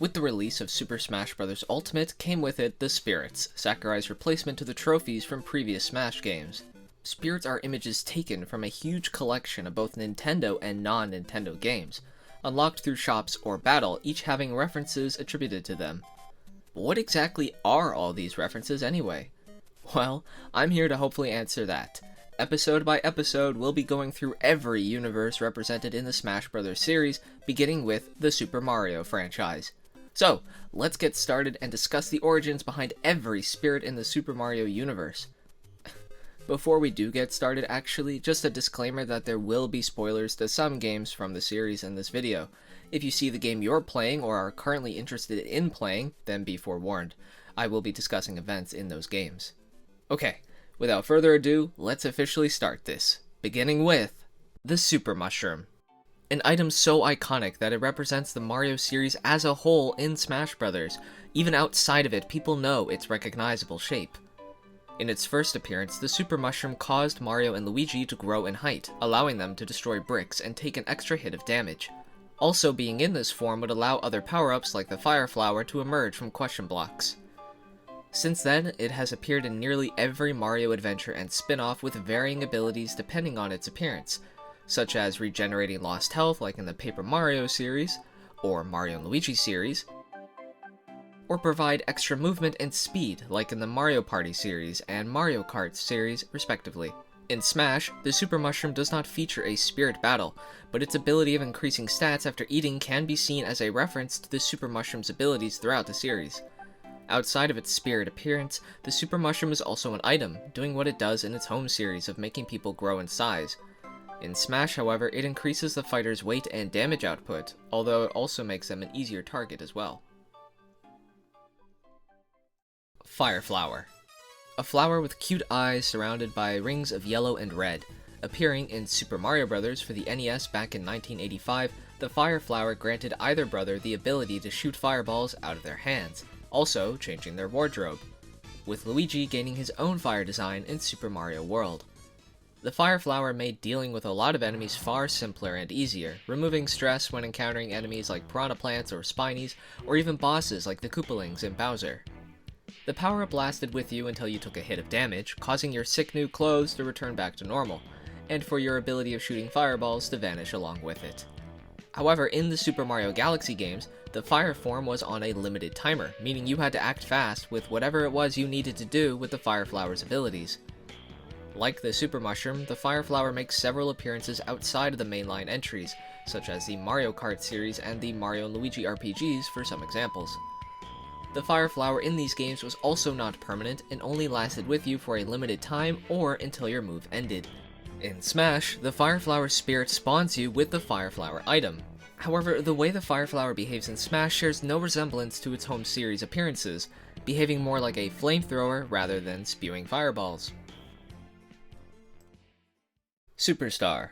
With the release of Super Smash Bros. Ultimate came with it the Spirits, Sakurai's replacement to the trophies from previous Smash games. Spirits are images taken from a huge collection of both Nintendo and non-Nintendo games, unlocked through shops or battle, each having references attributed to them. But what exactly are all these references anyway? Well, I'm here to hopefully answer that. Episode by episode, we'll be going through every universe represented in the Smash Bros. Series, beginning with the Super Mario franchise. So, let's get started and discuss the origins behind every spirit in the Super Mario universe. Before we do get started, actually, just a disclaimer that there will be spoilers to some games from the series in this video. If you see the game you're playing or are currently interested in playing, then be forewarned. I will be discussing events in those games. Okay, without further ado, let's officially start this, beginning with the Super Mushroom. An item so iconic that it represents the Mario series as a whole in Smash Bros. Even outside of it, people know its recognizable shape. In its first appearance, the Super Mushroom caused Mario and Luigi to grow in height, allowing them to destroy bricks and take an extra hit of damage. Also being in this form would allow other power-ups like the Fire Flower to emerge from question blocks. Since then, it has appeared in nearly every Mario adventure and spin-off with varying abilities depending on its appearance, such as regenerating lost health like in the Paper Mario series, or Mario & Luigi series, or provide extra movement and speed like in the Mario Party series and Mario Kart series respectively. In Smash, the Super Mushroom does not feature a spirit battle, but its ability of increasing stats after eating can be seen as a reference to the Super Mushroom's abilities throughout the series. Outside of its spirit appearance, the Super Mushroom is also an item, doing what it does in its home series of making people grow in size. In Smash, however, it increases the fighter's weight and damage output, although it also makes them an easier target as well. Fire Flower. A flower with cute eyes surrounded by rings of yellow and red. Appearing in Super Mario Bros. For the NES back in 1985, the Fire Flower granted either brother the ability to shoot fireballs out of their hands, also changing their wardrobe, with Luigi gaining his own fire design in Super Mario World. The Fire Flower made dealing with a lot of enemies far simpler and easier, removing stress when encountering enemies like Piranha Plants or Spinies, or even bosses like the Koopalings and Bowser. The power-up lasted with you until you took a hit of damage, causing your sick new clothes to return back to normal, and for your ability of shooting fireballs to vanish along with it. However, in the Super Mario Galaxy games, the fire form was on a limited timer, meaning you had to act fast with whatever it was you needed to do with the Fire Flower's abilities. Like the Super Mushroom, the Fire Flower makes several appearances outside of the mainline entries, such as the Mario Kart series and the Mario & Luigi RPGs for some examples. The Fire Flower in these games was also not permanent and only lasted with you for a limited time or until your move ended. In Smash, the Fire Flower spirit spawns you with the Fire Flower item. However, the way the Fire Flower behaves in Smash shares no resemblance to its home series appearances, behaving more like a flamethrower rather than spewing fireballs. Superstar.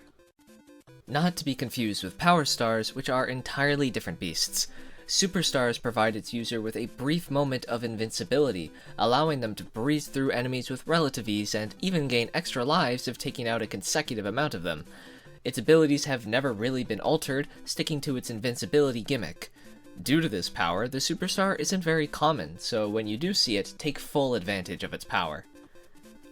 Not to be confused with Power Stars, which are entirely different beasts. Superstars provide its user with a brief moment of invincibility, allowing them to breeze through enemies with relative ease and even gain extra lives if taking out a consecutive amount of them. Its abilities have never really been altered, sticking to its invincibility gimmick. Due to this power, the Superstar isn't very common, so when you do see it, take full advantage of its power.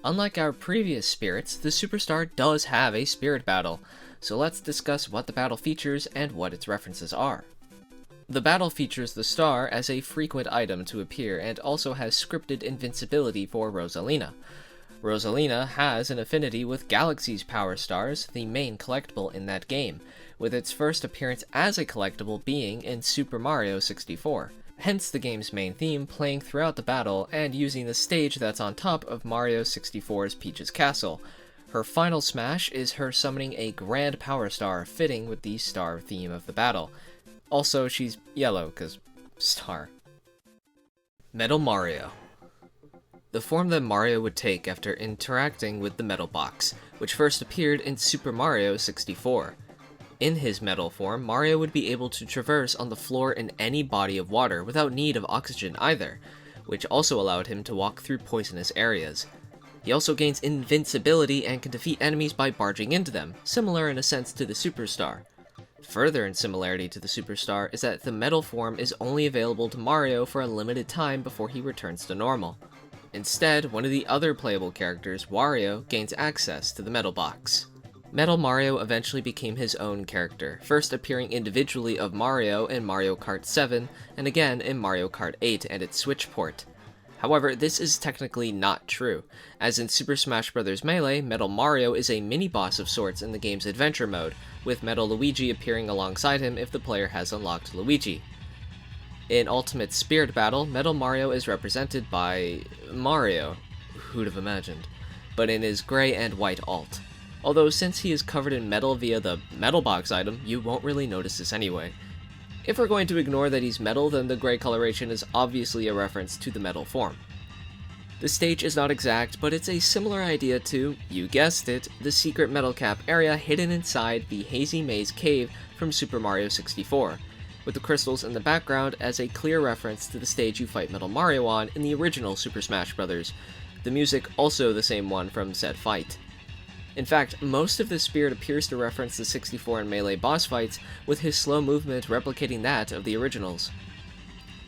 Unlike our previous spirits, the Superstar does have a spirit battle, so let's discuss what the battle features and what its references are. The battle features the star as a frequent item to appear and also has scripted invincibility for Rosalina. Rosalina has an affinity with Galaxy's Power Stars, the main collectible in that game, with its first appearance as a collectible being in Super Mario 64. Hence the game's main theme playing throughout the battle and using the stage that's on top of Mario 64's Peach's Castle. Her final smash is her summoning a Grand Power Star fitting with the star theme of the battle. Also, she's yellow, cause star. Metal Mario. The form that Mario would take after interacting with the Metal Box, which first appeared in Super Mario 64. In his metal form, Mario would be able to traverse on the floor in any body of water without need of oxygen either, which also allowed him to walk through poisonous areas. He also gains invincibility and can defeat enemies by barging into them, similar in a sense to the Superstar. Further in similarity to the Superstar is that the metal form is only available to Mario for a limited time before he returns to normal. Instead, one of the other playable characters, Wario, gains access to the metal box. Metal Mario eventually became his own character, first appearing individually of Mario in Mario Kart 7, and again in Mario Kart 8 and its Switch port. However, this is technically not true, as in Super Smash Bros. Melee, Metal Mario is a mini-boss of sorts in the game's adventure mode, with Metal Luigi appearing alongside him if the player has unlocked Luigi. In Ultimate Spirit Battle, Metal Mario is represented by Mario, who'd have imagined, but in his gray and white alt. Although since he is covered in metal via the Metal Box item, you won't really notice this anyway. If we're going to ignore that he's metal, then the gray coloration is obviously a reference to the metal form. The stage is not exact, but it's a similar idea to, you guessed it, the secret metal cap area hidden inside the Hazy Maze cave from Super Mario 64, with the crystals in the background as a clear reference to the stage you fight Metal Mario on in the original Super Smash Bros., the music also the same one from said fight. In fact, most of the spirit appears to reference the 64 and Melee boss fights, with his slow movement replicating that of the originals.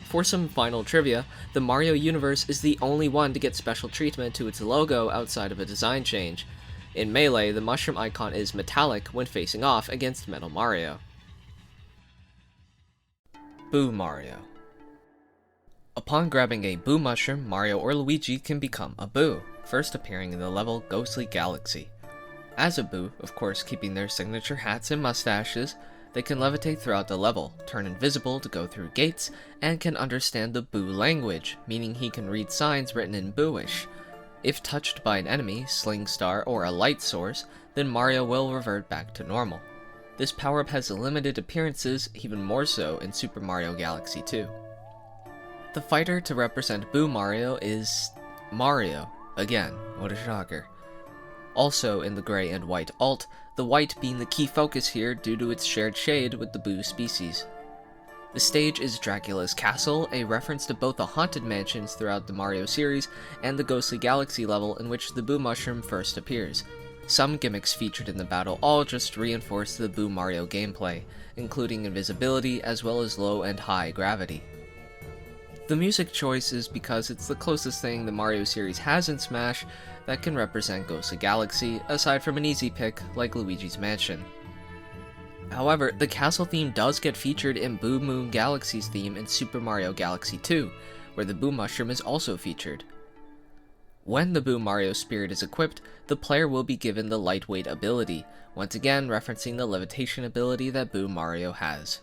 For some final trivia, the Mario universe is the only one to get special treatment to its logo outside of a design change. In Melee, the mushroom icon is metallic when facing off against Metal Mario. Boo Mario. Upon grabbing a Boo mushroom, Mario or Luigi can become a Boo, first appearing in the level Ghostly Galaxy. As a Boo, of course keeping their signature hats and mustaches, they can levitate throughout the level, turn invisible to go through gates, and can understand the Boo language, meaning he can read signs written in Booish. If touched by an enemy, Sling Star, or a light source, then Mario will revert back to normal. This power-up has limited appearances, even more so in Super Mario Galaxy 2. The fighter to represent Boo Mario is Mario. Again, what a shocker. Also in the gray and white alt, the white being the key focus here due to its shared shade with the Boo species. The stage is Dracula's Castle, a reference to both the haunted mansions throughout the Mario series and the Ghostly Galaxy level in which the Boo mushroom first appears. Some gimmicks featured in the battle all just reinforce the Boo Mario gameplay, including invisibility as well as low and high gravity. The music choice is because it's the closest thing the Mario series has in Smash that can represent Ghostly Galaxy, aside from an easy pick like Luigi's Mansion. However, the castle theme does get featured in Boo Moon Galaxy's theme in Super Mario Galaxy 2, where the Boo mushroom is also featured. When the Boo Mario spirit is equipped, the player will be given the lightweight ability, once again referencing the levitation ability that Boo Mario has.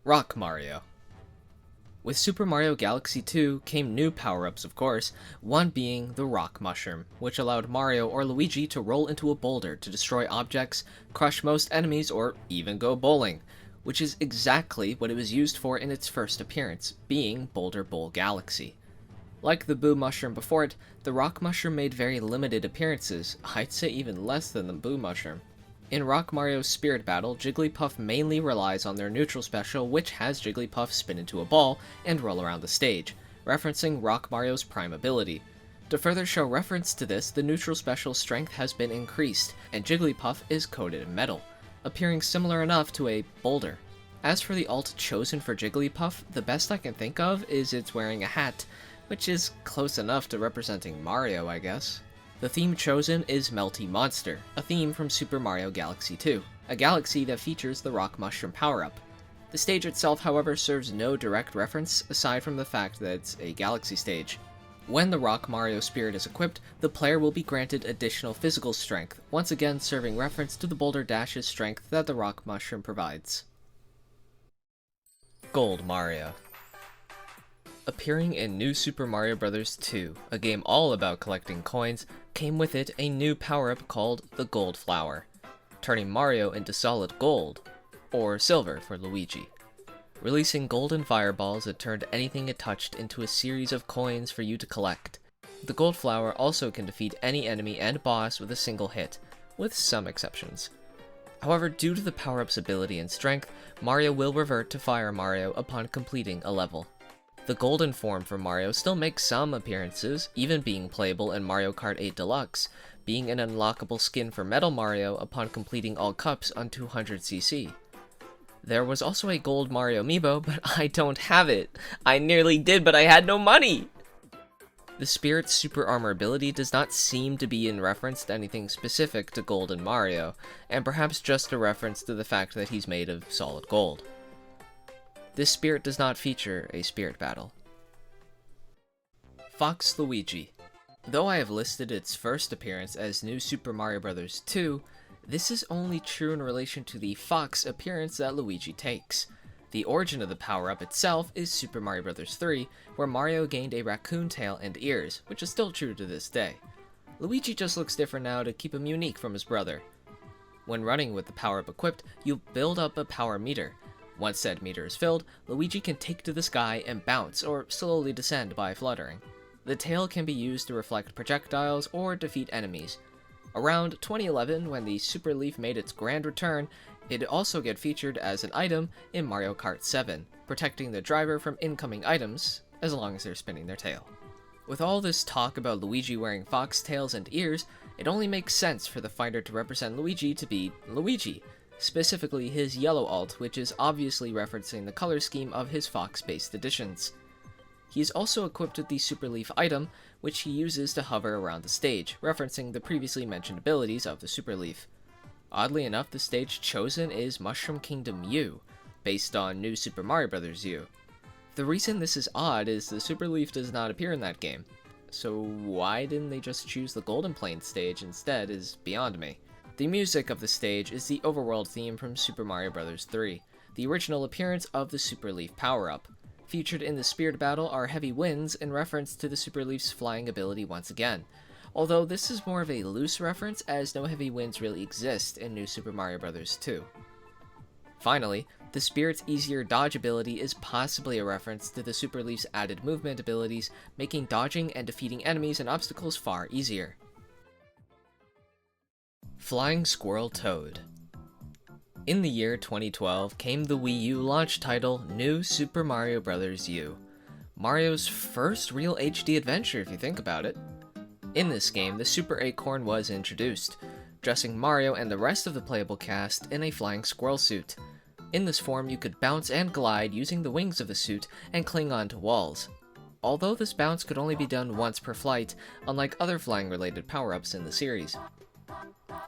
Rock Mario. With Super Mario Galaxy 2 came new power-ups, of course, one being the Rock Mushroom, which allowed Mario or Luigi to roll into a boulder to destroy objects, crush most enemies, or even go bowling, which is exactly what it was used for in its first appearance, being Boulder Bowl Galaxy. Like the Boo Mushroom before it, the Rock Mushroom made very limited appearances, I'd say even less than the Boo Mushroom. In Rock Mario's Spirit Battle, Jigglypuff mainly relies on their neutral special, which has Jigglypuff spin into a ball and roll around the stage, referencing Rock Mario's prime ability. To further show reference to this, the neutral special's strength has been increased, and Jigglypuff is coated in metal, appearing similar enough to a boulder. As for the alt chosen for Jigglypuff, the best I can think of is it's wearing a hat, which is close enough to representing Mario, I guess. The theme chosen is Melty Monster, a theme from Super Mario Galaxy 2, a galaxy that features the Rock Mushroom power-up. The stage itself, however, serves no direct reference, aside from the fact that it's a galaxy stage. When the Rock Mario spirit is equipped, the player will be granted additional physical strength, once again serving reference to the Boulder Dash's strength that the Rock Mushroom provides. Gold Mario. Appearing in New Super Mario Bros. 2, a game all about collecting coins, came with it a new power-up called the Gold Flower, turning Mario into solid gold, or silver for Luigi. Releasing golden fireballs that turned anything it touched into a series of coins for you to collect. The Gold Flower also can defeat any enemy and boss with a single hit, with some exceptions. However, due to the power-up's ability and strength, Mario will revert to Fire Mario upon completing a level. The golden form for Mario still makes some appearances, even being playable in Mario Kart 8 Deluxe, being an unlockable skin for Metal Mario upon completing all cups on 200cc. There was also a gold Mario amiibo, but I don't have it. I nearly did, but I had no money! The Spirit's super armor ability does not seem to be in reference to anything specific to Golden Mario, and perhaps just a reference to the fact that he's made of solid gold. This Spirit does not feature a Spirit battle. Fox Luigi. Though I have listed its first appearance as New Super Mario Bros. 2, this is only true in relation to the Fox appearance that Luigi takes. The origin of the power-up itself is Super Mario Bros. 3, where Mario gained a raccoon tail and ears, which is still true to this day. Luigi just looks different now to keep him unique from his brother. When running with the power-up equipped, you build up a power meter. Once said meter is filled, Luigi can take to the sky and bounce, or slowly descend by fluttering. The tail can be used to reflect projectiles or defeat enemies. Around 2011, when the Super Leaf made its grand return, it also get featured as an item in Mario Kart 7, protecting the driver from incoming items, as long as they're spinning their tail. With all this talk about Luigi wearing fox tails and ears, it only makes sense for the fighter to represent Luigi to be Luigi, specifically his yellow alt, which is obviously referencing the color scheme of his fox-based editions. He is also equipped with the Super Leaf item, which he uses to hover around the stage, referencing the previously mentioned abilities of the Super Leaf. Oddly enough, the stage chosen is Mushroom Kingdom U, based on New Super Mario Bros. U. The reason this is odd is the Super Leaf does not appear in that game, so why didn't they just choose the Golden Plain stage instead is beyond me. The music of the stage is the overworld theme from Super Mario Bros. 3, the original appearance of the Super Leaf power-up. Featured in the Spirit Battle are heavy winds in reference to the Super Leaf's flying ability once again, although this is more of a loose reference as no heavy winds really exist in New Super Mario Bros. 2. Finally, the Spirit's easier dodge ability is possibly a reference to the Super Leaf's added movement abilities, making dodging and defeating enemies and obstacles far easier. Flying Squirrel Toad. In the year 2012 came the Wii U launch title New Super Mario Bros. U, Mario's first real HD adventure if you think about it. In this game, the Super Acorn was introduced, dressing Mario and the rest of the playable cast in a flying squirrel suit. In this form, you could bounce and glide using the wings of the suit and cling onto walls. Although this bounce could only be done once per flight, unlike other flying-related power-ups in the series.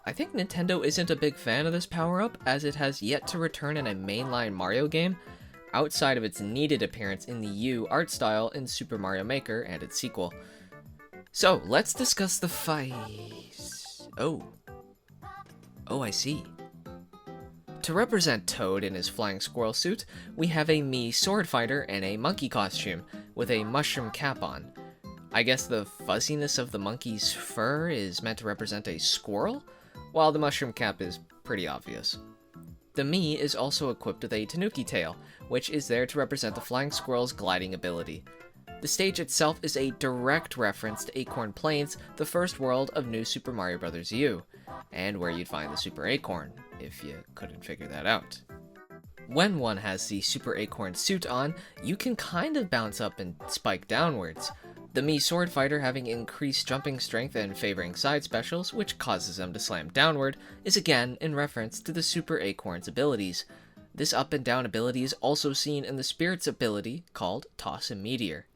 I think Nintendo isn't a big fan of this power-up, as it has yet to return in a mainline Mario game, outside of its needed appearance in the U art style in Super Mario Maker and its sequel. So, let's discuss the Oh, I see. To represent Toad in his flying squirrel suit, we have a Mii sword fighter in a monkey costume, with a mushroom cap on. I guess the fuzziness of the monkey's fur is meant to represent a squirrel, while the mushroom cap is pretty obvious. The Mii is also equipped with a tanuki tail, which is there to represent the flying squirrel's gliding ability. The stage itself is a direct reference to Acorn Plains, the first world of New Super Mario Bros. U, and where you'd find the Super Acorn, if you couldn't figure that out. When one has the Super Acorn suit on, you can kind of bounce up and spike downwards, the Mii sword fighter having increased jumping strength and favoring side specials, which causes them to slam downward, is again in reference to the Super Acorn's abilities. This up and down ability is also seen in the Spirit's ability, called Toss a Meteor.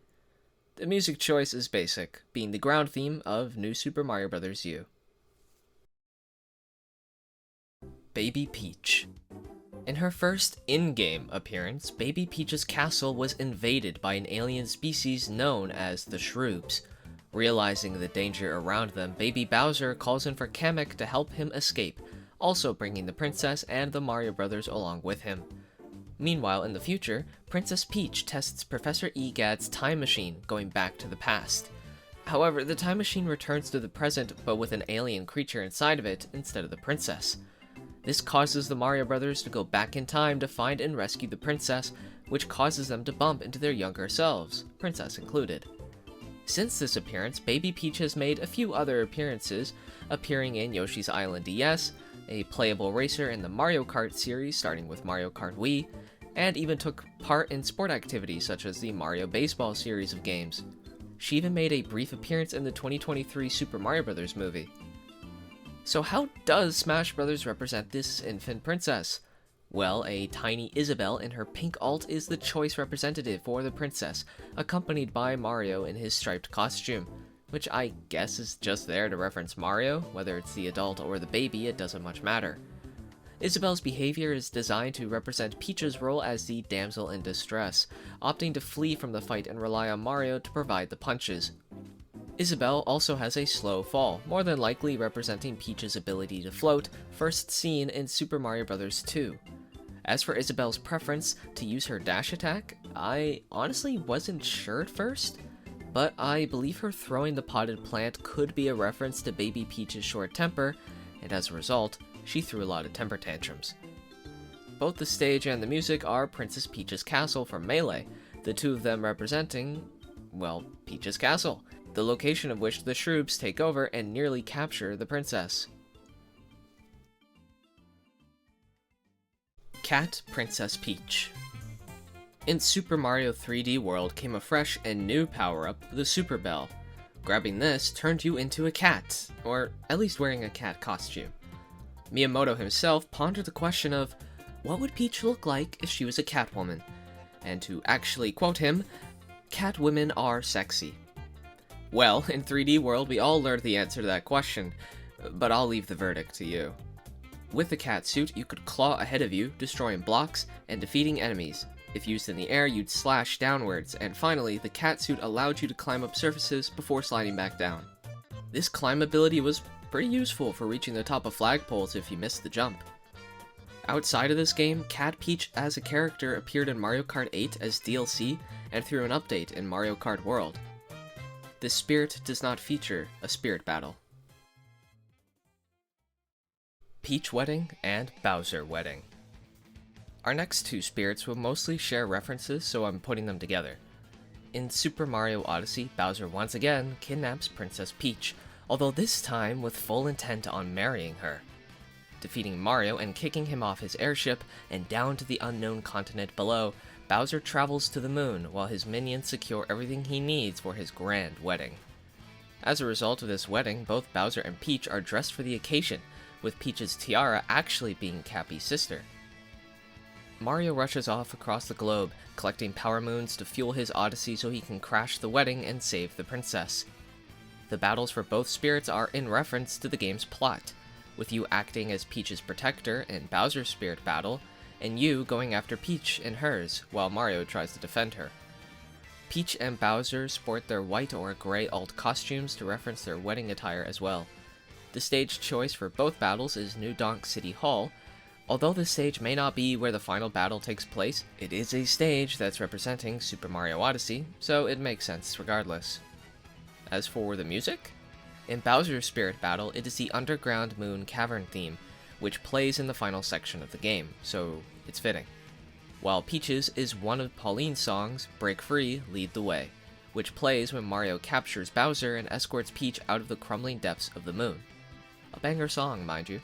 The music choice is basic, being the ground theme of New Super Mario Bros. U. Baby Peach. In her first in-game appearance, Baby Peach's castle was invaded by an alien species known as the Shroobs. Realizing the danger around them, Baby Bowser calls in for Kamek to help him escape, also bringing the princess and the Mario Brothers along with him. Meanwhile, in the future, Princess Peach tests Professor Egad's time machine, going back to the past. However, the time machine returns to the present, but with an alien creature inside of it instead of the princess. This causes the Mario Brothers to go back in time to find and rescue the princess, which causes them to bump into their younger selves, princess included. Since this appearance, Baby Peach has made a few other appearances, appearing in Yoshi's Island DS, a playable racer in the Mario Kart series starting with Mario Kart Wii, and even took part in sport activities such as the Mario Baseball series of games. She even made a brief appearance in the 2023 Super Mario Bros. Movie. So how does Smash Bros. Represent this infant princess? Well, a tiny Isabelle in her pink alt is the choice representative for the princess, accompanied by Mario in his striped costume, which I guess is just there to reference Mario. Whether it's the adult or the baby, it doesn't much matter. Isabelle's behavior is designed to represent Peach's role as the damsel in distress, opting to flee from the fight and rely on Mario to provide the punches. Isabelle also has a slow fall, more than likely representing Peach's ability to float, first seen in Super Mario Bros. 2. As for Isabelle's preference to use her dash attack, I honestly wasn't sure at first, but I believe her throwing the potted plant could be a reference to baby Peach's short temper, and as a result, she threw a lot of temper tantrums. Both the stage and the music are Princess Peach's castle from Melee, the two of them representing, well, Peach's castle, the location of which the Shroobs take over and nearly capture the princess. Cat Princess Peach. In Super Mario 3D World came a fresh and new power-up, the Super Bell. Grabbing this turned you into a cat, or at least wearing a cat costume. Miyamoto himself pondered the question of, what would Peach look like if she was a Catwoman? And to actually quote him, "Catwomen are sexy." Well, in 3D World we all learned the answer to that question, but I'll leave the verdict to you. With the cat suit, you could claw ahead of you, destroying blocks and defeating enemies. If used in the air, you'd slash downwards, and finally, the cat suit allowed you to climb up surfaces before sliding back down. This climb ability was pretty useful for reaching the top of flagpoles if you missed the jump. Outside of this game, Cat Peach as a character appeared in Mario Kart 8 as DLC and through an update in Mario Kart World. This spirit does not feature a spirit battle. Peach Wedding and Bowser Wedding. Our next two spirits will mostly share references, so I'm putting them together. In Super Mario Odyssey, Bowser once again kidnaps Princess Peach, although this time with full intent on marrying her. Defeating Mario and kicking him off his airship and down to the unknown continent below, Bowser travels to the moon while his minions secure everything he needs for his grand wedding. As a result of this wedding, both Bowser and Peach are dressed for the occasion, with Peach's tiara actually being Cappy's sister. Mario rushes off across the globe, collecting power moons to fuel his odyssey so he can crash the wedding and save the princess. The battles for both spirits are in reference to the game's plot, with you acting as Peach's protector in Bowser's spirit battle, and you going after Peach in hers, while Mario tries to defend her. Peach and Bowser sport their white or gray alt costumes to reference their wedding attire as well. The stage choice for both battles is New Donk City Hall. Although this stage may not be where the final battle takes place, it is a stage that's representing Super Mario Odyssey, so it makes sense regardless. As for the music? In Bowser's spirit battle, it is the Underground Moon Cavern theme, which plays in the final section of the game, so it's fitting. While Peach's is one of Pauline's songs, Break Free, Lead the Way, which plays when Mario captures Bowser and escorts Peach out of the crumbling depths of the moon. A banger song, mind you.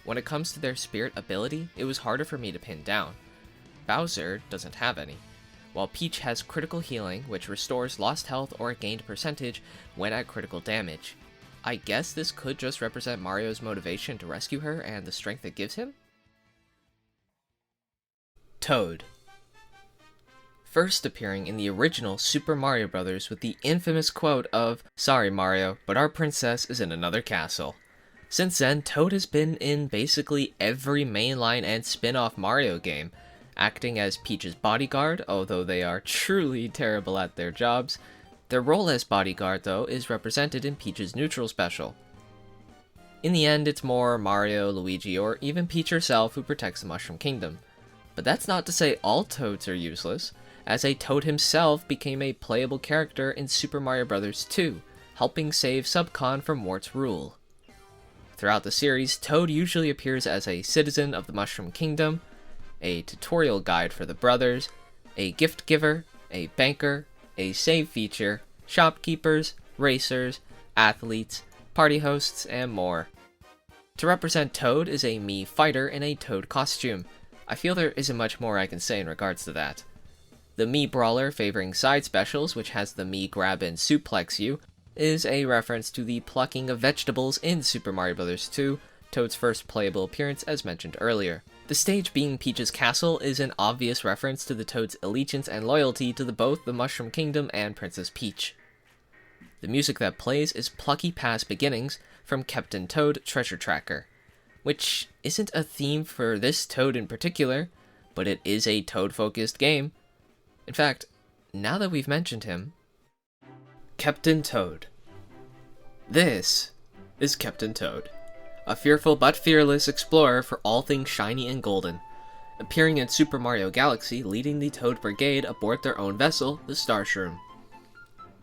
When it comes to their spirit ability, it was harder for me to pin down. Bowser doesn't have any, while Peach has critical healing, which restores lost health or gained percentage when at critical damage. I guess this could just represent Mario's motivation to rescue her and the strength it gives him? Toad. First appearing in the original Super Mario Bros. With the infamous quote of, "Sorry Mario, but our princess is in another castle." Since then, Toad has been in basically every mainline and spin-off Mario game, acting as Peach's bodyguard, although they are truly terrible at their jobs. Their role as bodyguard, though, is represented in Peach's neutral special. In the end, it's more Mario, Luigi, or even Peach herself who protects the Mushroom Kingdom. But that's not to say all Toads are useless, as a Toad himself became a playable character in Super Mario Bros. 2, helping save Subcon from Wart's rule. Throughout the series, Toad usually appears as a citizen of the Mushroom Kingdom, a tutorial guide for the brothers, a gift giver, a banker, a save feature, shopkeepers, racers, athletes, party hosts, and more. To represent Toad is a Mii fighter in a Toad costume. I feel there isn't much more I can say in regards to that. The Mii Brawler favoring side specials, which has the Mii grab and suplex you, is a reference to the plucking of vegetables in Super Mario Bros. 2, Toad's first playable appearance as mentioned earlier. The stage being Peach's castle is an obvious reference to the Toad's allegiance and loyalty to both the Mushroom Kingdom and Princess Peach. The music that plays is Plucky Past Beginnings from Captain Toad Treasure Tracker, which isn't a theme for this Toad in particular, but it is a Toad-focused game. In fact, now that we've mentioned him, Captain Toad. This is Captain Toad, a fearful but fearless explorer for all things shiny and golden, appearing in Super Mario Galaxy, leading the Toad Brigade aboard their own vessel, the Starshroom.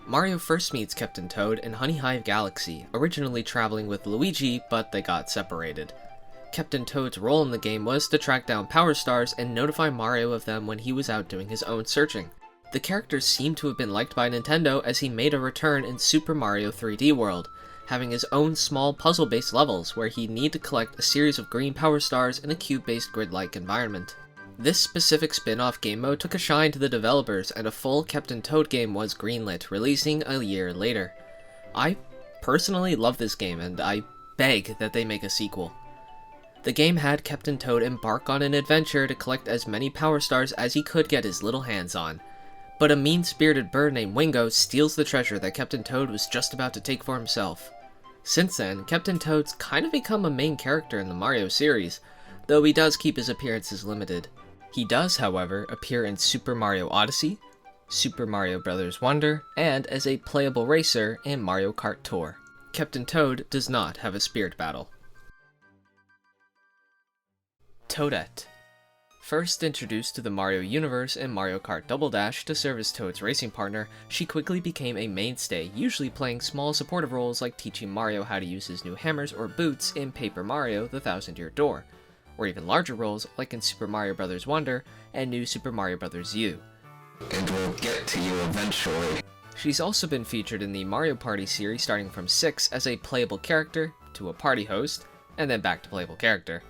Mario first meets Captain Toad in Honey Hive Galaxy, originally traveling with Luigi, but they got separated. Captain Toad's role in the game was to track down Power Stars and notify Mario of them when he was out doing his own searching. The character seemed to have been liked by Nintendo as he made a return in Super Mario 3D World, having his own small puzzle-based levels where he'd need to collect a series of green Power Stars in a cube-based grid-like environment. This specific spin-off game mode took a shine to the developers, and a full Captain Toad game was greenlit, releasing a year later. I personally love this game, and I beg that they make a sequel. The game had Captain Toad embark on an adventure to collect as many Power Stars as he could get his little hands on. But a mean-spirited bird named Wingo steals the treasure that Captain Toad was just about to take for himself. Since then, Captain Toad's kind of become a main character in the Mario series, though he does keep his appearances limited. He does, however, appear in Super Mario Odyssey, Super Mario Bros. Wonder, and as a playable racer in Mario Kart Tour. Captain Toad does not have a spirit battle. Toadette. First introduced to the Mario universe in Mario Kart Double Dash to serve as Toad's racing partner, she quickly became a mainstay, usually playing small supportive roles like teaching Mario how to use his new hammers or boots in Paper Mario: The Thousand-Year Door, or even larger roles like in Super Mario Bros. Wonder and New Super Mario Bros. U. And we'll get to you eventually. She's also been featured in the Mario Party series starting from 6 as a playable character, to a party host, and then back to playable character.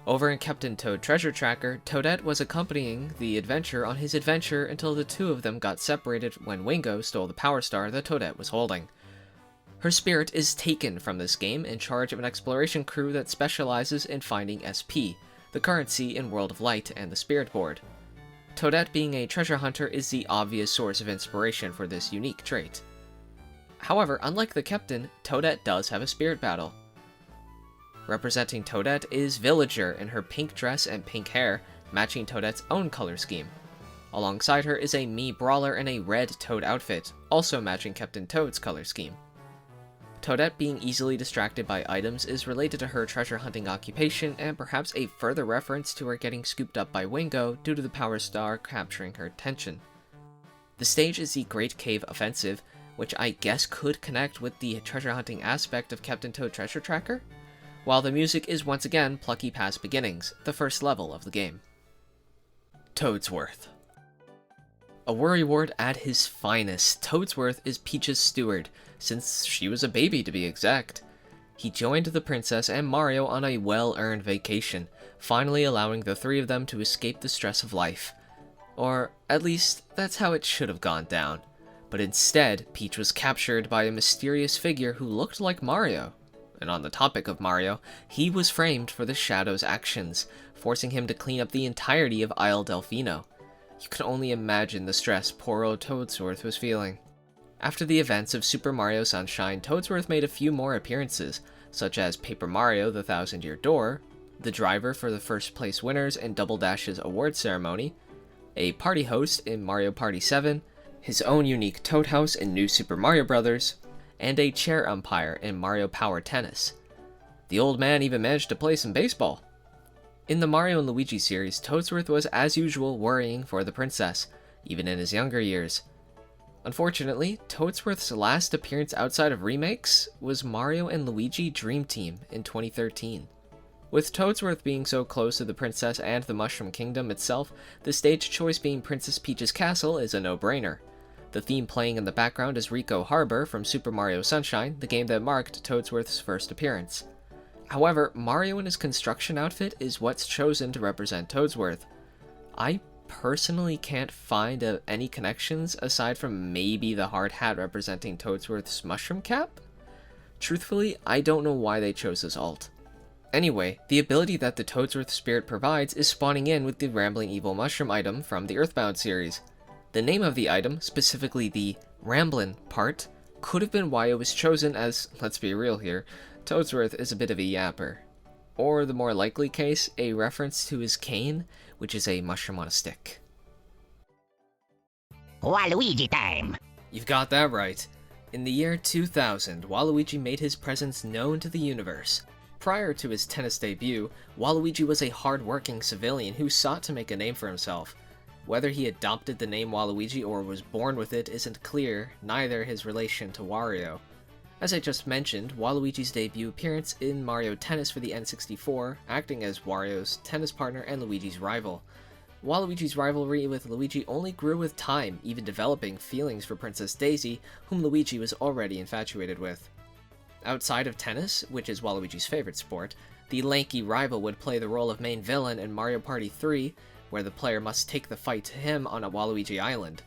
Over in Captain Toad Treasure Tracker, Toadette was accompanying the adventure on his adventure until the two of them got separated when Wingo stole the Power Star that Toadette was holding. Her spirit is taken from this game in charge of an exploration crew that specializes in finding SP, the currency in World of Light and the Spirit Board. Toadette being a treasure hunter is the obvious source of inspiration for this unique trait. However, unlike the Captain, Toadette does have a spirit battle. Representing Toadette is Villager in her pink dress and pink hair, matching Toadette's own color scheme. Alongside her is a Mii Brawler in a red Toad outfit, also matching Captain Toad's color scheme. Toadette being easily distracted by items is related to her treasure hunting occupation, and perhaps a further reference to her getting scooped up by Wingo due to the Power Star capturing her attention. The stage is the Great Cave Offensive, which I guess could connect with the treasure hunting aspect of Captain Toad Treasure Tracker, while the music is once again Plucky Past Beginnings, the first level of the game. Toadsworth. A worrywart at his finest, Toadsworth is Peach's steward, since she was a baby to be exact. He joined the princess and Mario on a well-earned vacation, finally allowing the three of them to escape the stress of life. Or, at least, that's how it should have gone down. But instead, Peach was captured by a mysterious figure who looked like Mario. And on the topic of Mario, he was framed for the Shadow's actions, forcing him to clean up the entirety of Isle Delfino. You can only imagine the stress poor old Toadsworth was feeling. After the events of Super Mario Sunshine, Toadsworth made a few more appearances, such as Paper Mario: The Thousand-Year Door, the driver for the first place winners in Double Dash's award ceremony, a party host in Mario Party 7, his own unique Toad House in New Super Mario Bros., and a chair umpire in Mario Power Tennis. The old man even managed to play some baseball. In the Mario and Luigi series, Toadsworth was as usual worrying for the princess, even in his younger years. Unfortunately, Toadsworth's last appearance outside of remakes was Mario and Luigi Dream Team in 2013. With Toadsworth being so close to the princess and the Mushroom Kingdom itself, the stage choice being Princess Peach's castle is a no-brainer. The theme playing in the background is Rico Harbor from Super Mario Sunshine, the game that marked Toadsworth's first appearance. However, Mario in his construction outfit is what's chosen to represent Toadsworth. I personally can't find any connections aside from maybe the hard hat representing Toadsworth's mushroom cap? Truthfully, I don't know why they chose this alt. Anyway, the ability that the Toadsworth spirit provides is spawning in with the Rambling Evil Mushroom item from the Earthbound series. The name of the item, specifically the Ramblin' part, could have been why it was chosen as, let's be real here, Toadsworth is a bit of a yapper. Or the more likely case, a reference to his cane, which is a mushroom on a stick. Waluigi time! You've got that right. In the year 2000, Waluigi made his presence known to the universe. Prior to his tennis debut, Waluigi was a hard-working civilian who sought to make a name for himself. Whether he adopted the name Waluigi or was born with it isn't clear, neither his relation to Wario. As I just mentioned, Waluigi's debut appearance in Mario Tennis for the N64, acting as Wario's tennis partner and Luigi's rival. Waluigi's rivalry with Luigi only grew with time, even developing feelings for Princess Daisy, whom Luigi was already infatuated with. Outside of tennis, which is Waluigi's favorite sport, the lanky rival would play the role of main villain in Mario Party 3, where the player must take the fight to him on a Waluigi Island.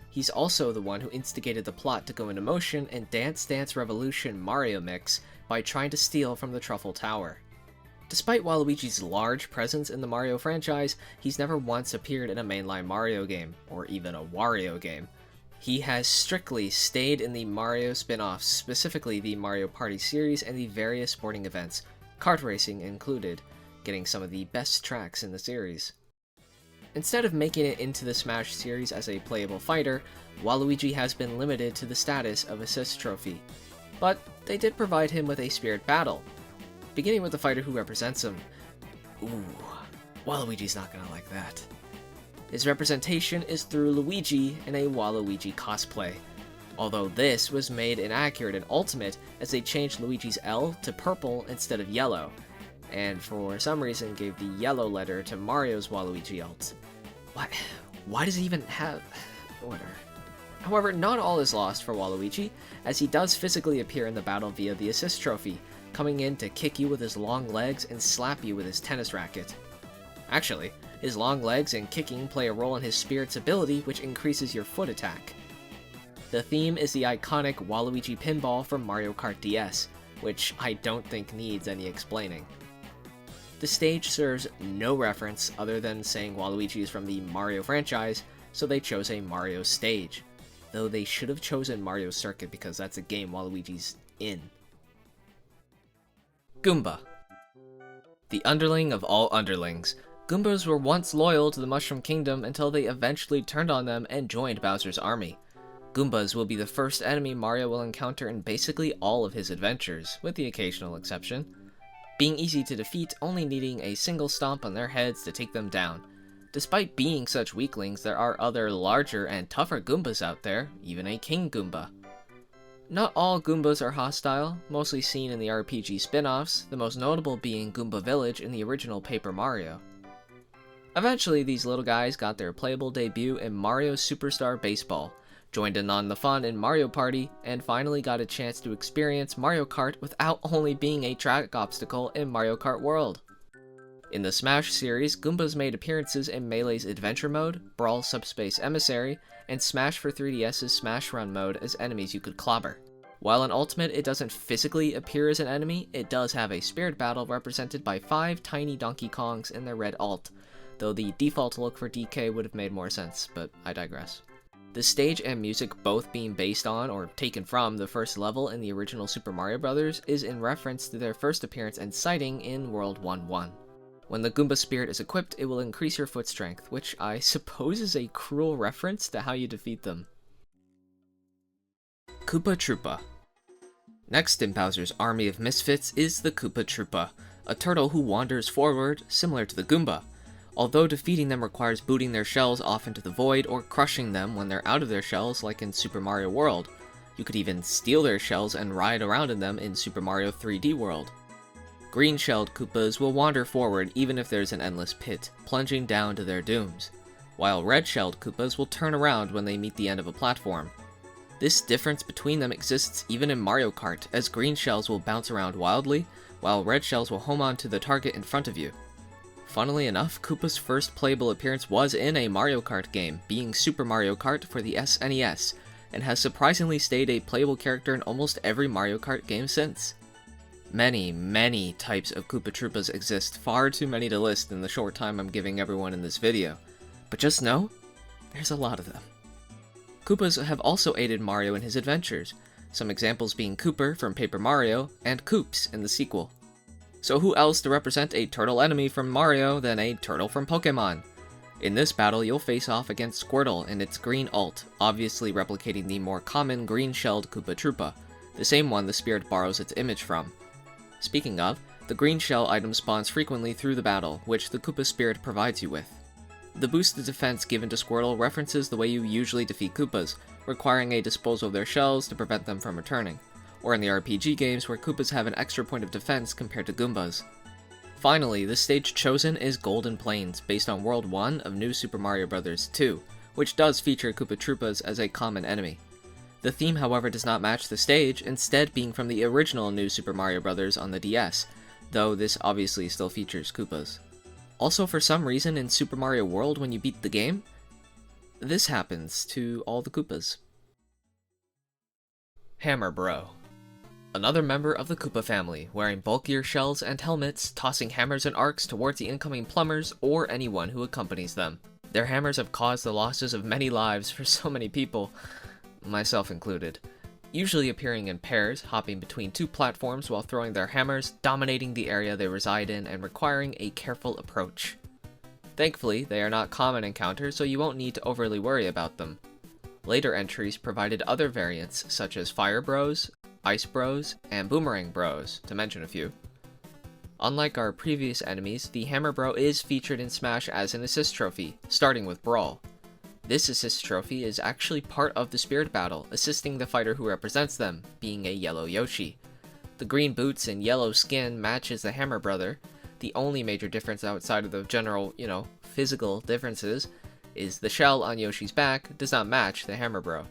He's also the one who instigated the plot to go into motion in Dance Dance Revolution Mario Mix by trying to steal from the Truffle Tower. Despite Waluigi's large presence in the Mario franchise, he's never once appeared in a mainline Mario game, or even a Wario game. He has strictly stayed in the Mario spin-offs, specifically the Mario Party series and the various sporting events, kart racing included, getting some of the best tracks in the series. Instead of making it into the Smash series as a playable fighter, Waluigi has been limited to the status of Assist Trophy. But they did provide him with a Spirit Battle, beginning with the fighter who represents him. Ooh, Waluigi's not gonna like that. His representation is through Luigi in a Waluigi cosplay, although this was made inaccurate in Ultimate as they changed Luigi's L to purple instead of yellow, and for some reason gave the yellow letter to Mario's Waluigi alt. Why does he even have... whatever. However, not all is lost for Waluigi, as he does physically appear in the battle via the Assist Trophy, coming in to kick you with his long legs and slap you with his tennis racket. Actually, his long legs and kicking play a role in his Spirit's ability, which increases your foot attack. The theme is the iconic Waluigi pinball from Mario Kart DS, which I don't think needs any explaining. The stage serves no reference other than saying Waluigi is from the Mario franchise, so they chose a Mario stage, though they should have chosen Mario Circuit because that's a game Waluigi's in. Goomba. The underling of all underlings, Goombas were once loyal to the Mushroom Kingdom until they eventually turned on them and joined Bowser's army. Goombas will be the first enemy Mario will encounter in basically all of his adventures, with the occasional exception. Being easy to defeat, only needing a single stomp on their heads to take them down. Despite being such weaklings, there are other larger and tougher Goombas out there, even a King Goomba. Not all Goombas are hostile, mostly seen in the RPG spin-offs, the most notable being Goomba Village in the original Paper Mario. Eventually, these little guys got their playable debut in Mario Superstar Baseball, joined in on the fun in Mario Party, and finally got a chance to experience Mario Kart without only being a track obstacle in Mario Kart World. In the Smash series, Goombas made appearances in Melee's Adventure Mode, Brawl Subspace Emissary, and Smash for 3DS's Smash Run mode as enemies you could clobber. While in Ultimate it doesn't physically appear as an enemy, it does have a Spirit Battle represented by 5 tiny Donkey Kongs in their red alt, though the default look for DK would have made more sense, but I digress. The stage and music both being based on or taken from the first level in the original Super Mario Bros. Is in reference to their first appearance and sighting in World 1-1. When the Goomba Spirit is equipped, it will increase your foot strength, which I suppose is a cruel reference to how you defeat them. Koopa Troopa. Next in Bowser's army of misfits is the Koopa Troopa, a turtle who wanders forward, similar to the Goomba, although defeating them requires booting their shells off into the void or crushing them when they're out of their shells like in Super Mario World. You could even steal their shells and ride around in them in Super Mario 3D World. Green-shelled Koopas will wander forward even if there's an endless pit, plunging down to their dooms, while red-shelled Koopas will turn around when they meet the end of a platform. This difference between them exists even in Mario Kart, as green shells will bounce around wildly, while red shells will home on to the target in front of you. Funnily enough, Koopa's first playable appearance was in a Mario Kart game, being Super Mario Kart for the SNES, and has surprisingly stayed a playable character in almost every Mario Kart game since. Many types of Koopa Troopas exist, far too many to list in the short time I'm giving everyone in this video. But just know, there's a lot of them. Koopas have also aided Mario in his adventures, some examples being Kooper from Paper Mario, and Koops in the sequel. So who else to represent a turtle enemy from Mario than a turtle from Pokemon? In this battle, you'll face off against Squirtle and its green ult, obviously replicating the more common green-shelled Koopa Troopa, the same one the spirit borrows its image from. Speaking of, the green shell item spawns frequently through the battle, which the Koopa spirit provides you with. The boosted defense given to Squirtle references the way you usually defeat Koopas, requiring a disposal of their shells to prevent them from returning, or in the RPG games where Koopas have an extra point of defense compared to Goombas. Finally, the stage chosen is Golden Plains, based on World 1 of New Super Mario Bros. 2, which does feature Koopa Troopas as a common enemy. The theme, however, does not match the stage, instead being from the original New Super Mario Bros. On the DS, though this obviously still features Koopas. Also, for some reason in Super Mario World when you beat the game, this happens to all the Koopas. Hammer Bro. Another member of the Koopa family, wearing bulkier shells and helmets, tossing hammers and arcs towards the incoming plumbers or anyone who accompanies them. Their hammers have caused the losses of many lives for so many people, myself included. Usually appearing in pairs, hopping between two platforms while throwing their hammers, dominating the area they reside in, and requiring a careful approach. Thankfully, they are not common encounters, so you won't need to overly worry about them. Later entries provided other variants, such as Fire Bros, Ice Bros, and Boomerang Bros, to mention a few. Unlike our previous enemies, the Hammer Bro is featured in Smash as an assist trophy, starting with Brawl. This assist trophy is actually part of the Spirit Battle, assisting the fighter who represents them, being a yellow Yoshi. The green boots and yellow skin matches the Hammer Brother. The only major difference outside of the general, physical differences is the shell on Yoshi's back does not match the Hammer Bro.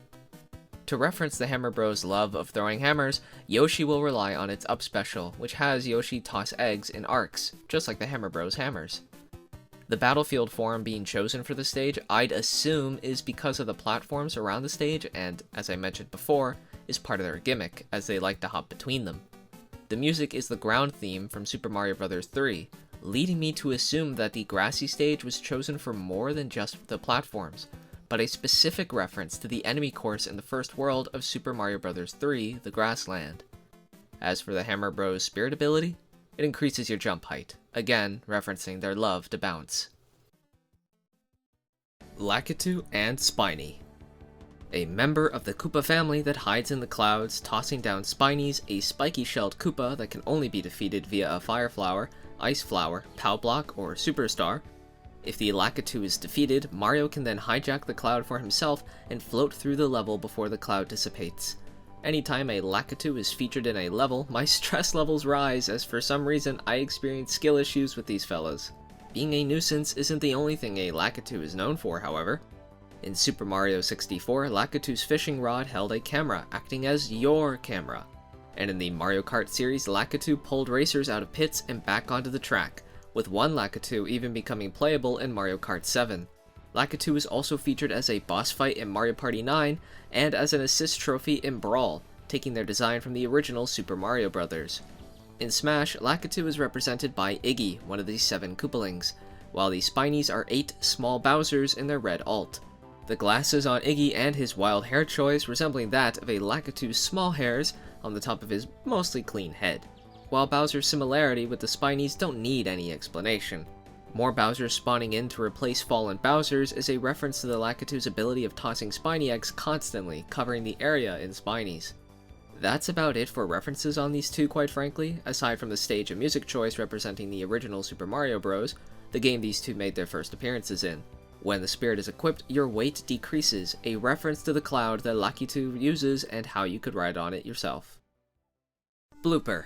To reference the Hammer Bro's love of throwing hammers, Yoshi will rely on its up special, which has Yoshi toss eggs in arcs, just like the Hammer Bro's hammers. The battlefield form being chosen for the stage, I'd assume, is because of the platforms around the stage and, as I mentioned before, is part of their gimmick, as they like to hop between them. The music is the ground theme from Super Mario Bros. 3, leading me to assume that the grassy stage was chosen for more than just the platforms, but a specific reference to the enemy course in the first world of Super Mario Bros. 3, the Grassland. As for the Hammer Bros. Spirit ability, it increases your jump height, again referencing their love to bounce. Lakitu and Spiny. A member of the Koopa family that hides in the clouds, tossing down Spinies, a spiky-shelled Koopa that can only be defeated via a Fire Flower, Ice Flower, Pow Block, or Superstar. If the Lakitu is defeated, Mario can then hijack the cloud for himself and float through the level before the cloud dissipates. Anytime a Lakitu is featured in a level, my stress levels rise, as for some reason I experience skill issues with these fellas. Being a nuisance isn't the only thing a Lakitu is known for, however. In Super Mario 64, Lakitu's fishing rod held a camera, acting as your camera. And in the Mario Kart series, Lakitu pulled racers out of pits and back onto the track, with one Lakitu even becoming playable in Mario Kart 7. Lakitu is also featured as a boss fight in Mario Party 9, and as an assist trophy in Brawl, taking their design from the original Super Mario Bros. In Smash, Lakitu is represented by Iggy, one of the 7 Koopalings, while the Spinies are 8 small Bowsers in their red alt. The glasses on Iggy and his wild hair choice resembling that of a Lakitu's small hairs on the top of his mostly clean head, while Bowser's similarity with the Spinies don't need any explanation. More Bowsers spawning in to replace fallen Bowsers is a reference to the Lakitu's ability of tossing Spiny eggs constantly, covering the area in Spinies. That's about it for references on these two, quite frankly, aside from the stage and music choice representing the original Super Mario Bros., the game these two made their first appearances in. When the spirit is equipped, your weight decreases, a reference to the cloud that Lakitu uses and how you could ride on it yourself. Blooper.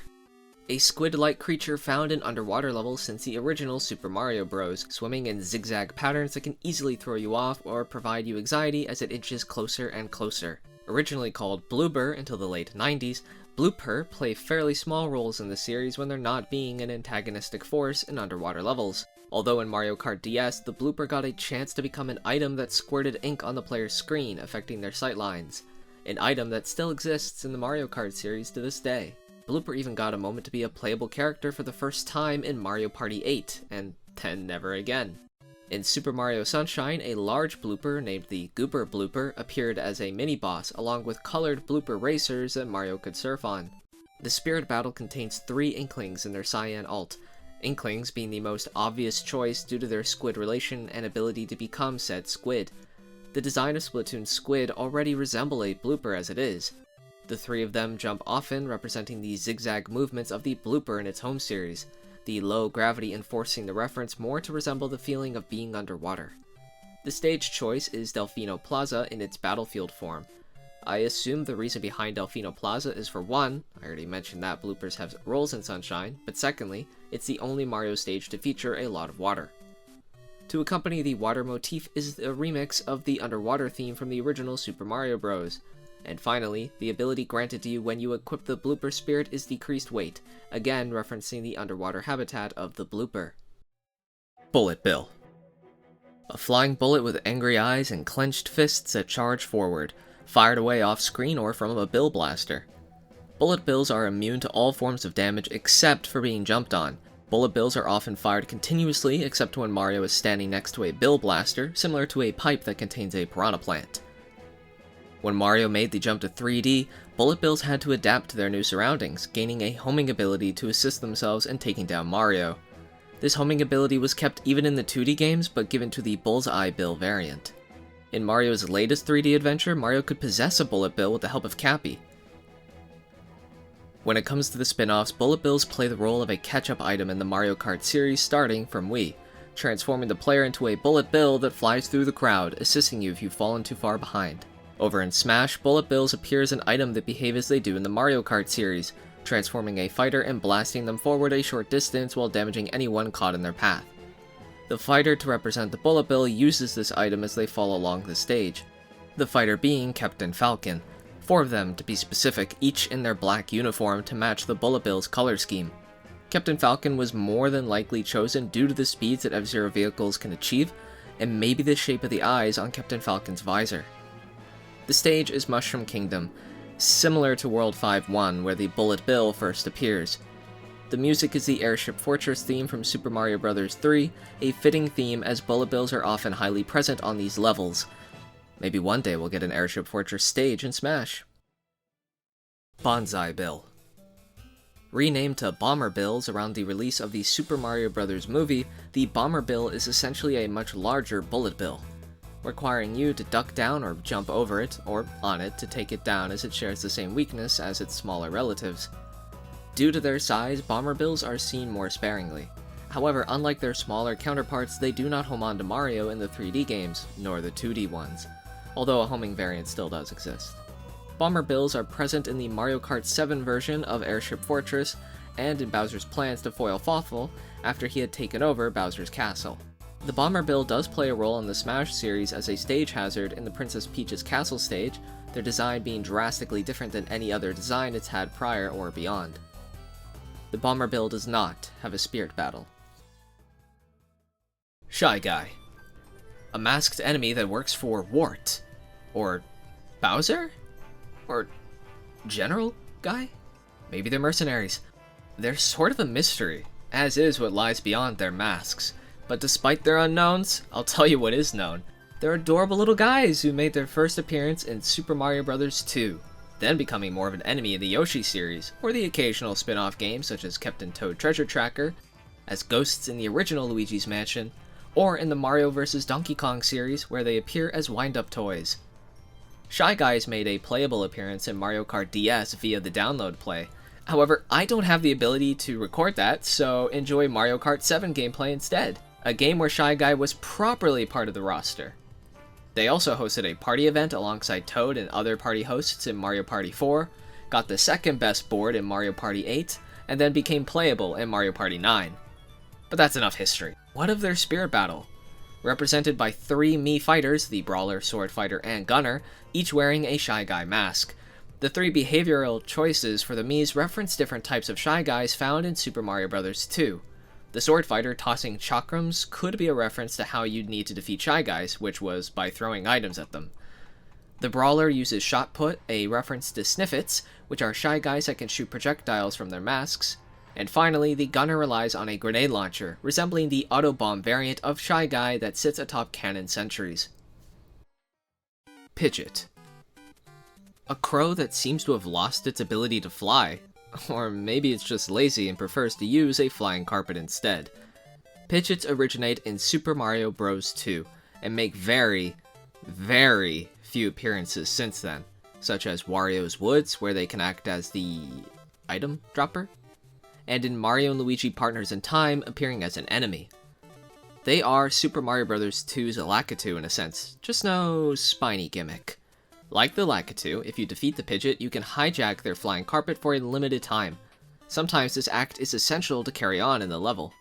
A squid-like creature found in underwater levels since the original Super Mario Bros., swimming in zigzag patterns that can easily throw you off or provide you anxiety as it inches closer and closer. Originally called Bloober until the late 90s, Blooper play fairly small roles in the series when they're not being an antagonistic force in underwater levels. Although in Mario Kart DS, the blooper got a chance to become an item that squirted ink on the player's screen, affecting their sightlines. An item that still exists in the Mario Kart series to this day. Blooper even got a moment to be a playable character for the first time in Mario Party 8, and then never again. In Super Mario Sunshine, a large blooper named the Gooper Blooper appeared as a mini-boss along with colored blooper racers that Mario could surf on. The Spirit Battle contains 3 Inklings in their Cyan alt, Inklings being the most obvious choice due to their squid relation and ability to become said squid. The design of Splatoon's squid already resemble a blooper as it is. The 3 of them jump often, representing the zigzag movements of the blooper in its home series, the low gravity enforcing the reference more to resemble the feeling of being underwater. The stage choice is Delfino Plaza in its battlefield form. I assume the reason behind Delfino Plaza is for one, I already mentioned that bloopers have roles in Sunshine, but secondly, it's the only Mario stage to feature a lot of water. To accompany the water motif is a remix of the underwater theme from the original Super Mario Bros. And finally, the ability granted to you when you equip the blooper spirit is decreased weight, again referencing the underwater habitat of the blooper. Bullet Bill. A flying bullet with angry eyes and clenched fists that charge forward, fired away off screen or from a bill blaster. Bullet bills are immune to all forms of damage except for being jumped on. Bullet bills are often fired continuously except when Mario is standing next to a bill blaster, similar to a pipe that contains a piranha plant. When Mario made the jump to 3D, bullet bills had to adapt to their new surroundings, gaining a homing ability to assist themselves in taking down Mario. This homing ability was kept even in the 2D games, but given to the Bullseye Bill variant. In Mario's latest 3D adventure, Mario could possess a bullet bill with the help of Cappy. When it comes to the spin-offs, bullet bills play the role of a catch-up item in the Mario Kart series starting from Wii, transforming the player into a bullet bill that flies through the crowd, assisting you if you've fallen too far behind. Over in Smash, bullet bills appear as an item that behave as they do in the Mario Kart series, transforming a fighter and blasting them forward a short distance while damaging anyone caught in their path. The fighter to represent the bullet bill uses this item as they fall along the stage, the fighter being Captain Falcon, 4 of them to be specific, each in their black uniform to match the bullet bill's color scheme. Captain Falcon was more than likely chosen due to the speeds that F-Zero vehicles can achieve, and maybe the shape of the eyes on Captain Falcon's visor. The stage is Mushroom Kingdom, similar to World 5-1 where the Bullet Bill first appears. The music is the Airship Fortress theme from Super Mario Bros. 3, a fitting theme as bullet bills are often highly present on these levels. Maybe one day we'll get an Airship Fortress stage in Smash. Bonsai Bill. Renamed to Bomber Bills around the release of the Super Mario Bros. Movie, the Bomber Bill is essentially a much larger bullet bill, requiring you to duck down or jump over it, or on it, to take it down as it shares the same weakness as its smaller relatives. Due to their size, bomber bills are seen more sparingly. However, unlike their smaller counterparts, they do not home on to Mario in the 3D games, nor the 2D ones, although a homing variant still does exist. Bomber bills are present in the Mario Kart 7 version of Airship Fortress, and in Bowser's plans to foil Fawful after he had taken over Bowser's castle. The Bomber Bill does play a role in the Smash series as a stage hazard in the Princess Peach's castle stage, their design being drastically different than any other design it's had prior or beyond. The Bomber Bill does not have a spirit battle. Shy Guy. A masked enemy that works for Wart. Or Bowser? Or General Guy? Maybe they're mercenaries. They're sort of a mystery, as is what lies beyond their masks. But despite their unknowns, I'll tell you what is known. They're adorable little guys who made their first appearance in Super Mario Bros. 2, then becoming more of an enemy in the Yoshi series, or the occasional spin-off games such as Captain Toad Treasure Tracker, as ghosts in the original Luigi's Mansion, or in the Mario vs. Donkey Kong series where they appear as wind-up toys. Shy Guys made a playable appearance in Mario Kart DS via the download play. However, I don't have the ability to record that, so enjoy Mario Kart 7 gameplay instead, a game where Shy Guy was properly part of the roster. They also hosted a party event alongside Toad and other party hosts in Mario Party 4, got the second best board in Mario Party 8, and then became playable in Mario Party 9. But that's enough history. What of their spirit battle? Represented by 3 Mii fighters, the Brawler, Sword Fighter, and Gunner, each wearing a Shy Guy mask. The three behavioral choices for the Miis reference different types of Shy Guys found in Super Mario Bros. 2. The sword fighter tossing chakrams could be a reference to how you'd need to defeat Shy Guys, which was by throwing items at them. The brawler uses shot put, a reference to sniffets, which are Shy Guys that can shoot projectiles from their masks. And finally, the gunner relies on a grenade launcher, resembling the auto bomb variant of Shy Guy that sits atop cannon sentries. Pidgeot. A crow that seems to have lost its ability to fly. Or maybe it's just lazy and prefers to use a flying carpet instead. Pidgeots originate in Super Mario Bros. 2, and make very, very few appearances since then, such as Wario's Woods, where they can act as the item dropper, and in Mario and Luigi Partners in Time, appearing as an enemy. They are Super Mario Bros. 2's Lakitu in a sense, just no spiny gimmick. Like the Lakitu, if you defeat the Pidgeot, you can hijack their flying carpet for a limited time. Sometimes this act is essential to carry on in the level.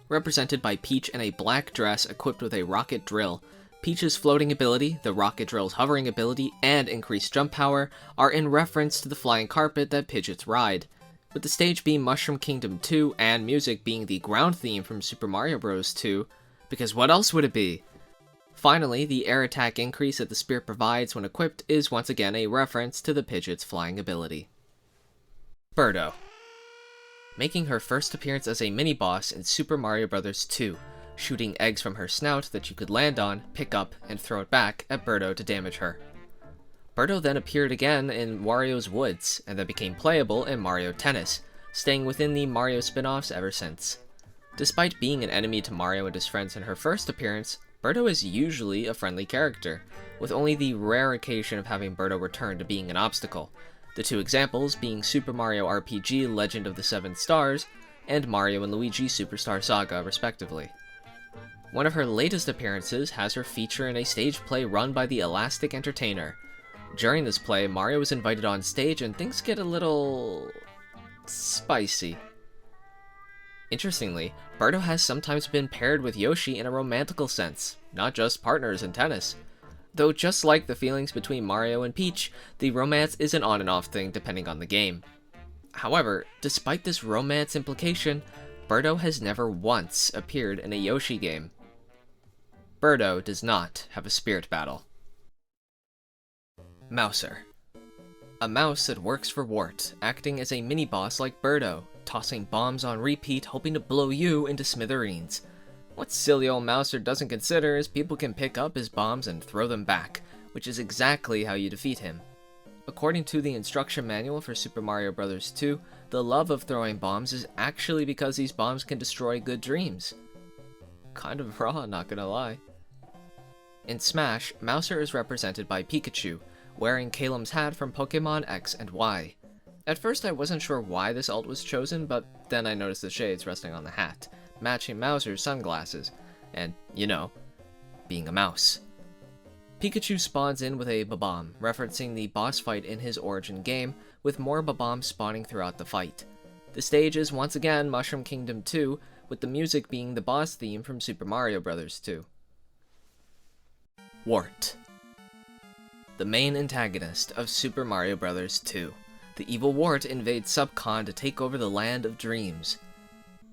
Represented by Peach in a black dress equipped with a rocket drill, Peach's floating ability, the rocket drill's hovering ability, and increased jump power are in reference to the flying carpet that Pidgeots ride, with the stage being Mushroom Kingdom 2 and music being the ground theme from Super Mario Bros. 2, because what else would it be? Finally, the air attack increase that the Spirit provides when equipped is once again a reference to the Pidgeot's flying ability. Birdo. Making her first appearance as a mini-boss in Super Mario Bros. 2, shooting eggs from her snout that you could land on, pick up, and throw it back at Birdo to damage her. Birdo then appeared again in Wario's Woods, and then became playable in Mario Tennis, staying within the Mario spin-offs ever since. Despite being an enemy to Mario and his friends in her first appearance, Birdo is usually a friendly character, with only the rare occasion of having Birdo return to being an obstacle, the two examples being Super Mario RPG Legend of the Seven Stars and Mario and Luigi Superstar Saga, respectively. One of her latest appearances has her feature in a stage play run by the Elastic Entertainer. During this play, Mario is invited on stage and things get a little spicy. Interestingly, Birdo has sometimes been paired with Yoshi in a romantical sense, not just partners in tennis. Though just like the feelings between Mario and Peach, the romance is an on and off thing depending on the game. However, despite this romance implication, Birdo has never once appeared in a Yoshi game. Birdo does not have a spirit battle. Mouser. A mouse that works for Wart, acting as a mini-boss like Birdo, tossing bombs on repeat hoping to blow you into smithereens. What silly old Mouser doesn't consider is people can pick up his bombs and throw them back, which is exactly how you defeat him. According to the instruction manual for Super Mario Bros. 2, the love of throwing bombs is actually because these bombs can destroy good dreams. Kind of raw, not gonna lie. In Smash, Mouser is represented by Pikachu, wearing Kalem's hat from Pokemon X and Y. At first I wasn't sure why this alt was chosen, but then I noticed the shades resting on the hat, matching Mouser's sunglasses, and, you know, being a mouse. Pikachu spawns in with a Bob-omb, referencing the boss fight in his origin game, with more Bob-ombs spawning throughout the fight. The stage is once again Mushroom Kingdom 2, with the music being the boss theme from Super Mario Bros. 2. Wart. The main antagonist of Super Mario Bros. 2. The evil Wart invades Subcon to take over the Land of Dreams.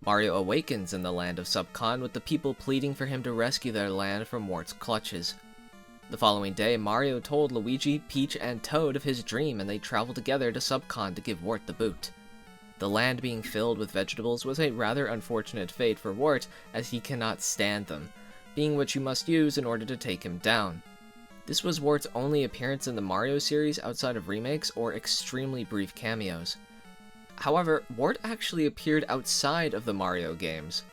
Mario awakens in the Land of Subcon with the people pleading for him to rescue their land from Wart's clutches. The following day, Mario told Luigi, Peach, and Toad of his dream, and they traveled together to Subcon to give Wart the boot. The land being filled with vegetables was a rather unfortunate fate for Wart, as he cannot stand them, being what you must use in order to take him down. This was Wart's only appearance in the Mario series outside of remakes or extremely brief cameos. However, Wart actually appeared outside of the Mario games.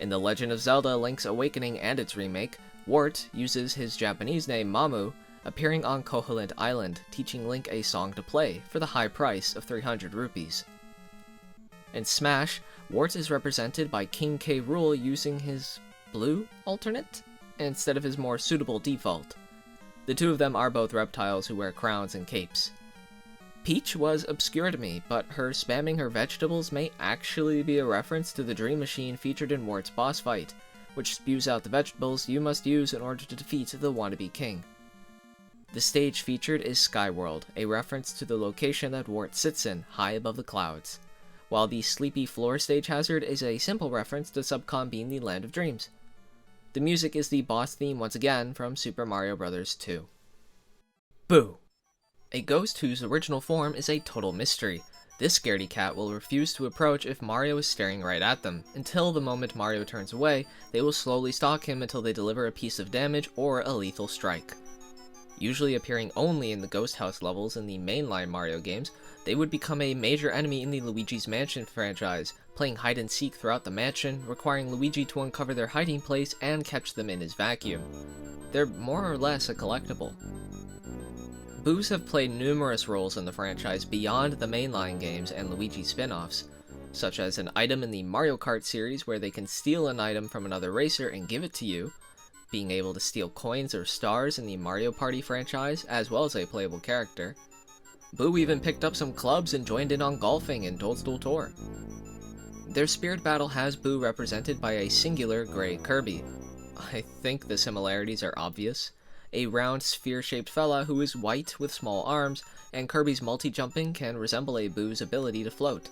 In The Legend of Zelda: Link's Awakening and its remake, Wart uses his Japanese name Mamu, appearing on Koholint Island, teaching Link a song to play for the high price of 300 rupees. In Smash, Wart is represented by King K. Rool using his blue alternate instead of his more suitable default. The two of them are both reptiles who wear crowns and capes. Peach was obscure to me, but her spamming her vegetables may actually be a reference to the Dream Machine featured in Wart's boss fight, which spews out the vegetables you must use in order to defeat the wannabe king. The stage featured is Skyworld, a reference to the location that Wart sits in, high above the clouds, while the sleepy floor stage hazard is a simple reference to Subcom being the land of dreams. The music is the boss theme once again from Super Mario Bros. 2. Boo! A ghost whose original form is a total mystery. This scaredy cat will refuse to approach if Mario is staring right at them. Until the moment Mario turns away, they will slowly stalk him until they deliver a piece of damage or a lethal strike. Usually appearing only in the Ghost House levels in the mainline Mario games, they would become a major enemy in the Luigi's Mansion franchise, playing hide-and-seek throughout the mansion, requiring Luigi to uncover their hiding place and catch them in his vacuum. They're more or less a collectible. Boos have played numerous roles in the franchise beyond the mainline games and Luigi spin-offs, such as an item in the Mario Kart series where they can steal an item from another racer and give it to you, being able to steal coins or stars in the Mario Party franchise, as well as a playable character. Boo even picked up some clubs and joined in on golfing in Toadstool Tour. Their spirit battle has Boo represented by a singular gray Kirby. I think the similarities are obvious. A round sphere-shaped fella who is white with small arms, and Kirby's multi-jumping can resemble a Boo's ability to float.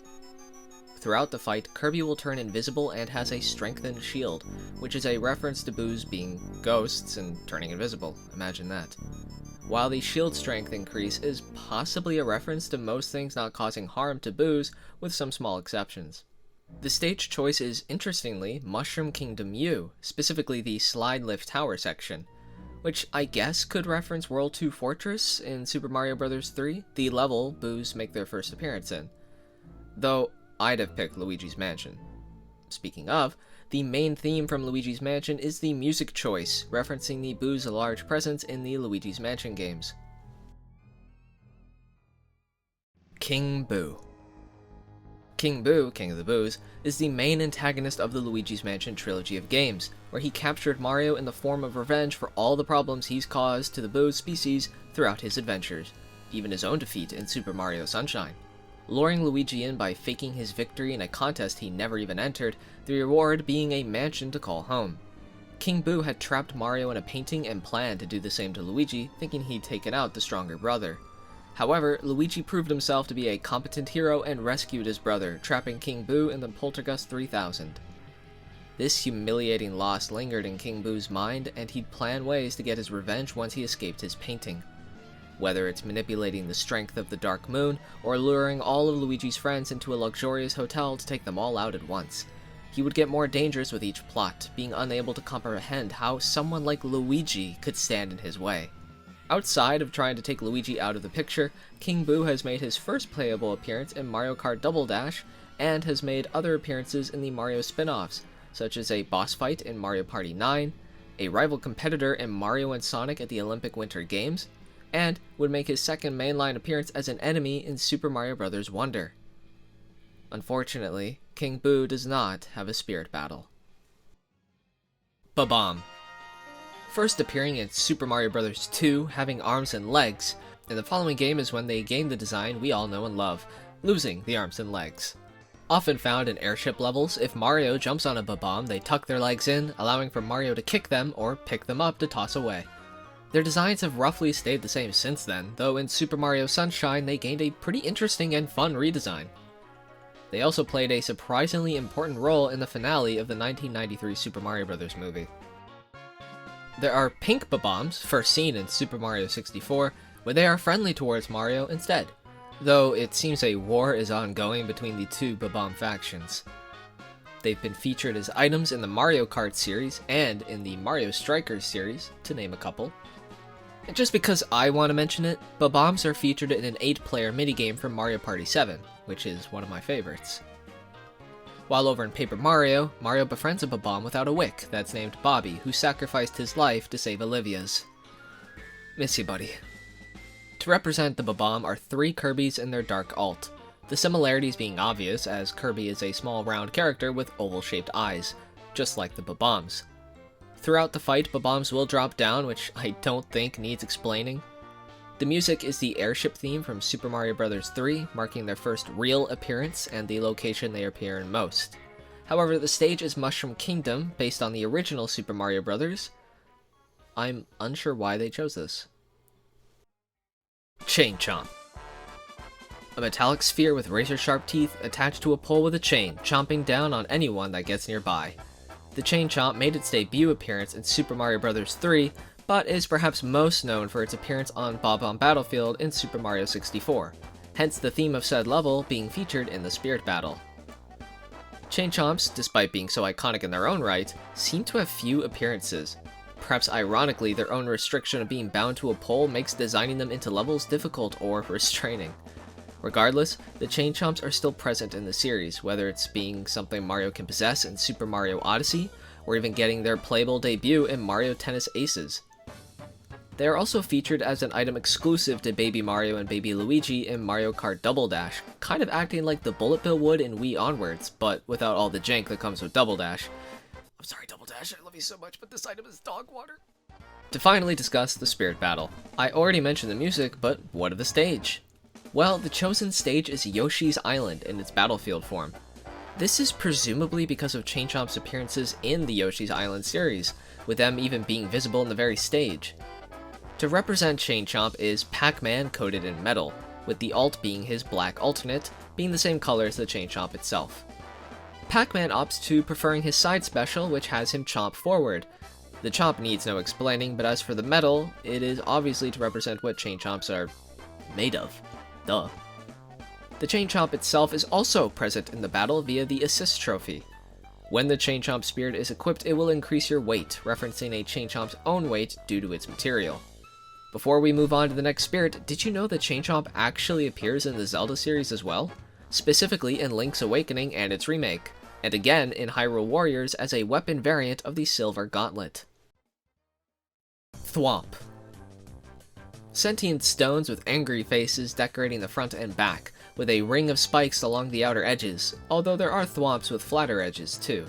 Throughout the fight, Kirby will turn invisible and has a strengthened shield, which is a reference to Boos being ghosts and turning invisible. Imagine that. While the shield strength increase is possibly a reference to most things not causing harm to Boos, with some small exceptions. The stage choice is, interestingly, Mushroom Kingdom U, specifically the Slide Lift Tower section, which I guess could reference World 2 Fortress in Super Mario Bros. 3, the level Boos make their first appearance in. Though, I'd have picked Luigi's Mansion. Speaking of, the main theme from Luigi's Mansion is the music choice, referencing the Boo's large presence in the Luigi's Mansion games. King Boo. King Boo, King of the Boos, is the main antagonist of the Luigi's Mansion trilogy of games, where he captured Mario in the form of revenge for all the problems he's caused to the Boo species throughout his adventures, even his own defeat in Super Mario Sunshine. Luring Luigi in by faking his victory in a contest he never even entered, the reward being a mansion to call home. King Boo had trapped Mario in a painting and planned to do the same to Luigi, thinking he'd taken out the stronger brother. However, Luigi proved himself to be a competent hero and rescued his brother, trapping King Boo in the Poltergust 3000. This humiliating loss lingered in King Boo's mind, and he'd plan ways to get his revenge once he escaped his painting. Whether it's manipulating the strength of the Dark Moon, or luring all of Luigi's friends into a luxurious hotel to take them all out at once, he would get more dangerous with each plot, being unable to comprehend how someone like Luigi could stand in his way. Outside of trying to take Luigi out of the picture, King Boo has made his first playable appearance in Mario Kart Double Dash, and has made other appearances in the Mario spin-offs, such as a boss fight in Mario Party 9, a rival competitor in Mario and Sonic at the Olympic Winter Games, and would make his second mainline appearance as an enemy in Super Mario Bros. Wonder. Unfortunately, King Boo does not have a spirit battle. Bob-omb. First appearing in Super Mario Bros. 2, having arms and legs, in the following game is when they gained the design we all know and love, losing the arms and legs. Often found in airship levels, if Mario jumps on a Bob-omb, they tuck their legs in, allowing for Mario to kick them or pick them up to toss away. Their designs have roughly stayed the same since then, though in Super Mario Sunshine they gained a pretty interesting and fun redesign. They also played a surprisingly important role in the finale of the 1993 Super Mario Bros. Movie. There are pink Bob-ombs, first seen in Super Mario 64, where they are friendly towards Mario instead, though it seems a war is ongoing between the two Bob-omb factions. They've been featured as items in the Mario Kart series and in the Mario Strikers series, to name a couple. And just because I want to mention it, Bob-ombs are featured in an 8-player minigame from Mario Party 7, which is one of my favorites. While over in Paper Mario, Mario befriends a Bob-omb without a wick that's named Bobby, who sacrificed his life to save Olivia's. Miss you, buddy. To represent the Bob-omb are 3 Kirbys in their Dark Alt, the similarities being obvious as Kirby is a small round character with oval-shaped eyes, just like the Bob-ombs. Throughout the fight, Bob-ombs will drop down, which I don't think needs explaining. The music is the airship theme from Super Mario Bros. 3, marking their first real appearance and the location they appear in most. However, the stage is Mushroom Kingdom, based on the original Super Mario Bros. I'm unsure why they chose this. Chain Chomp. A metallic sphere with razor-sharp teeth attached to a pole with a chain, chomping down on anyone that gets nearby. The Chain Chomp made its debut appearance in Super Mario Bros. 3, but is perhaps most known for its appearance on Bob-omb Battlefield in Super Mario 64, hence the theme of said level being featured in the Spirit Battle. Chain Chomps, despite being so iconic in their own right, seem to have few appearances. Perhaps ironically, their own restriction of being bound to a pole makes designing them into levels difficult or restraining. Regardless, the Chain Chomps are still present in the series, whether it's being something Mario can possess in Super Mario Odyssey, or even getting their playable debut in Mario Tennis Aces. They are also featured as an item exclusive to Baby Mario and Baby Luigi in Mario Kart Double Dash, kind of acting like the bullet bill would in Wii onwards, but without all the jank that comes with Double Dash. I'm sorry, Double Dash, I love you so much, but this item is dog water. To finally discuss the Spirit Battle. I already mentioned the music, but what of the stage? Well, the chosen stage is Yoshi's Island in its battlefield form. This is presumably because of Chain Chomp's appearances in the Yoshi's Island series, with them even being visible in the very stage. To represent Chain Chomp is Pac-Man coated in metal, with the alt being his black alternate, being the same color as the Chain Chomp itself. Pac-Man opts to preferring his side special, which has him chomp forward. The chomp needs no explaining, but as for the metal, it is obviously to represent what Chain Chomps are made of. Duh. The Chain Chomp itself is also present in the battle via the assist trophy. When the Chain Chomp spirit is equipped, it will increase your weight, referencing a Chain Chomp's own weight due to its material. Before we move on to the next spirit, did you know that Chain Chomp actually appears in the Zelda series as well? Specifically in Link's Awakening and its remake, and again in Hyrule Warriors as a weapon variant of the Silver Gauntlet. Thwomp. Sentient stones with angry faces decorating the front and back, with a ring of spikes along the outer edges, although there are thwomps with flatter edges too.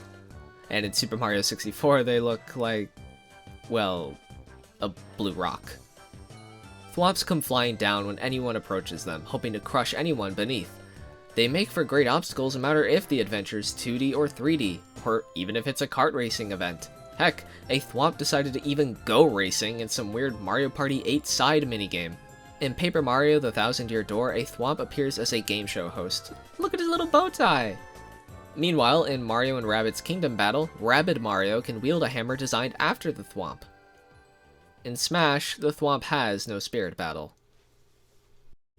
And in Super Mario 64 they look like, well, a blue rock. Thwomps come flying down when anyone approaches them, hoping to crush anyone beneath. They make for great obstacles no matter if the adventure's 2D or 3D, or even if it's a kart racing event. Heck, a Thwomp decided to even go racing in some weird Mario Party 8 side minigame. In Paper Mario: The Thousand-Year Door, a Thwomp appears as a game show host. Look at his little bow tie! Meanwhile, in Mario and Rabbids Kingdom Battle, Rabbid Mario can wield a hammer designed after the Thwomp. In Smash, the Thwomp has no spirit battle.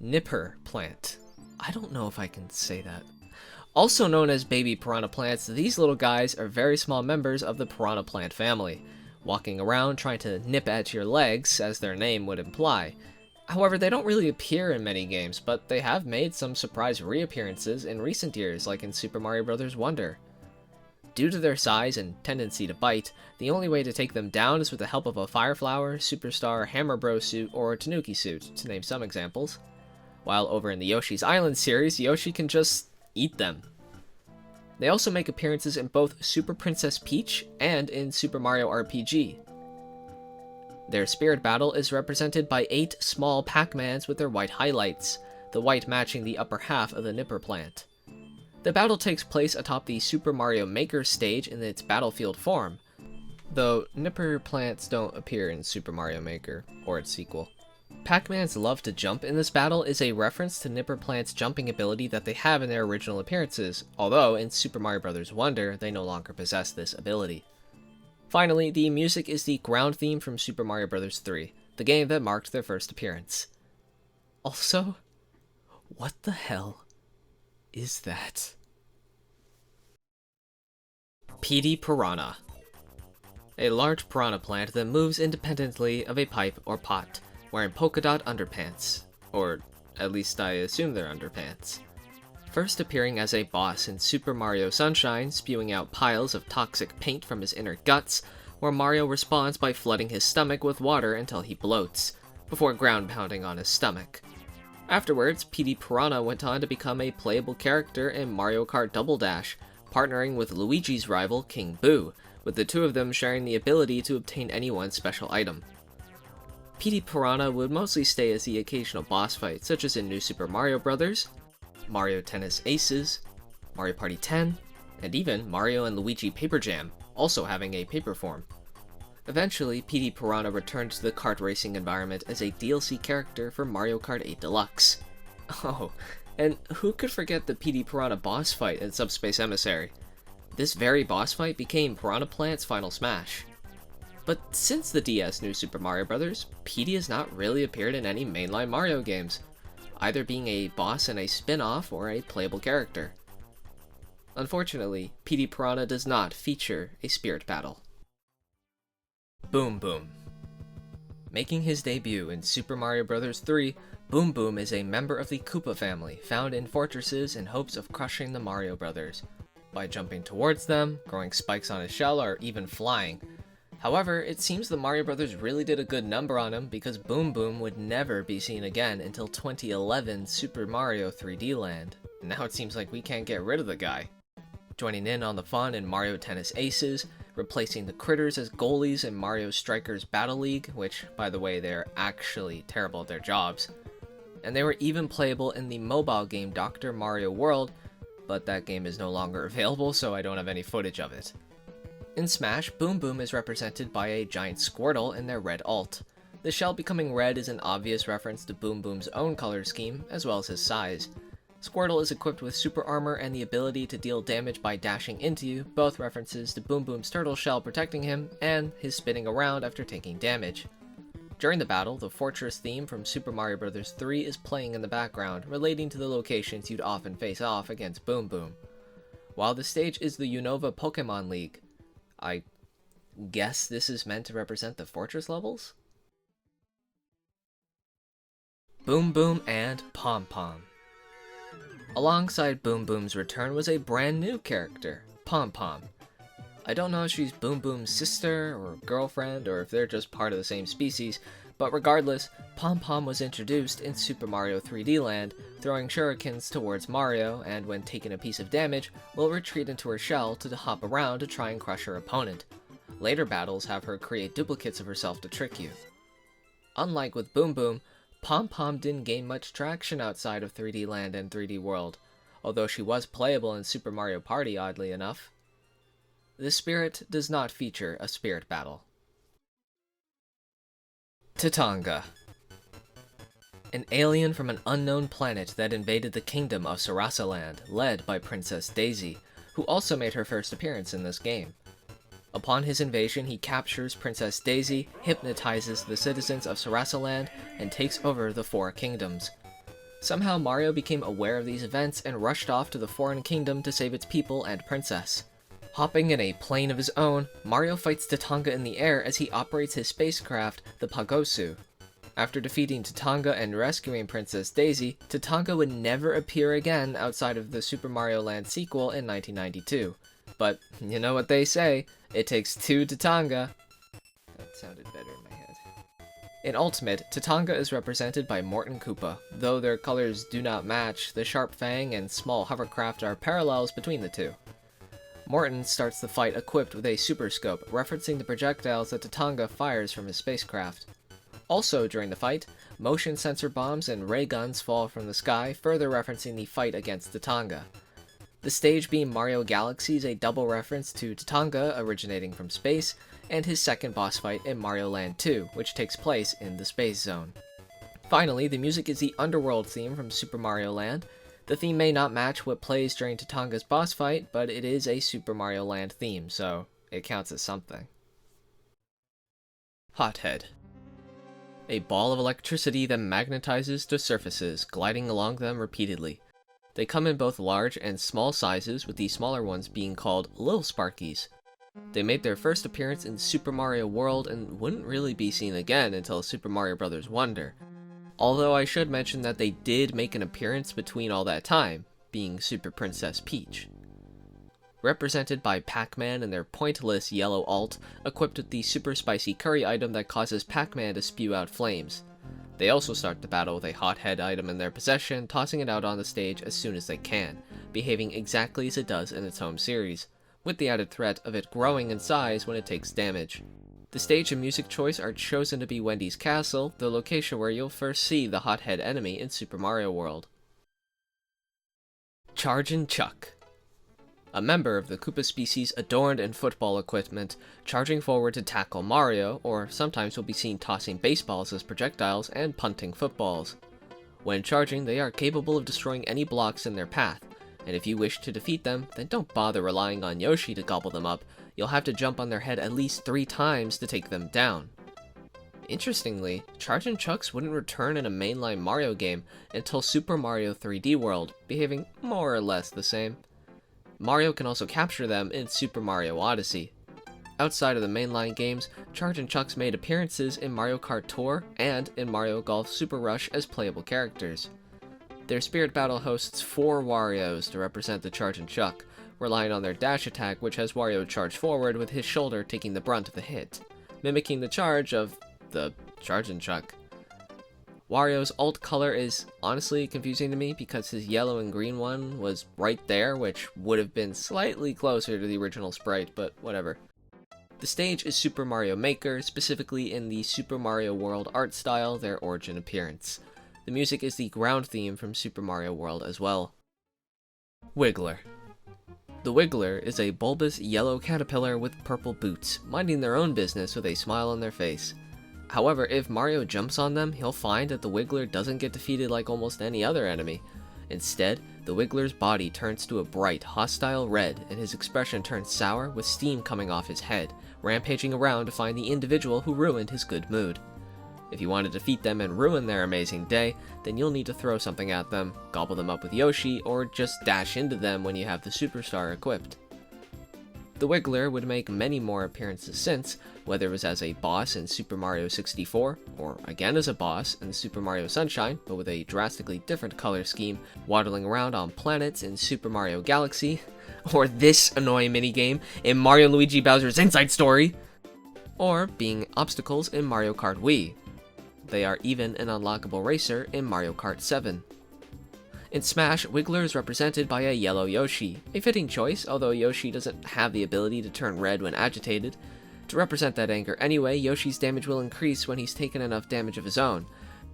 Nipper Plant. I don't know if I can say that. Also known as baby piranha plants, these little guys are very small members of the piranha plant family, walking around trying to nip at your legs, as their name would imply. However, they don't really appear in many games, but they have made some surprise reappearances in recent years, like in Super Mario Bros. Wonder. Due to their size and tendency to bite, the only way to take them down is with the help of a Fire Flower, Superstar, Hammer Bro suit, or Tanuki suit, to name some examples. While over in the Yoshi's Island series, Yoshi can just eat them. They also make appearances in both Super Princess Peach and in Super Mario RPG. Their spirit battle is represented by 8 small Pac-Mans with their white highlights, the white matching the upper half of the Nipper plant. The battle takes place atop the Super Mario Maker stage in its battlefield form, though Nipper plants don't appear in Super Mario Maker or its sequel. Pac-Man's love to jump in this battle is a reference to Nipper Plant's jumping ability that they have in their original appearances, although in Super Mario Bros. Wonder, they no longer possess this ability. Finally, the music is the ground theme from Super Mario Bros. 3, the game that marked their first appearance. Also, what the hell is that? Petey Piranha. A large piranha plant that moves independently of a pipe or pot, wearing polka dot underpants, or at least I assume they're underpants. First appearing as a boss in Super Mario Sunshine, spewing out piles of toxic paint from his inner guts, where Mario responds by flooding his stomach with water until he bloats, before ground pounding on his stomach. Afterwards, Petey Piranha went on to become a playable character in Mario Kart Double Dash, partnering with Luigi's rival King Boo, with the two of them sharing the ability to obtain any one special item. Petey Piranha would mostly stay as the occasional boss fight, such as in New Super Mario Bros., Mario Tennis Aces, Mario Party 10, and even Mario and Luigi Paper Jam, also having a paper form. Eventually, PD Piranha returned to the kart racing environment as a DLC character for Mario Kart 8 Deluxe. Oh, and who could forget the PD Piranha boss fight in Subspace Emissary? This very boss fight became Piranha Plant's final smash. But since the DS New Super Mario Bros., PD has not really appeared in any mainline Mario games, either being a boss in a spin-off or a playable character. Unfortunately, PD Piranha does not feature a spirit battle. Boom Boom. Making his debut in Super Mario Bros. 3, Boom Boom is a member of the Koopa family, found in fortresses in hopes of crushing the Mario Brothers, by jumping towards them, growing spikes on his shell, or even flying. However, it seems the Mario Brothers really did a good number on him, because Boom Boom would never be seen again until 2011 Super Mario 3D Land. Now it seems like we can't get rid of the guy. Joining in on the fun in Mario Tennis Aces, replacing the critters as goalies in Mario Strikers Battle League, which, by the way, they're actually terrible at their jobs. And they were even playable in the mobile game Dr. Mario World, but that game is no longer available, so I don't have any footage of it. In Smash, Boom Boom is represented by a giant Squirtle in their red alt. The shell becoming red is an obvious reference to Boom Boom's own color scheme, as well as his size. Squirtle is equipped with super armor and the ability to deal damage by dashing into you, both references to Boom Boom's turtle shell protecting him, and his spinning around after taking damage. During the battle, the fortress theme from Super Mario Bros. 3 is playing in the background, relating to the locations you'd often face off against Boom Boom. While the stage is the Unova Pokemon League, I guess this is meant to represent the fortress levels? Boom Boom and Pom Pom. Alongside Boom Boom's return was a brand new character, Pom Pom. I don't know if she's Boom Boom's sister or girlfriend or if they're just part of the same species, but regardless, Pom Pom was introduced in Super Mario 3D Land, throwing shurikens towards Mario, and when taking a piece of damage, will retreat into her shell to hop around to try and crush her opponent. Later battles have her create duplicates of herself to trick you. Unlike with Boom Boom, Pom Pom didn't gain much traction outside of 3D Land and 3D World, although she was playable in Super Mario Party oddly enough. The Spirit does not feature a spirit battle. Tatanga. An alien from an unknown planet that invaded the kingdom of Sarasaland, led by Princess Daisy, who also made her first appearance in this game. Upon his invasion, he captures Princess Daisy, hypnotizes the citizens of Sarasaland, and takes over the Four Kingdoms. Somehow Mario became aware of these events and rushed off to the foreign kingdom to save its people and princess. Hopping in a plane of his own, Mario fights Tatanga in the air as he operates his spacecraft, the Pagosu. After defeating Tatanga and rescuing Princess Daisy, Tatanga would never appear again outside of the Super Mario Land sequel in 1992. But, you know what they say, it takes two Tatanga. That sounded better in my head. In Ultimate, Tatanga is represented by Morton Koopa. Though their colors do not match, the Sharp Fang and small hovercraft are parallels between the two. Morton starts the fight equipped with a Super Scope, referencing the projectiles that Tatanga fires from his spacecraft. Also during the fight, motion sensor bombs and ray guns fall from the sky, further referencing the fight against Tatanga. The stage being Mario Galaxy is a double reference to Tatanga originating from space, and his second boss fight in Mario Land 2, which takes place in the Space Zone. Finally, the music is the Underworld theme from Super Mario Land. The theme may not match what plays during Tatanga's boss fight, but it is a Super Mario Land theme, so it counts as something. Hothead. A ball of electricity that magnetizes to surfaces, gliding along them repeatedly. They come in both large and small sizes, with the smaller ones being called Lil Sparkies. They made their first appearance in Super Mario World and wouldn't really be seen again until Super Mario Bros. Wonder. Although I should mention that they did make an appearance between all that time, being Super Princess Peach. Represented by Pac-Man and their pointless yellow alt, equipped with the super spicy curry item that causes Pac-Man to spew out flames. They also start the battle with a hothead item in their possession, tossing it out on the stage as soon as they can, behaving exactly as it does in its home series, with the added threat of it growing in size when it takes damage. The stage and music choice are chosen to be Wendy's Castle, the location where you'll first see the hothead enemy in Super Mario World. Charge and Chuck. A member of the Koopa species adorned in football equipment, charging forward to tackle Mario, or sometimes will be seen tossing baseballs as projectiles and punting footballs. When charging, they are capable of destroying any blocks in their path, and if you wish to defeat them, then don't bother relying on Yoshi to gobble them up. You'll have to jump on their head at least 3 times to take them down. Interestingly, Chargin' Chucks wouldn't return in a mainline Mario game until Super Mario 3D World, behaving more or less the same. Mario can also capture them in Super Mario Odyssey. Outside of the mainline games, Chargin' Chucks made appearances in Mario Kart Tour and in Mario Golf Super Rush as playable characters. Their Spirit Battle hosts 4 Warios to represent the Chargin' Chuck, relying on their dash attack, which has Wario charge forward with his shoulder taking the brunt of the hit, mimicking the charge of the Chargin' Chuck. Wario's alt color is honestly confusing to me because his yellow and green one was right there, which would have been slightly closer to the original sprite, but whatever. The stage is Super Mario Maker, specifically in the Super Mario World art style, their origin appearance. The music is the ground theme from Super Mario World as well. Wiggler. The Wiggler is a bulbous yellow caterpillar with purple boots, minding their own business with a smile on their face. However, if Mario jumps on them, he'll find that the Wiggler doesn't get defeated like almost any other enemy. Instead, the Wiggler's body turns to a bright, hostile red, and his expression turns sour with steam coming off his head, rampaging around to find the individual who ruined his good mood. If you want to defeat them and ruin their amazing day, then you'll need to throw something at them, gobble them up with Yoshi, or just dash into them when you have the Superstar equipped. The Wiggler would make many more appearances since, whether it was as a boss in Super Mario 64, or again as a boss in Super Mario Sunshine, but with a drastically different color scheme, waddling around on planets in Super Mario Galaxy, or this annoying minigame in Mario & Luigi Bowser's Inside Story, or being obstacles in Mario Kart Wii. They are even an unlockable racer in Mario Kart 7. In Smash, Wiggler is represented by a yellow Yoshi, a fitting choice, although Yoshi doesn't have the ability to turn red when agitated. To represent that anger anyway, Yoshi's damage will increase when he's taken enough damage of his own.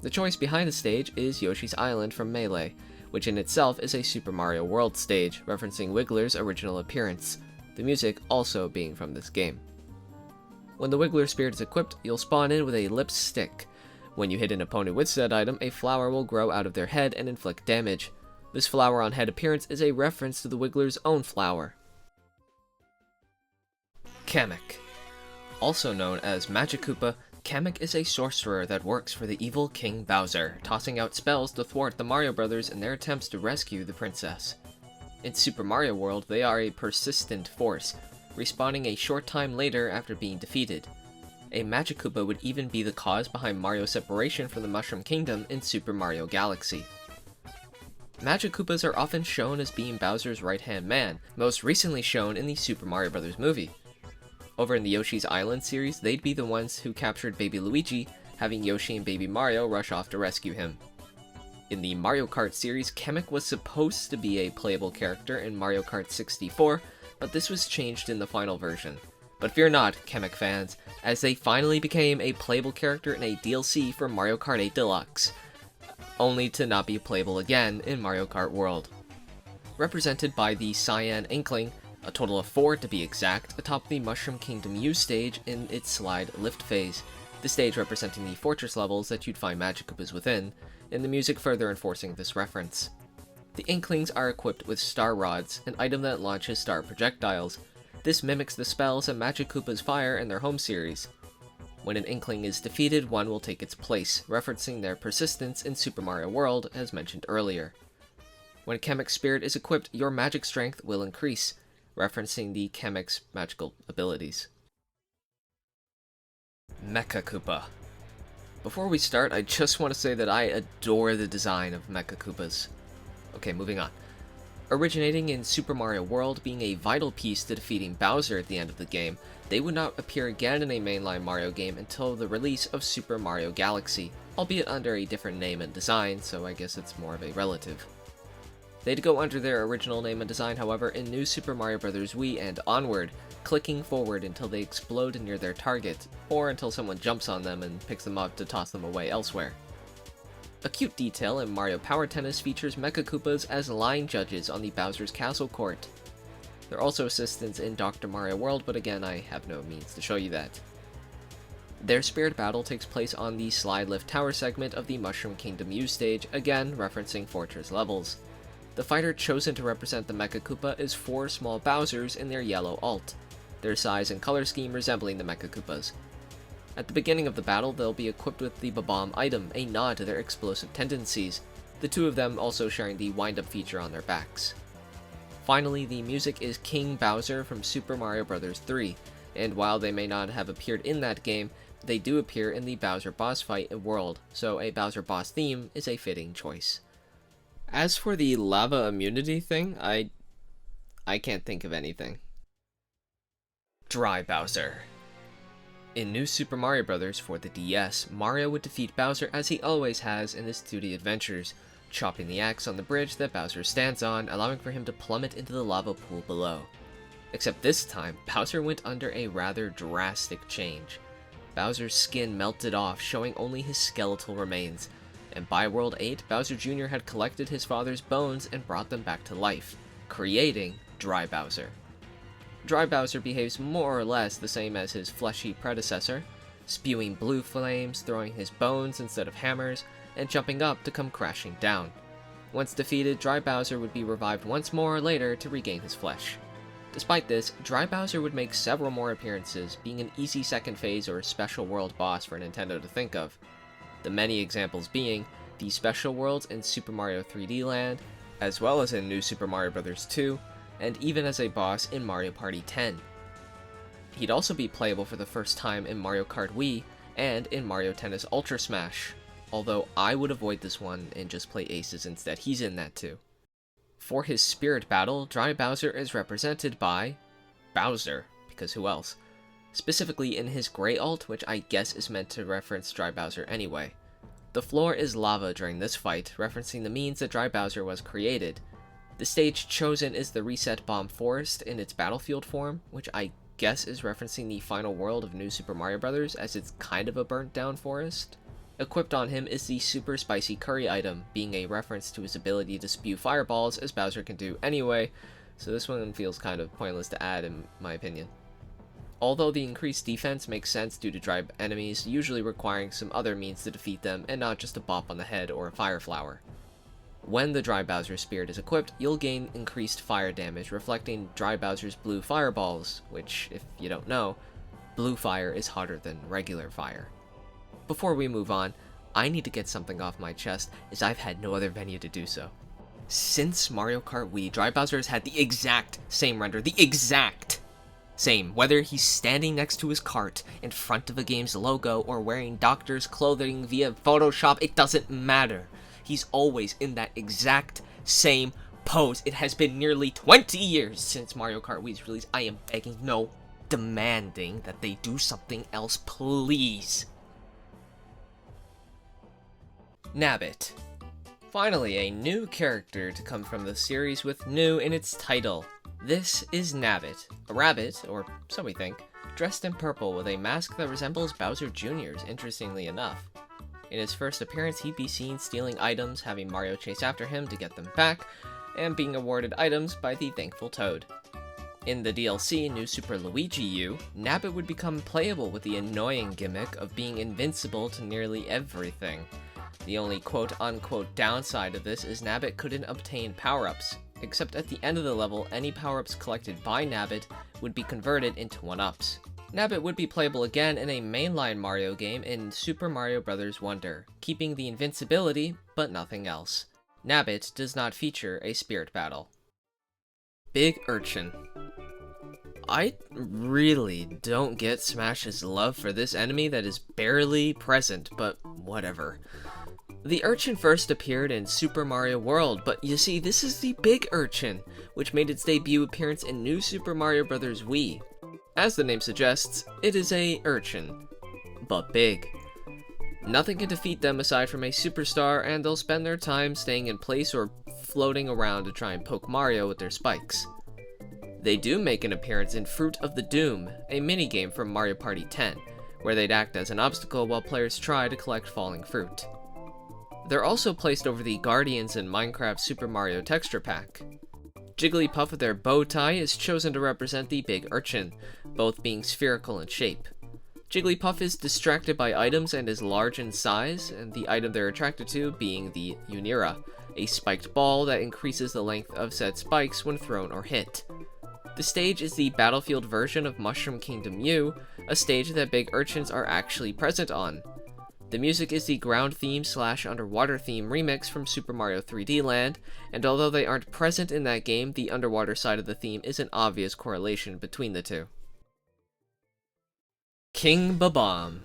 The choice behind the stage is Yoshi's Island from Melee, which in itself is a Super Mario World stage, referencing Wiggler's original appearance, the music also being from this game. When the Wiggler spirit is equipped, you'll spawn in with a lip stick. When you hit an opponent with said item, a flower will grow out of their head and inflict damage. This flower on head appearance is a reference to the Wiggler's own flower. Kamek. Also known as Magic Koopa, Kamek is a sorcerer that works for the evil King Bowser, tossing out spells to thwart the Mario Brothers in their attempts to rescue the princess. In Super Mario World, they are a persistent force, respawning a short time later after being defeated. A Magic Koopa would even be the cause behind Mario's separation from the Mushroom Kingdom in Super Mario Galaxy. Magic Koopas are often shown as being Bowser's right-hand man, most recently shown in the Super Mario Bros. Movie. Over in the Yoshi's Island series, they'd be the ones who captured Baby Luigi, having Yoshi and Baby Mario rush off to rescue him. In the Mario Kart series, Kamek was supposed to be a playable character in Mario Kart 64, but this was changed in the final version. But fear not, Kamek fans, as they finally became a playable character in a DLC for Mario Kart 8 Deluxe, only to not be playable again in Mario Kart World. Represented by the Cyan Inkling, a total of 4 to be exact, atop the Mushroom Kingdom U stage in its slide lift phase, the stage representing the fortress levels that you'd find Magic Koopas within, and the music further enforcing this reference. The Inklings are equipped with Star Rods, an item that launches star projectiles. This mimics the spells that Magic Koopas fire in their home series. When an Inkling is defeated, one will take its place, referencing their persistence in Super Mario World, as mentioned earlier. When Kamek's spirit is equipped, your magic strength will increase, referencing the Kamek's magical abilities. Mecha Koopa. Before we start, I just want to say that I adore the design of Mecha Koopas. Okay, moving on. Originating in Super Mario World, being a vital piece to defeating Bowser at the end of the game, they would not appear again in a mainline Mario game until the release of Super Mario Galaxy, albeit under a different name and design, so I guess it's more of a relative. They'd go under their original name and design, however, in New Super Mario Bros. Wii and onward, clicking forward until they explode near their target, or until someone jumps on them and picks them up to toss them away elsewhere. A cute detail in Mario Power Tennis features Mecha Koopas as line judges on the Bowser's Castle Court. There are also assistants in Dr. Mario World, but again, I have no means to show you that. Their spirit battle takes place on the slide lift tower segment of the Mushroom Kingdom U stage, again referencing Fortress levels. The fighter chosen to represent the Mecha Koopa is 4 small Bowsers in their yellow alt, their size and color scheme resembling the Mecha Koopas. At the beginning of the battle, they'll be equipped with the Bomb item, a nod to their explosive tendencies, the 2 of them also sharing the wind-up feature on their backs. Finally, the music is King Bowser from Super Mario Bros. 3, and while they may not have appeared in that game, they do appear in the Bowser boss fight world, so a Bowser boss theme is a fitting choice. As for the lava immunity thing, I can't think of anything. Dry Bowser. In New Super Mario Bros. For the DS, Mario would defeat Bowser as he always has in his 2D adventures, chopping the axe on the bridge that Bowser stands on, allowing for him to plummet into the lava pool below. Except this time, Bowser went under a rather drastic change. Bowser's skin melted off, showing only his skeletal remains, and by World 8, Bowser Jr. had collected his father's bones and brought them back to life, creating Dry Bowser. Dry Bowser behaves more or less the same as his fleshy predecessor, spewing blue flames, throwing his bones instead of hammers, and jumping up to come crashing down. Once defeated, Dry Bowser would be revived once more later to regain his flesh. Despite this, Dry Bowser would make several more appearances, being an easy second phase or special world boss for Nintendo to think of. The many examples being the special worlds in Super Mario 3D Land, as well as in New Super Mario Bros. 2, and even as a boss in Mario Party 10. He'd also be playable for the first time in Mario Kart Wii and in Mario Tennis Ultra Smash, although I would avoid this one and just play Aces instead. He's in that too. For his spirit battle, Dry Bowser is represented by Bowser, because who else? Specifically in his gray alt, which I guess is meant to reference Dry Bowser anyway. The floor is lava during this fight, referencing the means that Dry Bowser was created. The stage chosen is the Reset Bomb Forest in its battlefield form, which I guess is referencing the final world of New Super Mario Bros., as it's kind of a burnt down forest. Equipped on him is the Super Spicy Curry item, being a reference to his ability to spew fireballs, as Bowser can do anyway, so this one feels kind of pointless to add in my opinion. Although the increased defense makes sense due to dry enemies usually requiring some other means to defeat them and not just a bop on the head or a fire flower. When the Dry Bowser Spirit is equipped, you'll gain increased fire damage, reflecting Dry Bowser's blue fireballs, which, if you don't know, blue fire is hotter than regular fire. Before we move on, I need to get something off my chest, as I've had no other venue to do so. Since Mario Kart Wii, Dry Bowser has had the exact same render, the exact same, whether he's standing next to his cart, in front of a game's logo, or wearing doctor's clothing via Photoshop, it doesn't matter. He's always in that exact same pose. It has been nearly 20 years since Mario Kart Wii's release. I am begging, no, demanding that they do something else, please. Nabbit. Finally, a new character to come from the series with new in its title. This is Nabbit, a rabbit, or so we think, dressed in purple with a mask that resembles Bowser Jr.'s, interestingly enough. In his first appearance, he'd be seen stealing items, having Mario chase after him to get them back, and being awarded items by the thankful Toad. In the DLC New Super Luigi U, Nabbit would become playable with the annoying gimmick of being invincible to nearly everything. The only quote-unquote downside of this is Nabbit couldn't obtain power-ups, except at the end of the level, any power-ups collected by Nabbit would be converted into 1-ups. Nabbit would be playable again in a mainline Mario game in Super Mario Bros. Wonder, keeping the invincibility, but nothing else. Nabbit does not feature a spirit battle. Big Urchin. I really don't get Smash's love for this enemy that is barely present, but whatever. The Urchin first appeared in Super Mario World, but you see, this is the Big Urchin, which made its debut appearance in New Super Mario Bros. Wii. As the name suggests, it is a urchin, but big. Nothing can defeat them aside from a superstar, and they'll spend their time staying in place or floating around to try and poke Mario with their spikes. They do make an appearance in Fruit of the Doom, a minigame from Mario Party 10, where they'd act as an obstacle while players try to collect falling fruit. They're also placed over the Guardians in Minecraft Super Mario Texture Pack. Jigglypuff with their bow tie is chosen to represent the big urchin, both being spherical in shape. Jigglypuff is distracted by items and is large in size, and the item they're attracted to being the Unira, a spiked ball that increases the length of said spikes when thrown or hit. The stage is the battlefield version of Mushroom Kingdom U, a stage that big urchins are actually present on. The music is the ground theme / underwater theme remix from Super Mario 3D Land, and although they aren't present in that game, the underwater side of the theme is an obvious correlation between the two. King Bob-omb.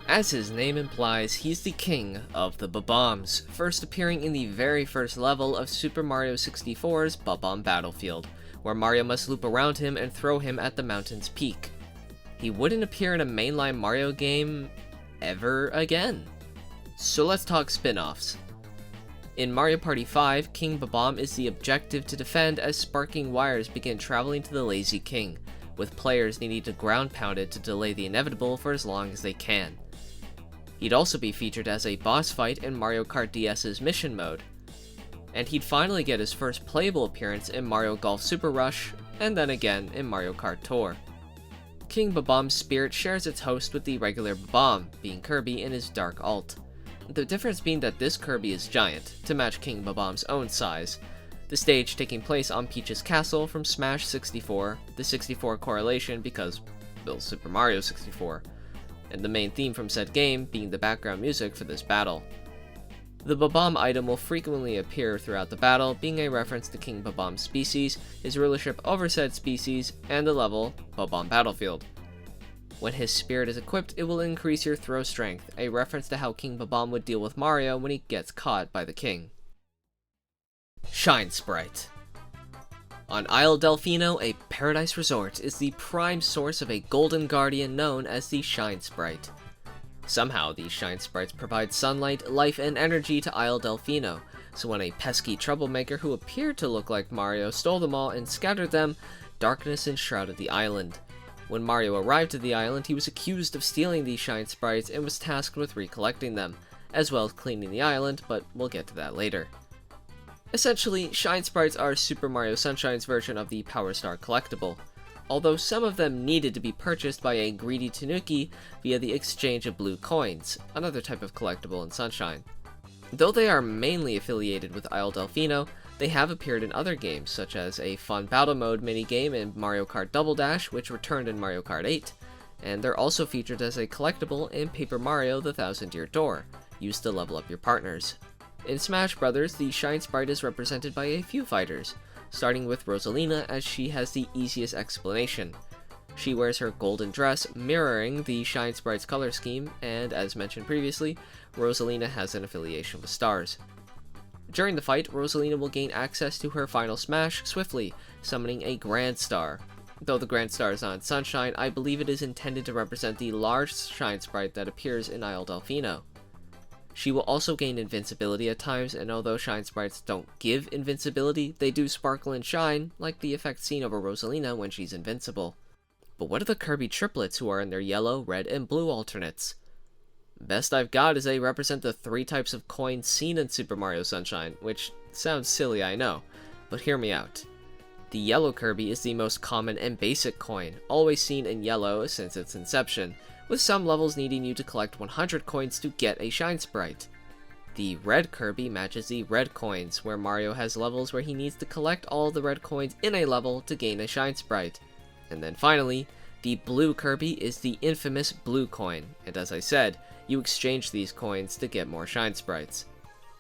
As his name implies, he's the king of the Bob-ombs, first appearing in the very first level of Super Mario 64's Bob-omb Battlefield, where Mario must loop around him and throw him at the mountain's peak. He wouldn't appear in a mainline Mario game ever again. So let's talk spin-offs. In Mario Party 5, King Bob-omb is the objective to defend as sparking wires begin traveling to the Lazy King, with players needing to ground pound it to delay the inevitable for as long as they can. He'd also be featured as a boss fight in Mario Kart DS's Mission Mode. And he'd finally get his first playable appearance in Mario Golf Super Rush, and then again in Mario Kart Tour. King Bob-omb's spirit shares its host with the regular Bob-omb, being Kirby in his Dark Alt. The difference being that this Kirby is giant, to match King Bob-omb's own size. The stage taking place on Peach's castle from Smash 64, the 64 correlation because, well, Super Mario 64, and the main theme from said game being the background music for this battle. The Bob-omb item will frequently appear throughout the battle, being a reference to King Bob-omb's species, his rulership over said species, and the level, Bob-omb Battlefield. When his spirit is equipped, it will increase your throw strength, a reference to how King Bob-omb would deal with Mario when he gets caught by the king. Shine Sprite. On Isle Delfino, a paradise resort is the prime source of a golden guardian known as the Shine Sprite. Somehow, these Shine Sprites provide sunlight, life, and energy to Isle Delfino, so when a pesky troublemaker who appeared to look like Mario stole them all and scattered them, darkness enshrouded the island. When Mario arrived at the island, he was accused of stealing these Shine Sprites and was tasked with recollecting them, as well as cleaning the island, but we'll get to that later. Essentially, Shine Sprites are Super Mario Sunshine's version of the Power Star collectible, although some of them needed to be purchased by a greedy Tanuki via the exchange of blue coins, another type of collectible in Sunshine. Though they are mainly affiliated with Isle Delfino, they have appeared in other games, such as a fun battle mode minigame in Mario Kart Double Dash, which returned in Mario Kart 8, and they're also featured as a collectible in Paper Mario: The Thousand-Year Door, used to level up your partners. In Smash Bros., the Shine Sprite is represented by a few fighters, starting with Rosalina as she has the easiest explanation. She wears her golden dress, mirroring the Shine Sprite's color scheme, and as mentioned previously, Rosalina has an affiliation with stars. During the fight, Rosalina will gain access to her final smash swiftly, summoning a Grand Star. Though the Grand Star is not in Sunshine, I believe it is intended to represent the large Shine Sprite that appears in Isle Delfino. She will also gain invincibility at times, and although Shine Sprites don't give invincibility, they do sparkle and shine, like the effect seen over Rosalina when she's invincible. But what are the Kirby triplets who are in their yellow, red, and blue alternates? Best I've got is they represent the 3 types of coins seen in Super Mario Sunshine, which sounds silly, I know, but hear me out. The yellow Kirby is the most common and basic coin, always seen in yellow since its inception, with some levels needing you to collect 100 coins to get a Shine Sprite. The red Kirby matches the red coins, where Mario has levels where he needs to collect all the red coins in a level to gain a Shine Sprite. And then finally, the blue Kirby is the infamous blue coin, and as I said, you exchange these coins to get more Shine Sprites.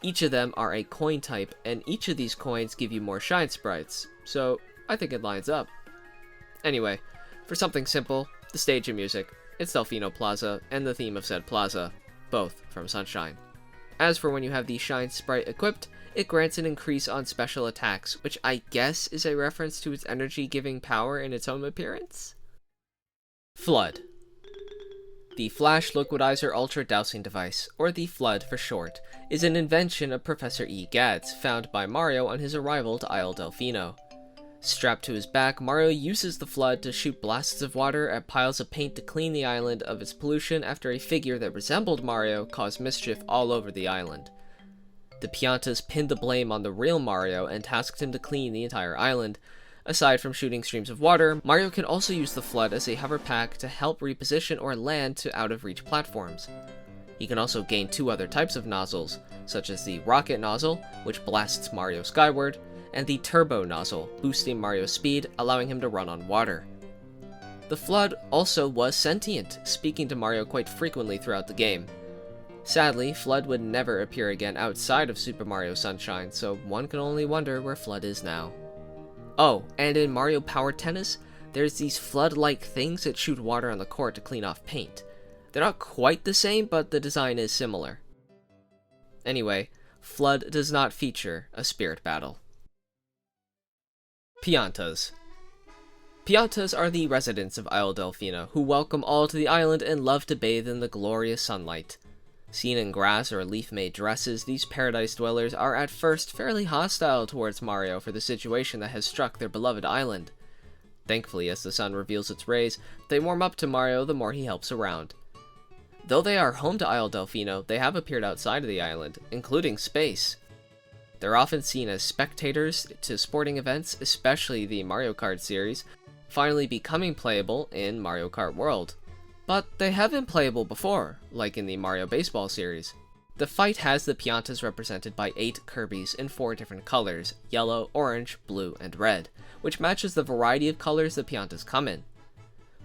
Each of them are a coin type, and each of these coins give you more Shine Sprites, so I think it lines up. Anyway, for something simple, the stage and music, it's Delfino Plaza, and the theme of said plaza, both from Sunshine. As for when you have the Shine Sprite equipped, it grants an increase on special attacks, which I guess is a reference to its energy-giving power in its own appearance? Flood. The Flash Liquidizer Ultra Dousing Device, or the Flood for short, is an invention of Professor E. Gads, found by Mario on his arrival to Isle Delfino. Strapped to his back, Mario uses the Flood to shoot blasts of water at piles of paint to clean the island of its pollution after a figure that resembled Mario caused mischief all over the island. The Piantas pinned the blame on the real Mario and tasked him to clean the entire island. Aside from shooting streams of water, Mario can also use the Flood as a hover pack to help reposition or land to out-of-reach platforms. He can also gain 2 other types of nozzles, such as the Rocket Nozzle, which blasts Mario skyward, and the Turbo Nozzle, boosting Mario's speed, allowing him to run on water. The Flood also was sentient, speaking to Mario quite frequently throughout the game. Sadly, Flood would never appear again outside of Super Mario Sunshine, so one can only wonder where Flood is now. Oh, and in Mario Power Tennis, there's these Flood-like things that shoot water on the court to clean off paint. They're not quite the same, but the design is similar. Anyway, Flood does not feature a spirit battle. Piantas. Piantas are the residents of Isle Delfino, who welcome all to the island and love to bathe in the glorious sunlight. Seen in grass or leaf-made dresses, these paradise dwellers are at first fairly hostile towards Mario for the situation that has struck their beloved island. Thankfully, as the sun reveals its rays, they warm up to Mario the more he helps around. Though they are home to Isle Delfino, they have appeared outside of the island, including space. They're often seen as spectators to sporting events, especially the Mario Kart series, finally becoming playable in Mario Kart World. But they have been playable before, like in the Mario Baseball series. The fight has the Piantas represented by 8 Kirbys in 4 different colors, yellow, orange, blue, and red, which matches the variety of colors the Piantas come in.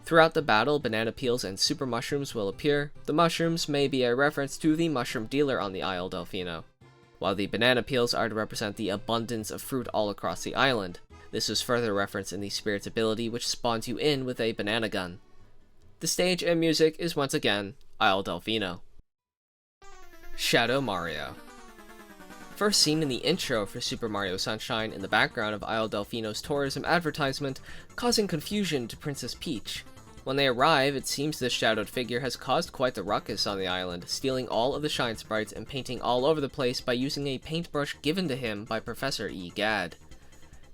Throughout the battle, banana peels and super mushrooms will appear. The mushrooms may be a reference to the mushroom dealer on the Isle Delfino, while the banana peels are to represent the abundance of fruit all across the island. This is further referenced in the spirit's ability, which spawns you in with a banana gun. The stage and music is once again Isle Delfino. Shadow Mario. First seen in the intro for Super Mario Sunshine in the background of Isle Delfino's tourism advertisement, causing confusion to Princess Peach. When they arrive, it seems this shadowed figure has caused quite the ruckus on the island, stealing all of the shine sprites and painting all over the place by using a paintbrush given to him by Professor E. Gadd.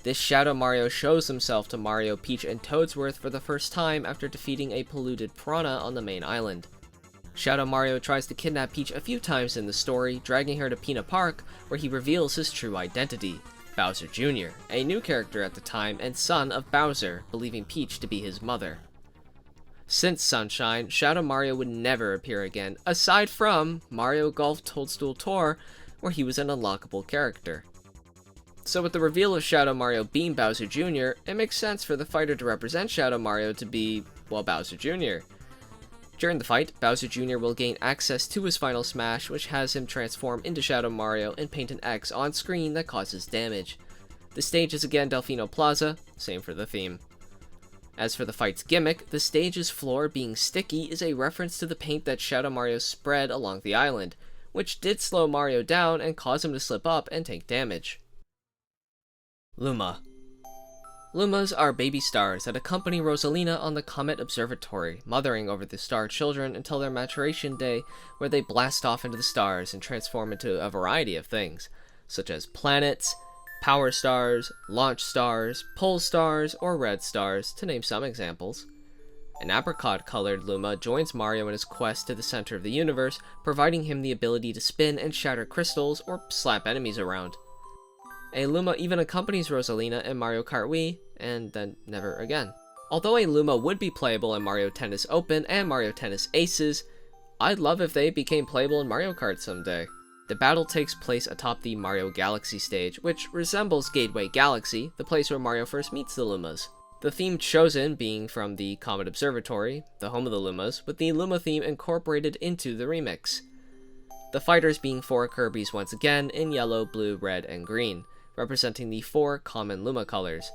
This Shadow Mario shows himself to Mario, Peach, and Toadsworth for the first time after defeating a polluted piranha on the main island. Shadow Mario tries to kidnap Peach a few times in the story, dragging her to Pina Park, where he reveals his true identity, Bowser Jr., a new character at the time and son of Bowser, believing Peach to be his mother. Since Sunshine, Shadow Mario would never appear again, aside from Mario Golf Toadstool Tour, where he was an unlockable character. So with the reveal of Shadow Mario being Bowser Jr., it makes sense for the fighter to represent Shadow Mario to be, well, Bowser Jr. During the fight, Bowser Jr. will gain access to his final smash, which has him transform into Shadow Mario and paint an X on screen that causes damage. The stage is again Delfino Plaza, same for the theme. As for the fight's gimmick, the stage's floor being sticky is a reference to the paint that Shadow Mario spread along the island, which did slow Mario down and cause him to slip up and take damage. Luma. Lumas are baby stars that accompany Rosalina on the Comet Observatory, mothering over the star children until their maturation day, where they blast off into the stars and transform into a variety of things, such as planets, power stars, launch stars, pole stars, or red stars, to name some examples. An apricot-colored Luma joins Mario in his quest to the center of the universe, providing him the ability to spin and shatter crystals or slap enemies around. A Luma even accompanies Rosalina in Mario Kart Wii, and then never again. Although a Luma would be playable in Mario Tennis Open and Mario Tennis Aces, I'd love if they became playable in Mario Kart someday. The battle takes place atop the Mario Galaxy stage, which resembles Gateway Galaxy, the place where Mario first meets the Lumas. The theme chosen being from the Comet Observatory, the home of the Lumas, with the Luma theme incorporated into the remix. The fighters being 4 Kirbys once again in yellow, blue, red, and green, representing the 4 common Luma colors,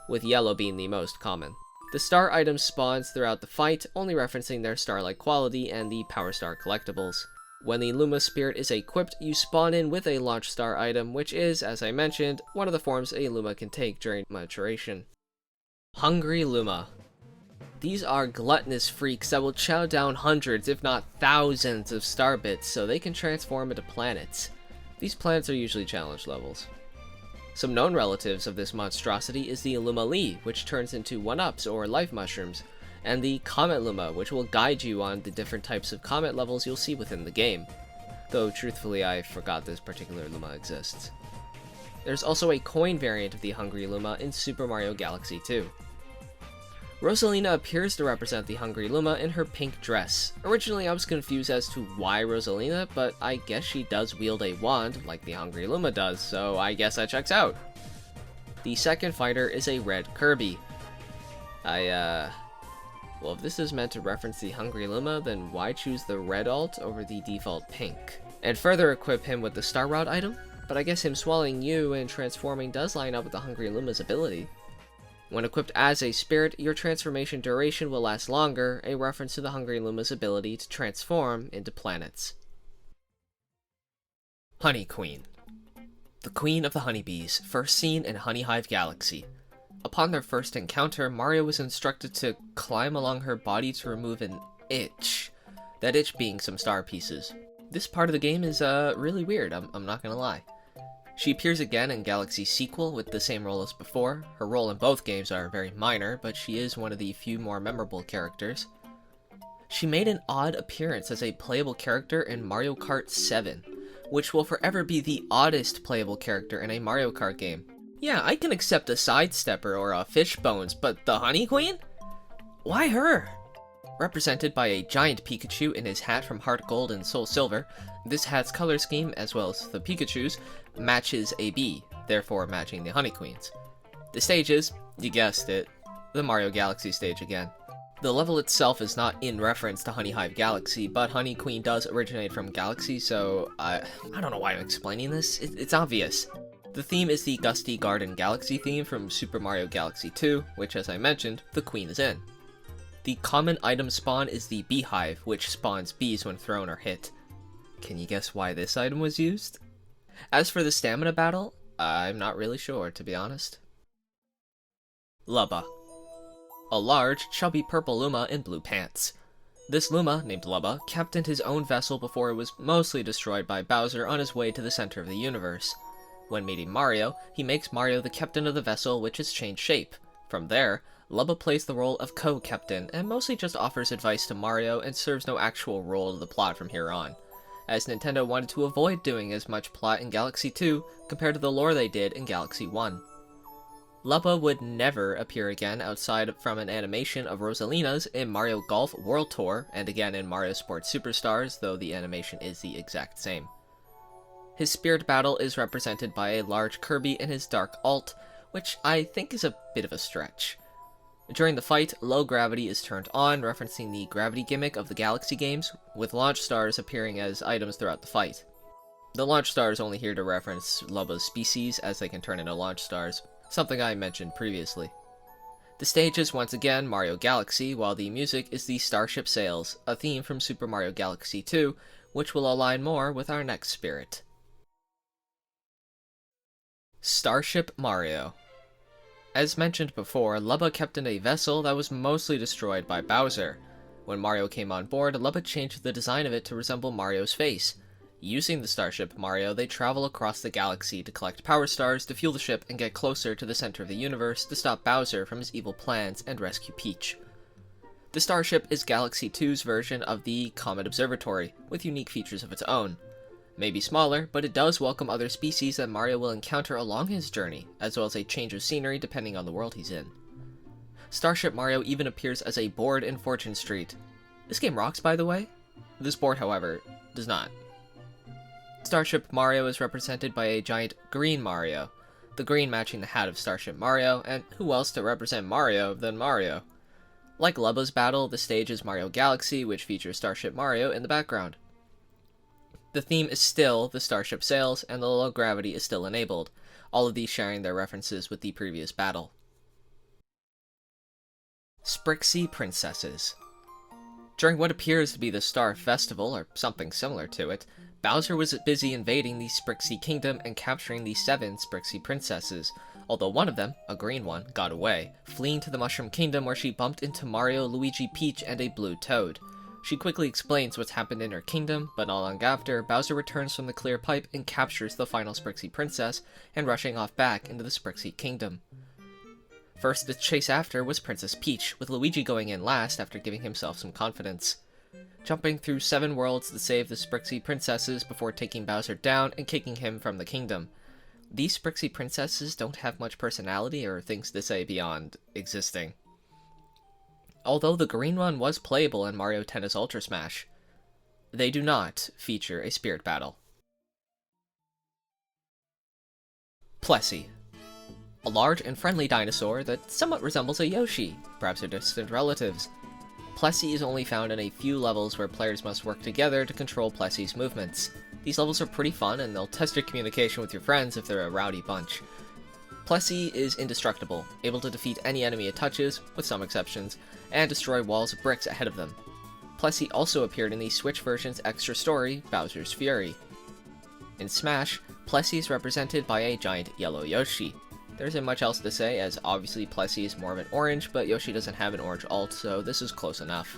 with yellow being the most common. The star items spawns throughout the fight, only referencing their star-like quality and the Power Star collectibles. When the Luma Spirit is equipped, you spawn in with a launch star item, which is, as I mentioned, one of the forms a Luma can take during maturation. Hungry Luma. These are gluttonous freaks that will chow down hundreds, if not thousands, of star bits so they can transform into planets. These planets are usually challenge levels. Some known relatives of this monstrosity is the Luma Lee, which turns into 1-ups or life mushrooms, and the Comet Luma, which will guide you on the different types of comet levels you'll see within the game. though truthfully I forgot this particular Luma exists. There's also a coin variant of the Hungry Luma in Super Mario Galaxy 2. Rosalina appears to represent the Hungry Luma in her pink dress. Originally I was confused as to why Rosalina, but I guess she does wield a wand like the Hungry Luma does, so I guess that checks out. The second fighter is a red Kirby. Well, if this is meant to reference the Hungry Luma, then why choose the red alt over the default pink? And further equip him with the Star Rod item? But I guess him swallowing you and transforming does line up with the Hungry Luma's ability. When equipped as a spirit, your transformation duration will last longer, a reference to the Hungry Luma's ability to transform into planets. Honey Queen. The Queen of the Honeybees, first seen in Honey Hive Galaxy. Upon their first encounter, Mario was instructed to climb along her body to remove an itch. That itch being some star pieces. This part of the game is really weird, I'm not gonna lie. She appears again in Galaxy's sequel with the same role as before. Her role in both games are very minor, but she is one of the few more memorable characters. She made an odd appearance as a playable character in Mario Kart 7, which will forever be the oddest playable character in a Mario Kart game. Yeah, I can accept a sidestepper or a Fishbones, but the Honey Queen? Why her? Represented by a giant Pikachu in his hat from Heart Gold and Soul Silver, this hat's color scheme, as well as the Pikachu's, matches a bee, therefore matching the Honey Queen's. The stage is, you guessed it, the Mario Galaxy stage again. The level itself is not in reference to Honey Hive Galaxy, but Honey Queen does originate from Galaxy, so I don't know why I'm explaining this, it's obvious. The theme is the Gusty Garden Galaxy theme from Super Mario Galaxy 2, which as I mentioned, the Queen is in. The common item spawn is the Beehive, which spawns bees when thrown or hit. Can you guess why this item was used? As for the stamina battle, I'm not really sure, to be honest. Lubba. A large, chubby purple Luma in blue pants. This Luma, named Lubba, captained his own vessel before it was mostly destroyed by Bowser on his way to the center of the universe. When meeting Mario, he makes Mario the captain of the vessel, which has changed shape. From there, Lubba plays the role of co-captain, and mostly just offers advice to Mario and serves no actual role to the plot from here on, as Nintendo wanted to avoid doing as much plot in Galaxy 2 compared to the lore they did in Galaxy 1. Lubba would never appear again outside from an animation of Rosalina's in Mario Golf World Tour, and again in Mario Sports Superstars, though the animation is the exact same. His spirit battle is represented by a large Kirby in his Dark Alt, which I think is a bit of a stretch. During the fight, low gravity is turned on, referencing the gravity gimmick of the Galaxy games, with launch stars appearing as items throughout the fight. The launch star is only here to reference Lubba's species, as they can turn into launch stars, something I mentioned previously. The stage is once again Mario Galaxy, while the music is the Starship Sails, a theme from Super Mario Galaxy 2, which will align more with our next spirit. Starship Mario. As mentioned before, Lubba kept in a vessel that was mostly destroyed by Bowser. When Mario came on board, Lubba changed the design of it to resemble Mario's face. Using the Starship Mario, they travel across the galaxy to collect power stars to fuel the ship and get closer to the center of the universe to stop Bowser from his evil plans and rescue Peach. The Starship is Galaxy 2's version of the Comet Observatory, with unique features of its own. Maybe smaller, but it does welcome other species that Mario will encounter along his journey, as well as a change of scenery depending on the world he's in. Starship Mario even appears as a board in Fortune Street. This game rocks, by the way. This board, however, does not. Starship Mario is represented by a giant green Mario, the green matching the hat of Starship Mario, and who else to represent Mario than Mario? Like Lubba's battle, the stage is Mario Galaxy, which features Starship Mario in the background. The theme is still the Starship Sails, and the low gravity is still enabled, all of these sharing their references with the previous battle. Sprixie Princesses. During what appears to be the Star Festival, or something similar to it, Bowser was busy invading the Sprixie Kingdom and capturing the 7 Sprixie Princesses, although one of them, a green one, got away, fleeing to the Mushroom Kingdom where she bumped into Mario, Luigi, Peach, and a blue toad. She quickly explains what's happened in her kingdom, but not long after, Bowser returns from the clear pipe and captures the final Sprixie Princess, and rushing off back into the Sprixie Kingdom. First to chase after was Princess Peach, with Luigi going in last after giving himself some confidence. jumping through 7 worlds to save the Sprixie princesses before taking Bowser down and kicking him from the kingdom. These Sprixie princesses don't have much personality or things to say beyond existing. Although the green one was playable in Mario Tennis Ultra Smash, they do not feature a spirit battle. Plessie. A large and friendly dinosaur that somewhat resembles a Yoshi, perhaps their distant relatives. Plessie is only found in a few levels where players must work together to control Plessie's movements. These levels are pretty fun, and they'll test your communication with your friends if they're a rowdy bunch. Plessie is indestructible, able to defeat any enemy it touches, with some exceptions, and destroy walls of bricks ahead of them. Plessie also appeared in the Switch version's extra story, Bowser's Fury. In Smash, Plessie is represented by a giant yellow Yoshi. There isn't much else to say, as obviously Plessie is more of an orange, but Yoshi doesn't have an orange alt, so this is close enough.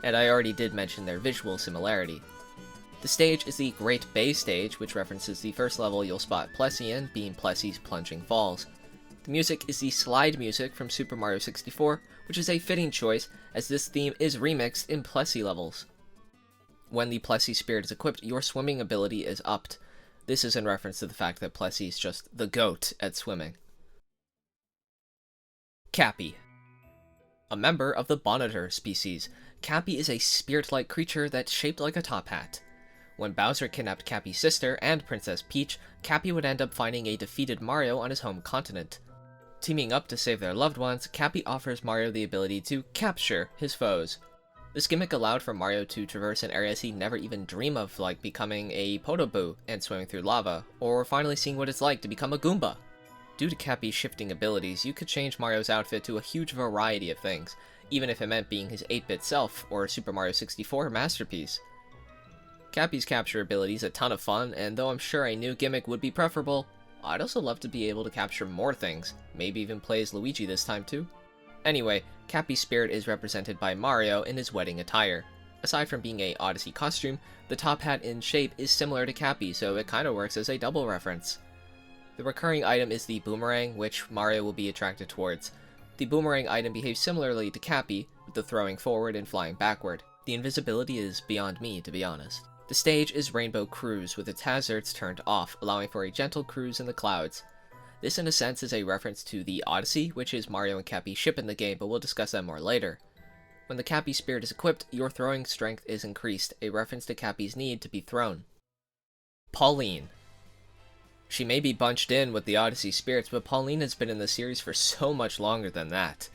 And I already did mention their visual similarity. The stage is the Great Bay stage, which references the first level you'll spot Plessie in, being Plessie's Plunging Falls. The music is the slide music from Super Mario 64, which is a fitting choice, as this theme is remixed in Plessie levels. When the Plessie Spirit is equipped, your swimming ability is upped. This is in reference to the fact that Plessie is just the GOAT at swimming. Cappy. A member of the Bonitor species, Cappy is a spirit-like creature that's shaped like a top hat. When Bowser kidnapped Cappy's sister and Princess Peach, Cappy would end up finding a defeated Mario on his home continent. Teaming up to save their loved ones, Cappy offers Mario the ability to capture his foes. This gimmick allowed for Mario to traverse in areas he'd never even dream of, like becoming a Podoboo and swimming through lava, or finally seeing what it's like to become a Goomba. Due to Cappy's shifting abilities, you could change Mario's outfit to a huge variety of things, even if it meant being his 8-bit self or a Super Mario 64 masterpiece. Cappy's capture ability is a ton of fun, and though I'm sure a new gimmick would be preferable, I'd also love to be able to capture more things, maybe even play as Luigi this time too. Anyway, Cappy's spirit is represented by Mario in his wedding attire. Aside from being a Odyssey costume, the top hat in shape is similar to Cappy, so it kinda works as a double reference. The recurring item is the boomerang, which Mario will be attracted towards. The boomerang item behaves similarly to Cappy, with the throwing forward and flying backward. The invisibility is beyond me, to be honest. The stage is Rainbow Cruise, with its hazards turned off, allowing for a gentle cruise in the clouds. This in a sense is a reference to the Odyssey, which is Mario and Cappy's ship in the game, but we'll discuss that more later. When the Cappy Spirit is equipped, your throwing strength is increased, a reference to Cappy's need to be thrown. Pauline. She may be bunched in with the Odyssey spirits, but Pauline has been in the series for so much longer than that.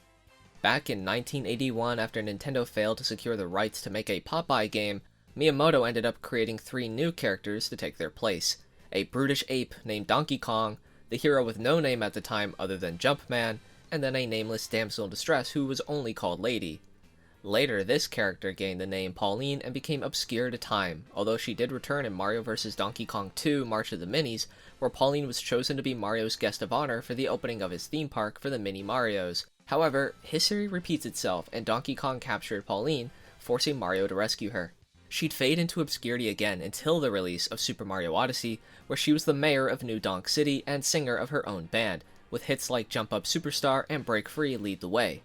Back in 1981, after Nintendo failed to secure the rights to make a Popeye game, Miyamoto ended up creating 3 new characters to take their place. A brutish ape named Donkey Kong, the hero with no name at the time other than Jumpman, and then a nameless damsel in distress who was only called Lady. Later, this character gained the name Pauline and became obscure to time, although she did return in Mario vs. Donkey Kong 2 March of the Minis, where Pauline was chosen to be Mario's guest of honor for the opening of his theme park for the Mini Marios. However, history repeats itself, and Donkey Kong captured Pauline, forcing Mario to rescue her. She'd fade into obscurity again until the release of Super Mario Odyssey, where she was the mayor of New Donk City and singer of her own band, with hits like Jump Up Superstar and Break Free lead the way.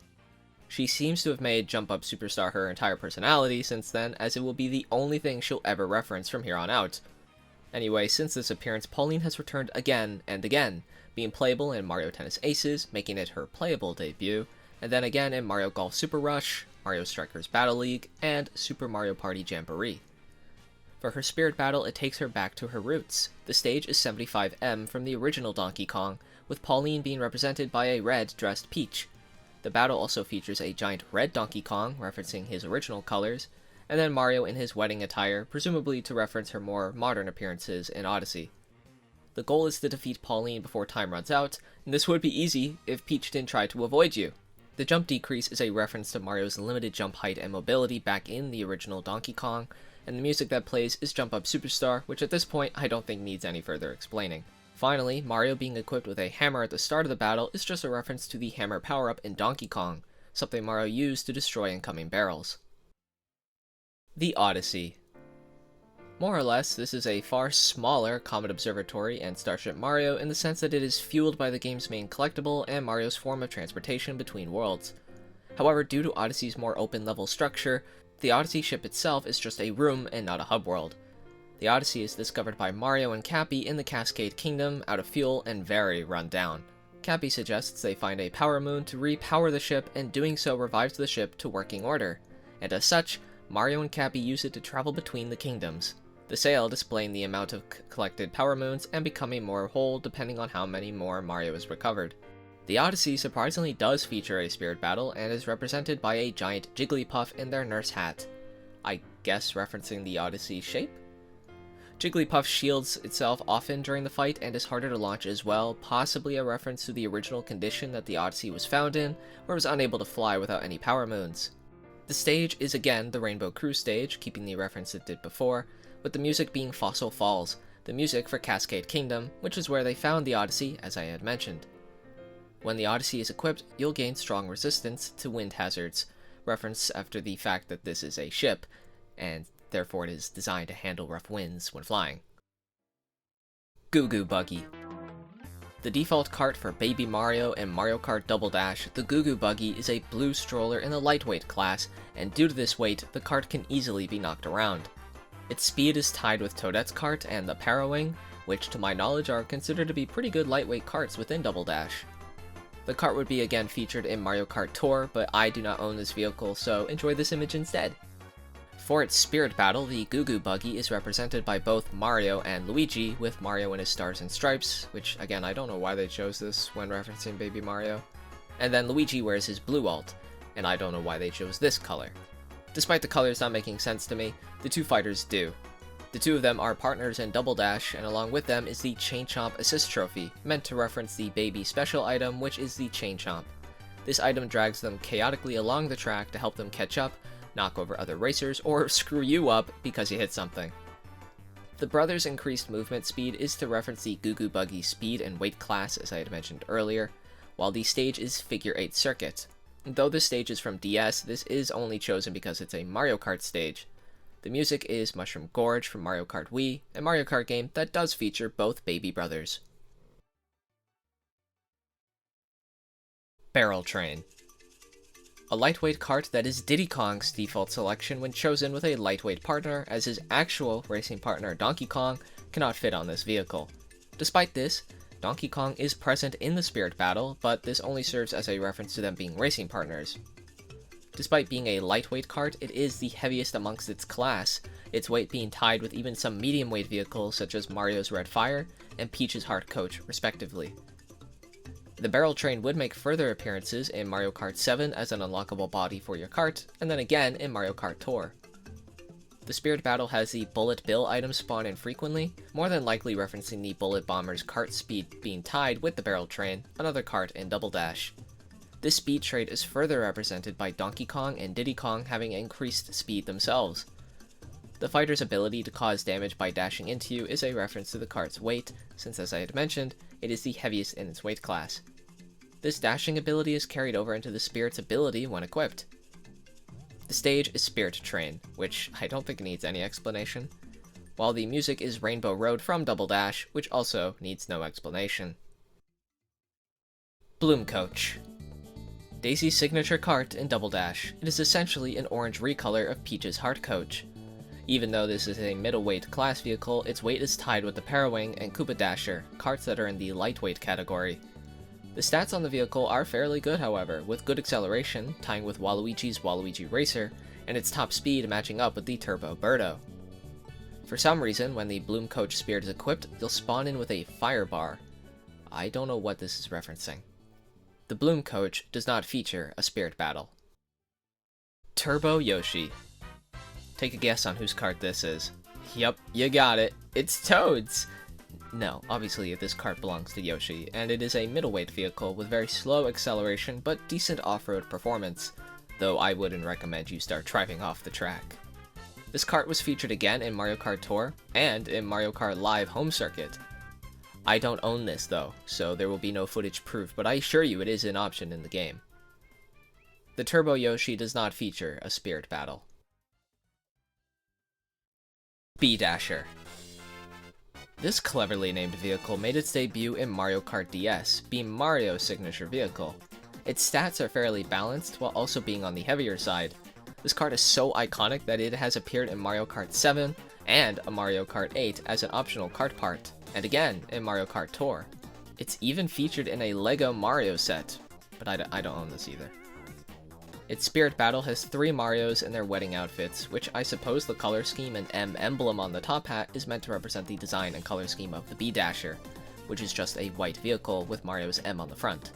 She seems to have made Jump Up Superstar her entire personality since then, as it will be the only thing she'll ever reference from here on out. Anyway, since this appearance, Pauline has returned again and again, being playable in Mario Tennis Aces, making it her playable debut, and then again in Mario Golf Super Rush, Mario Strikers Battle League, and Super Mario Party Jamboree. For her spirit battle, it takes her back to her roots. The stage is 75M from the original Donkey Kong, with Pauline being represented by a red-dressed Peach. The battle also features a giant red Donkey Kong, referencing his original colors, and then Mario in his wedding attire, presumably to reference her more modern appearances in Odyssey. The goal is to defeat Pauline before time runs out, and this would be easy if Peach didn't try to avoid you. The jump decrease is a reference to Mario's limited jump height and mobility back in the original Donkey Kong, and the music that plays is Jump Up Superstar, which at this point I don't think needs any further explaining. Finally, Mario being equipped with a hammer at the start of the battle is just a reference to the hammer power-up in Donkey Kong, something Mario used to destroy incoming barrels. The Odyssey. More or less, this is a far smaller Comet Observatory and Starship Mario in the sense that it is fueled by the game's main collectible and Mario's form of transportation between worlds. However, due to Odyssey's more open-level structure, The Odyssey ship itself is just a room and not a hub world. The Odyssey is discovered by Mario and Cappy in the Cascade Kingdom, out of fuel and very run down. Cappy suggests they find a power moon to repower the ship, and doing so revives the ship to working order. And as such, Mario and Cappy use it to travel between the kingdoms. The sail displaying the amount of collected power moons and becoming more whole depending on how many more Mario has recovered. The Odyssey surprisingly does feature a spirit battle and is represented by a giant Jigglypuff in their nurse hat. I guess referencing the Odyssey shape? Jigglypuff shields itself often during the fight and is harder to launch as well, possibly a reference to the original condition that the Odyssey was found in, where it was unable to fly without any power moons. The stage is again the Rainbow Cruise stage, keeping the reference it did before, with the music being Fossil Falls, the music for Cascade Kingdom, which is where they found the Odyssey, as I had mentioned. When the Odyssey is equipped, you'll gain strong resistance to wind hazards, reference after the fact that this is a ship, and therefore it is designed to handle rough winds when flying. Goo Goo Buggy. The default cart for Baby Mario and Mario Kart Double Dash, the Goo Goo Buggy is a blue stroller in the lightweight class, and due to this weight, the cart can easily be knocked around. Its speed is tied with Toadette's cart and the Parawing, which to my knowledge are considered to be pretty good lightweight carts within Double Dash. The cart would be again featured in Mario Kart Tour, but I do not own this vehicle, so enjoy this image instead. For its spirit battle, the Goo Goo Buggy is represented by both Mario and Luigi, with Mario in his stars and stripes, which again I don't know why they chose this when referencing Baby Mario. And then Luigi wears his blue alt, and I don't know why they chose this color. Despite the colors not making sense to me, the two fighters do. The two of them are partners in Double Dash, and along with them is the Chain Chomp Assist Trophy, meant to reference the baby special item, which is the Chain Chomp. This item drags them chaotically along the track to help them catch up, knock over other racers, or screw you up because you hit something. The brothers' increased movement speed is to reference the Goo Goo Buggy's speed and weight class, as I had mentioned earlier, while the stage is Figure 8 Circuit. Though this stage is from DS, this is only chosen because it's a Mario Kart stage. The music is Mushroom Gorge from Mario Kart Wii, a Mario Kart game that does feature both baby brothers. Barrel Train. A lightweight cart that is Diddy Kong's default selection when chosen with a lightweight partner, as his actual racing partner Donkey Kong cannot fit on this vehicle. Despite this, Donkey Kong is present in the spirit battle, but this only serves as a reference to them being racing partners. Despite being a lightweight cart, it is the heaviest amongst its class, its weight being tied with even some medium weight vehicles such as Mario's Red Fire and Peach's Heart Coach, respectively. The Barrel Train would make further appearances in Mario Kart 7 as an unlockable body for your cart, and then again in Mario Kart Tour. The Spirit Battle has the Bullet Bill item spawn infrequently, more than likely referencing the Bullet Bomber's cart speed being tied with the Barrel Train, another cart in Double Dash. This speed trait is further represented by Donkey Kong and Diddy Kong having increased speed themselves. The fighter's ability to cause damage by dashing into you is a reference to the cart's weight, since as I had mentioned, it is the heaviest in its weight class. This dashing ability is carried over into the Spirit's ability when equipped. The stage is Spirit Train, which I don't think needs any explanation, while the music is Rainbow Road from Double Dash, which also needs no explanation. Bloom Coach. Daisy's signature cart in Double Dash. It is essentially an orange recolor of Peach's Heart Coach. Even though this is a middleweight class vehicle, its weight is tied with the Parawing and Koopa Dasher, carts that are in the lightweight category. The stats on the vehicle are fairly good, however, with good acceleration, tying with Waluigi's Waluigi Racer, and its top speed matching up with the Turbo Birdo. For some reason, when the Bloom Coach Spirit is equipped, you'll spawn in with a fire bar. I don't know what this is referencing. The Bloom Coach does not feature a Spirit Battle. Turbo Yoshi. Take a guess on whose cart this is. Yup, you got it. It's Toad's! No, obviously this cart belongs to Yoshi, and it is a middleweight vehicle with very slow acceleration but decent off-road performance, though I wouldn't recommend you start driving off the track. This cart was featured again in Mario Kart Tour, and in Mario Kart Live Home Circuit. I don't own this though, so there will be no footage proof, but I assure you it is an option in the game. The Turbo Yoshi does not feature a Spirit Battle. B-Dasher. This cleverly named vehicle made its debut in Mario Kart DS, being Mario's signature vehicle. Its stats are fairly balanced while also being on the heavier side. This cart is so iconic that it has appeared in Mario Kart 7 and a Mario Kart 8 as an optional cart part, and again in Mario Kart Tour. It's even featured in a LEGO Mario set, but I don't own this either. Its Spirit Battle has 3 Marios in their wedding outfits, which I suppose the color scheme and M emblem on the top hat is meant to represent the design and color scheme of the B-Dasher, which is just a white vehicle with Mario's M on the front.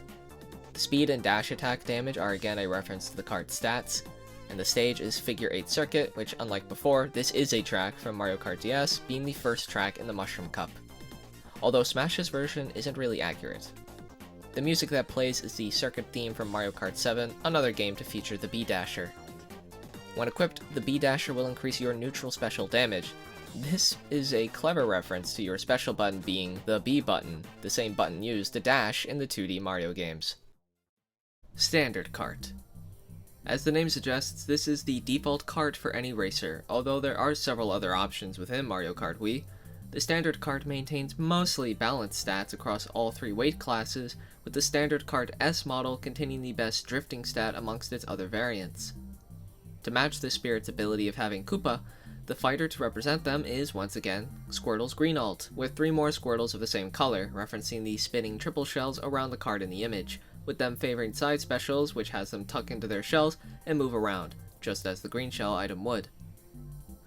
The speed and dash attack damage are again a reference to the kart's stats, and the stage is Figure 8 Circuit, which unlike before, this is a track from Mario Kart DS, being the first track in the Mushroom Cup. Although Smash's version isn't really accurate. The music that plays is the circuit theme from Mario Kart 7, another game to feature the B-Dasher. When equipped, the B-Dasher will increase your neutral special damage. This is a clever reference to your special button being the B button, the same button used to dash in the 2D Mario games. Standard Kart. As the name suggests, this is the default kart for any racer, although there are several other options within Mario Kart Wii. The Standard Kart maintains mostly balanced stats across all 3 weight classes, with the Standard Kart S model containing the best drifting stat amongst its other variants. To match the Spirit's ability of having Koopa, the fighter to represent them is, once again, Squirtle's Green Alt, with 3 more Squirtles of the same color, referencing the spinning triple shells around the card in the image, with them favoring side specials, which has them tuck into their shells and move around, just as the green shell item would.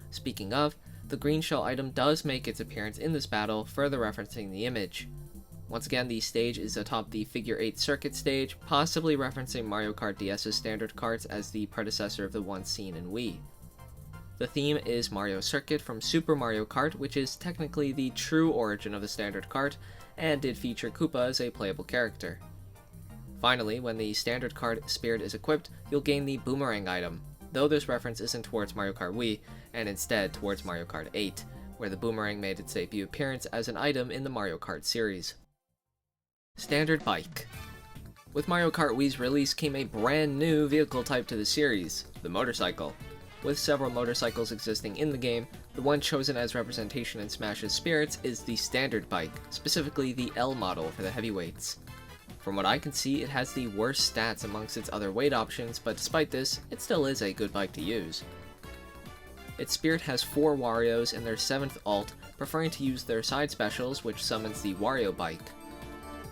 Speaking of, the green shell item does make its appearance in this battle, further referencing the image. Once again, the stage is atop the Figure 8 Circuit stage, possibly referencing Mario Kart DS's standard karts as the predecessor of the one seen in Wii. The theme is Mario Circuit from Super Mario Kart, which is technically the true origin of the standard kart, and did feature Koopa as a playable character. Finally, when the standard kart Spirit is equipped, you'll gain the Boomerang item, though this reference isn't towards Mario Kart Wii, and instead towards Mario Kart 8, where the Boomerang made its debut appearance as an item in the Mario Kart series. Standard Bike. With Mario Kart Wii's release came a brand new vehicle type to the series, the motorcycle. With several motorcycles existing in the game, the one chosen as representation in Smash's Spirits is the Standard Bike, specifically the L model for the heavyweights. From what I can see, it has the worst stats amongst its other weight options, but despite this, it still is a good bike to use. Its Spirit has 4 Warios in their 7th alt, preferring to use their side specials, which summons the Wario Bike.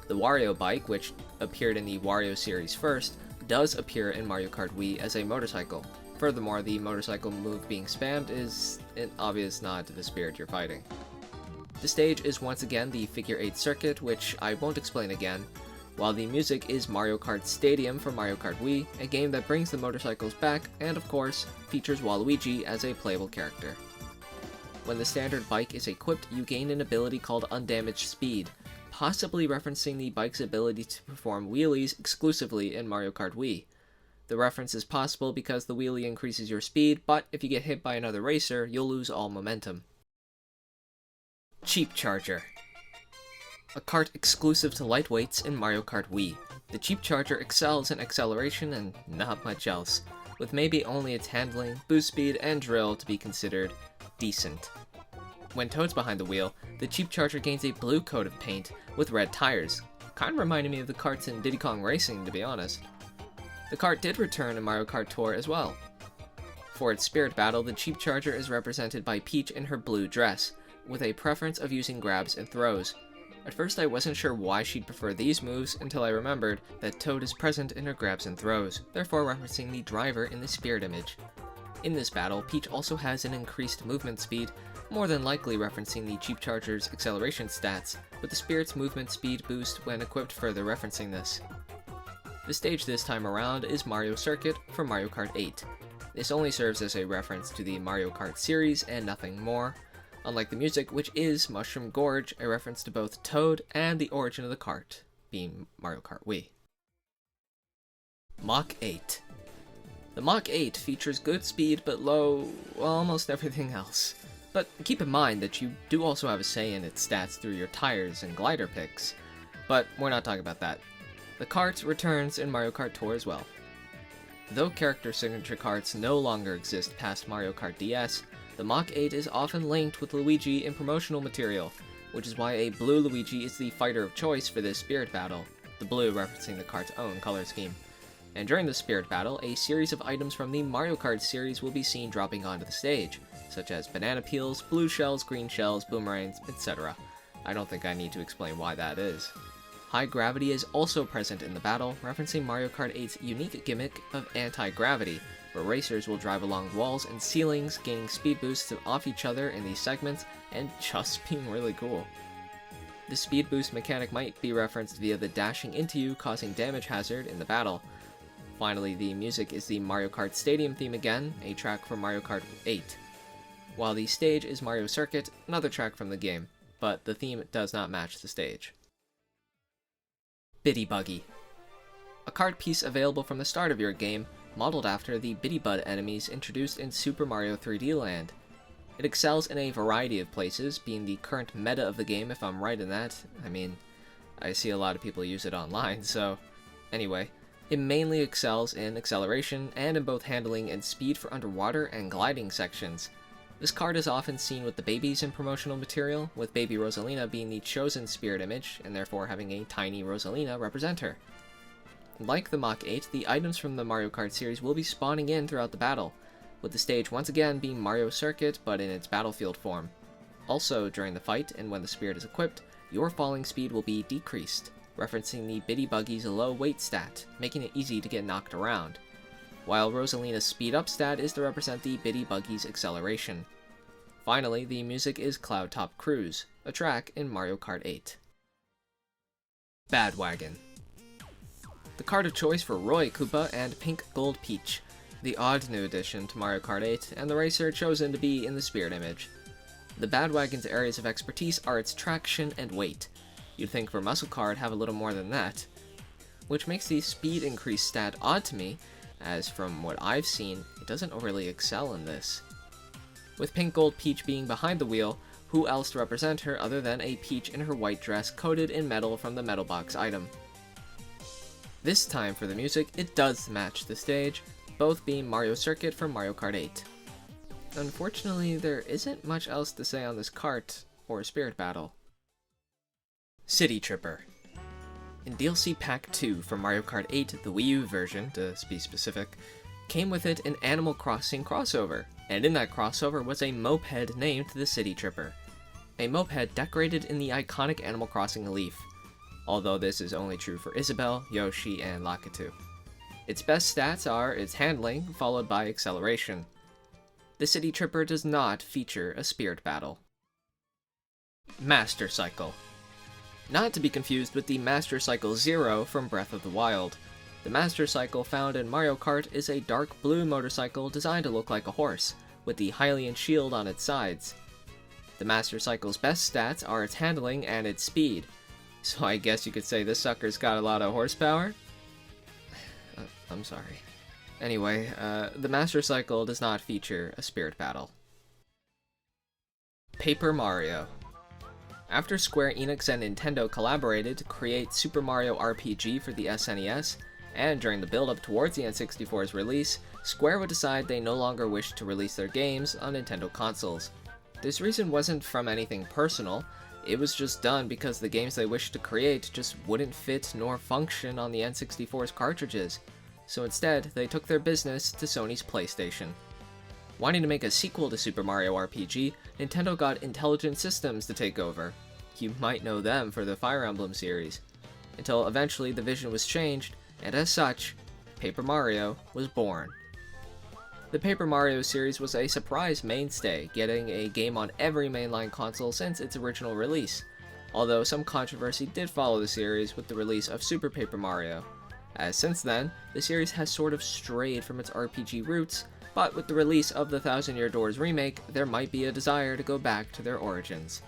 The Wario Bike, which appeared in the Wario series first, does appear in Mario Kart Wii as a motorcycle. Furthermore, the motorcycle move being spammed is an obvious nod to the Spirit you're fighting. The stage is once again the Figure 8 Circuit, which I won't explain again, while the music is Mario Kart Stadium for Mario Kart Wii, a game that brings the motorcycles back and, of course, features Waluigi as a playable character. When the standard bike is equipped, you gain an ability called Undamaged Speed, possibly referencing the bike's ability to perform wheelies exclusively in Mario Kart Wii. The reference is possible because the wheelie increases your speed, but if you get hit by another racer, you'll lose all momentum. Cheap Charger. A kart exclusive to lightweights in Mario Kart Wii. The Cheap Charger excels in acceleration and not much else, with maybe only its handling, boost speed, and drill to be considered decent. When Toad's behind the wheel, the Cheap Charger gains a blue coat of paint with red tires. Kinda reminded me of the karts in Diddy Kong Racing, to be honest. The kart did return in Mario Kart Tour as well. For its Spirit Battle, the Cheap Charger is represented by Peach in her blue dress, with a preference of using grabs and throws. At first I wasn't sure why she'd prefer these moves until I remembered that Toad is present in her grabs and throws, therefore referencing the driver in the Spirit image. In this battle, Peach also has an increased movement speed, more than likely referencing the Cheap Charger's acceleration stats, with the Spirit's movement speed boost when equipped further referencing this. The stage this time around is Mario Circuit for Mario Kart 8. This only serves as a reference to the Mario Kart series and nothing more, unlike the music, which is Mushroom Gorge, a reference to both Toad and the origin of the kart, being Mario Kart Wii. Mach 8. The Mach 8 features good speed but low, well, almost everything else. But keep in mind that you do also have a say in its stats through your tires and glider picks, but we're not talking about that. The kart returns in Mario Kart Tour as well. Though character signature karts no longer exist past Mario Kart DS, the Mach 8 is often linked with Luigi in promotional material, which is why a blue Luigi is the fighter of choice for this Spirit Battle, the blue referencing the kart's own color scheme. and during the spirit battle, a series of items from the Mario Kart series will be seen dropping onto the stage, such as banana peels, blue shells, green shells, boomerangs, etc. I don't think I need to explain why that is. High gravity is also present in the battle, referencing Mario Kart 8's unique gimmick of anti-gravity, where racers will drive along walls and ceilings, gaining speed boosts off each other in these segments, and just being really cool. The speed boost mechanic might be referenced via the dashing into you causing damage hazard in the battle. Finally, the music is the Mario Kart Stadium theme again, a track from Mario Kart 8. While the stage is Mario Circuit, another track from the game, but the theme does not match the stage. Biddy Buggy. A card piece available from the start of your game, modeled after the Biddy Bud enemies introduced in Super Mario 3D Land. It excels in a variety of places, being the current meta of the game if I'm right in that. I mean, I see a lot of people use it online, so... Anyway, it mainly excels in acceleration and in both handling and speed for underwater and gliding sections. This card is often seen with the babies in promotional material, with Baby Rosalina being the chosen spirit image, and therefore having a tiny Rosalina represent her. Like the Mach 8, the items from the Mario Kart series will be spawning in throughout the battle, with the stage once again being Mario Circuit but in its battlefield form. Also, during the fight, and when the spirit is equipped, your falling speed will be decreased, referencing the Biddy Buggy's low weight stat, making it easy to get knocked around, while Rosalina's speed up stat is to represent the Biddy Buggy's acceleration. Finally, the music is Cloud Top Cruise, a track in Mario Kart 8. Badwagon. The card of choice for Roy Koopa and Pink Gold Peach, the odd new addition to Mario Kart 8, and the racer chosen to be in the spirit image. The Badwagon's areas of expertise are its traction and weight. You'd think for Muscle Car it'd have a little more than that, which makes the speed increase stat odd to me, as from what I've seen, it doesn't overly excel in this. With Pink Gold Peach being behind the wheel, who else to represent her other than a Peach in her white dress coated in metal from the Metal Box item. This time for the music, it does match the stage, both being Mario Circuit from Mario Kart 8. Unfortunately, there isn't much else to say on this cart, or spirit battle. City Tripper. In DLC Pack 2 for Mario Kart 8, the Wii U version, to be specific, came with it an Animal Crossing crossover, and in that crossover was a moped named the City Tripper. A moped decorated in the iconic Animal Crossing leaf, although this is only true for Isabelle, Yoshi, and Lakitu. Its best stats are its handling, followed by acceleration. The City Tripper does not feature a spirit battle. Master Cycle. Not to be confused with the Master Cycle Zero from Breath of the Wild. The Master Cycle found in Mario Kart is a dark blue motorcycle designed to look like a horse, with the Hylian shield on its sides. The Master Cycle's best stats are its handling and its speed, so I guess you could say this sucker's got a lot of horsepower? I'm sorry. Anyway, the Master Cycle does not feature a spirit battle. Paper Mario. After Square Enix and Nintendo collaborated to create Super Mario RPG for the SNES, and during the build-up towards the N64's release, Square would decide they no longer wished to release their games on Nintendo consoles. This reason wasn't from anything personal, it was just done because the games they wished to create just wouldn't fit nor function on the N64's cartridges, so instead they took their business to Sony's PlayStation. Wanting to make a sequel to Super Mario RPG, Nintendo got Intelligent Systems to take over. You might know them for the Fire Emblem series. Until eventually the vision was changed, and as such, Paper Mario was born. The Paper Mario series was a surprise mainstay, getting a game on every mainline console since its original release, although some controversy did follow the series with the release of Super Paper Mario, as since then, the series has sort of strayed from its RPG roots, but with the release of the Thousand Year Doors remake, there might be a desire to go back to their origins.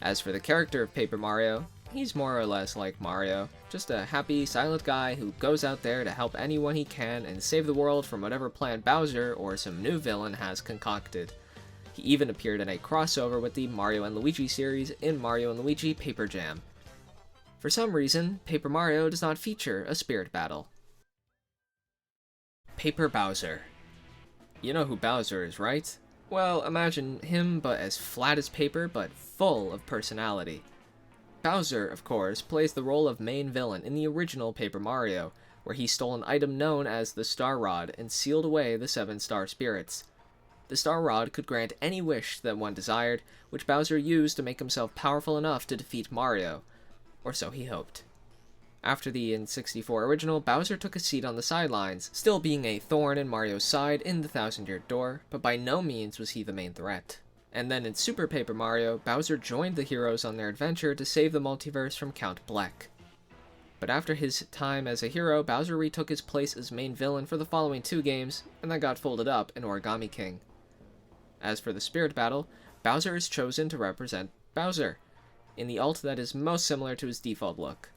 As for the character of Paper Mario, he's more or less like Mario, just a happy, silent guy who goes out there to help anyone he can and save the world from whatever plan Bowser or some new villain has concocted. He even appeared in a crossover with the Mario and Luigi series in Mario and Luigi Paper Jam. For some reason, Paper Mario does not feature a spirit battle. Paper Bowser. You know who Bowser is, right? Well, imagine him but as flat as paper but full of personality. Bowser, of course, plays the role of main villain in the original Paper Mario, where he stole an item known as the Star Rod and sealed away the 7 star spirits. The Star Rod could grant any wish that one desired, which Bowser used to make himself powerful enough to defeat Mario, or so he hoped. After the N64 original, Bowser took a seat on the sidelines, still being a thorn in Mario's side in the Thousand-Year Door, but by no means was he the main threat. And then in Super Paper Mario, Bowser joined the heroes on their adventure to save the multiverse from Count Bleck. But after his time as a hero, Bowser retook his place as main villain for the following 2 games, and that got folded up in Origami King. As for the Spirit Battle, Bowser is chosen to represent Bowser, in the ult that is most similar to his default look.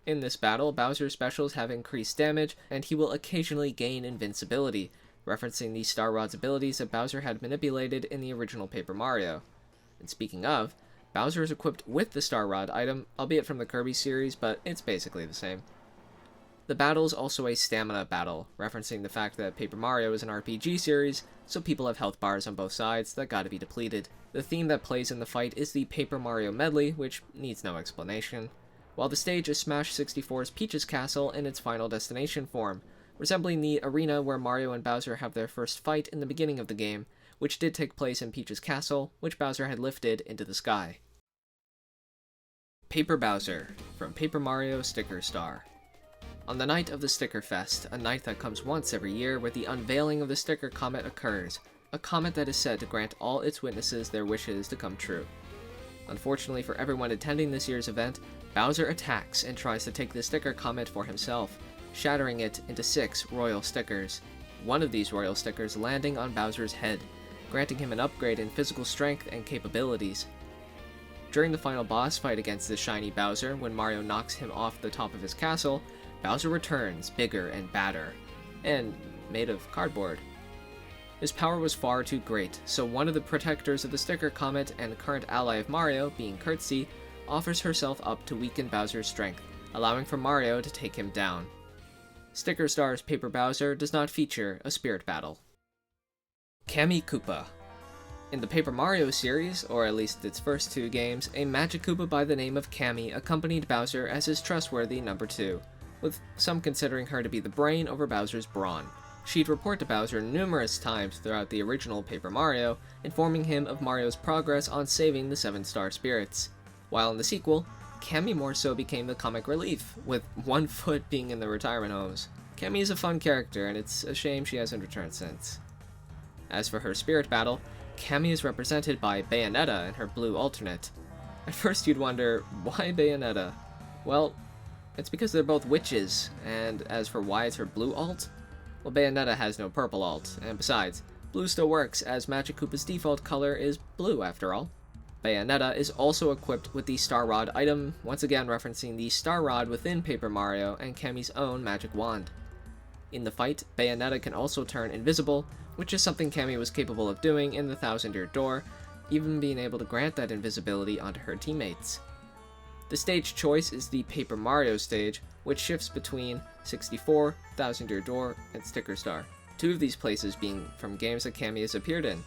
In this battle, Bowser's specials have increased damage, and he will occasionally gain invincibility, referencing the Star Rod's abilities that Bowser had manipulated in the original Paper Mario. And speaking of, Bowser is equipped with the Star Rod item, albeit from the Kirby series, but it's basically the same. The battle is also a stamina battle, referencing the fact that Paper Mario is an RPG series, so people have health bars on both sides that gotta be depleted. The theme that plays in the fight is the Paper Mario medley, which needs no explanation, while the stage is Smash 64's Peach's Castle in its Final Destination form, resembling the arena where Mario and Bowser have their first fight in the beginning of the game, which did take place in Peach's Castle, which Bowser had lifted into the sky. Paper Bowser, from Paper Mario Sticker Star. On the night of the Sticker Fest, a night that comes once every year where the unveiling of the Sticker Comet occurs, a comet that is said to grant all its witnesses their wishes to come true. Unfortunately for everyone attending this year's event, Bowser attacks and tries to take the Sticker Comet for himself, shattering it into 6 royal stickers, one of these royal stickers landing on Bowser's head, granting him an upgrade in physical strength and capabilities. During the final boss fight against the shiny Bowser, when Mario knocks him off the top of his castle, Bowser returns bigger and badder, and made of cardboard. His power was far too great, so one of the protectors of the Sticker Comet and current ally of Mario, being Curtsy, offers herself up to weaken Bowser's strength, allowing for Mario to take him down. Sticker Star's Paper Bowser does not feature a spirit battle. Kammy Koopa. In the Paper Mario series, or at least its first 2 games, a Magic Koopa by the name of Kammy accompanied Bowser as his trustworthy number 2, with some considering her to be the brain over Bowser's brawn. She'd report to Bowser numerous times throughout the original Paper Mario, informing him of Mario's progress on saving the 7 star spirits. While in the sequel, Kammy more so became the comic relief, with one foot being in the retirement homes. Kammy is a fun character, and it's a shame she hasn't returned since. As for her spirit battle, Kammy is represented by Bayonetta and her blue alternate. At first you'd wonder, why Bayonetta? Well, it's because they're both witches, and as for why it's her blue alt? Well, Bayonetta has no purple alt, and besides, blue still works as Magic Koopa's default color is blue after all. Bayonetta is also equipped with the Star Rod item, once again referencing the Star Rod within Paper Mario and Kammy's own magic wand. In the fight, Bayonetta can also turn invisible, which is something Kammy was capable of doing in the Thousand-Year Door, even being able to grant that invisibility onto her teammates. The stage choice is the Paper Mario stage, which shifts between 64, Thousand-Year Door, and Sticker Star, 2 of these places being from games that Kammy has appeared in,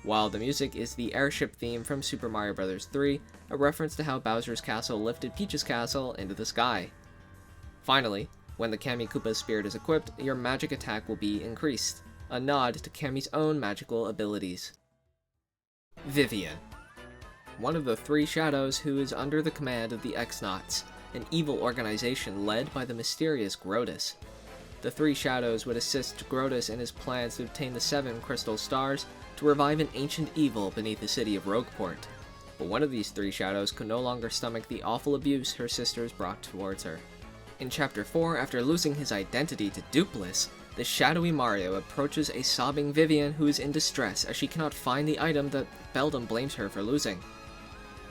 while the music is the airship theme from Super Mario Bros. 3, a reference to how Bowser's castle lifted Peach's castle into the sky. Finally, when the Kammy Koopa's spirit is equipped, your magic attack will be increased, a nod to Kammy's own magical abilities. Vivian. One of the 3 shadows who is under the command of the X-Nauts, an evil organization led by the mysterious Grotus. The 3 shadows would assist Grotus in his plans to obtain the 7 crystal stars to revive an ancient evil beneath the city of Rogueport. But one of these 3 shadows could no longer stomach the awful abuse her sisters brought towards her. In Chapter 4, after losing his identity to Dupless, the shadowy Mario approaches a sobbing Vivian who is in distress as she cannot find the item that Beldum blames her for losing.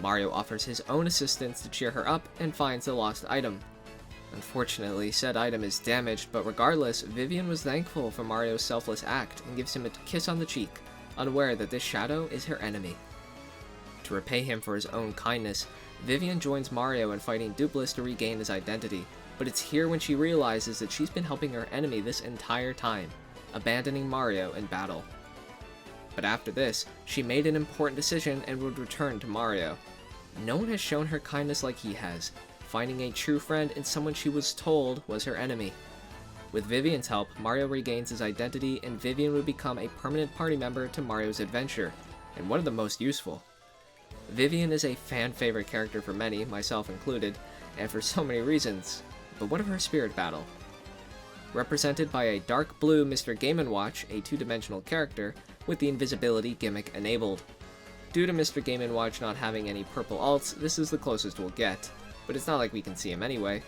Mario offers his own assistance to cheer her up and finds the lost item. Unfortunately, said item is damaged, but regardless, Vivian was thankful for Mario's selfless act and gives him a kiss on the cheek, unaware that this shadow is her enemy. To repay him for his own kindness, Vivian joins Mario in fighting Dupless to regain his identity, but it's here when she realizes that she's been helping her enemy this entire time, abandoning Mario in battle. But after this, she made an important decision and would return to Mario. No one has shown her kindness like he has, finding a true friend in someone she was told was her enemy. With Vivian's help, Mario regains his identity, and Vivian would become a permanent party member to Mario's adventure, and one of the most useful. Vivian is a fan-favorite character for many, myself included, and for so many reasons, but what of her spirit battle? Represented by a dark blue Mr. Game & Watch, a two-dimensional character, with the invisibility gimmick enabled. Due to Mr. Game & Watch not having any purple alts, this is the closest we'll get, but it's not like we can see him anyway.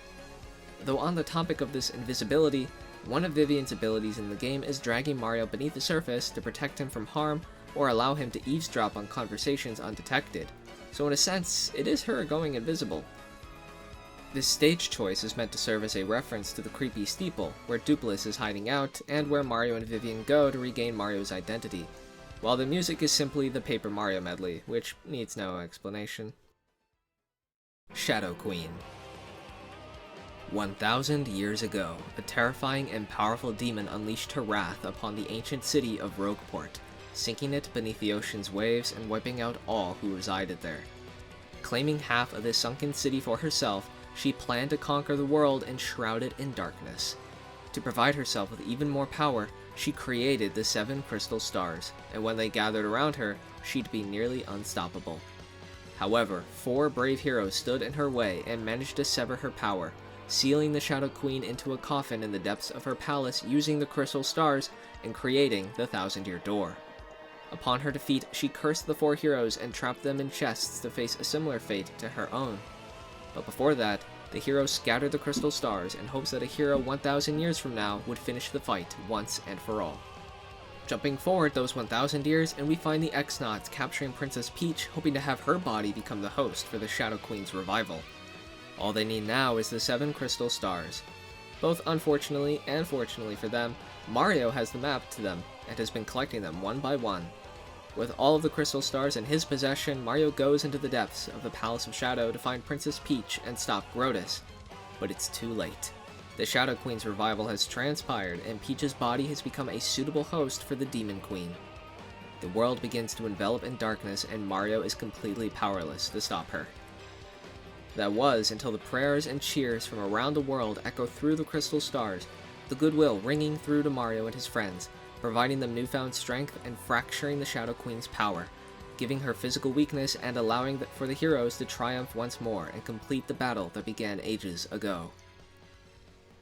Though on the topic of this invisibility, one of Vivian's abilities in the game is dragging Mario beneath the surface to protect him from harm or allow him to eavesdrop on conversations undetected, so in a sense, it is her going invisible. This stage choice is meant to serve as a reference to the creepy steeple, where Dupless is hiding out, and where Mario and Vivian go to regain Mario's identity, while the music is simply the Paper Mario medley, which needs no explanation. Shadow Queen. 1,000 years ago, a terrifying and powerful demon unleashed her wrath upon the ancient city of Rogueport, sinking it beneath the ocean's waves and wiping out all who resided there. Claiming half of this sunken city for herself, she planned to conquer the world enshrouded in darkness. To provide herself with even more power, she created the 7 crystal stars, and when they gathered around her, she'd be nearly unstoppable. However, 4 brave heroes stood in her way and managed to sever her power, sealing the Shadow Queen into a coffin in the depths of her palace using the crystal stars and creating the Thousand-Year Door. Upon her defeat, she cursed the 4 heroes and trapped them in chests to face a similar fate to her own. But before that, the heroes scattered the crystal stars in hopes that a hero 1,000 years from now would finish the fight once and for all. Jumping forward those 1,000 years, and we find the X-Nauts capturing Princess Peach, hoping to have her body become the host for the Shadow Queen's revival. All they need now is the 7 crystal stars. Both unfortunately and fortunately for them, Mario has the map to them, and has been collecting them one by one. With all of the crystal stars in his possession, Mario goes into the depths of the Palace of Shadow to find Princess Peach and stop Grodus. But it's too late. The Shadow Queen's revival has transpired, and Peach's body has become a suitable host for the Demon Queen. The world begins to envelop in darkness, and Mario is completely powerless to stop her. That was until the prayers and cheers from around the world echo through the crystal stars, the goodwill ringing through to Mario and his friends, providing them newfound strength and fracturing the Shadow Queen's power, giving her physical weakness and allowing for the heroes to triumph once more and complete the battle that began ages ago.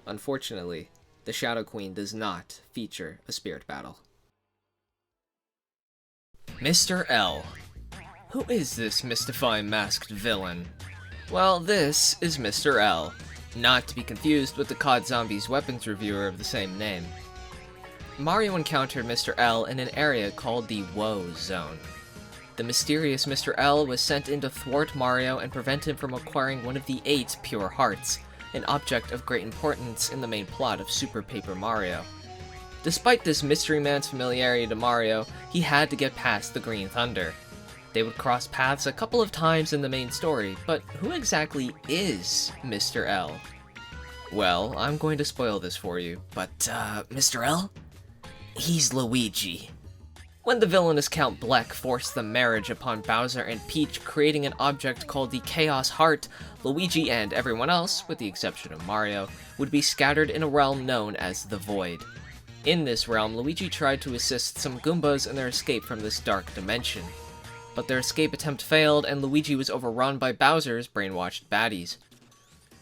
Unfortunately, the Shadow Queen does not feature a spirit battle. Mr. L. Who is this mystifying masked villain? Well, this is Mr. L, not to be confused with the COD Zombies weapons reviewer of the same name. Mario encountered Mr. L in an area called the Woe Zone. The mysterious Mr. L was sent in to thwart Mario and prevent him from acquiring one of the 8 pure hearts, an object of great importance in the main plot of Super Paper Mario. Despite this mystery man's familiarity to Mario, he had to get past the Green Thunder. They would cross paths a couple of times in the main story, but who exactly is Mr. L? Well, I'm going to spoil this for you, but, Mr. L? He's Luigi. When the villainous Count Bleck forced the marriage upon Bowser and Peach, creating an object called the Chaos Heart, Luigi and everyone else, with the exception of Mario, would be scattered in a realm known as the Void. In this realm, Luigi tried to assist some Goombas in their escape from this dark dimension. But their escape attempt failed, and Luigi was overrun by Bowser's brainwashed baddies.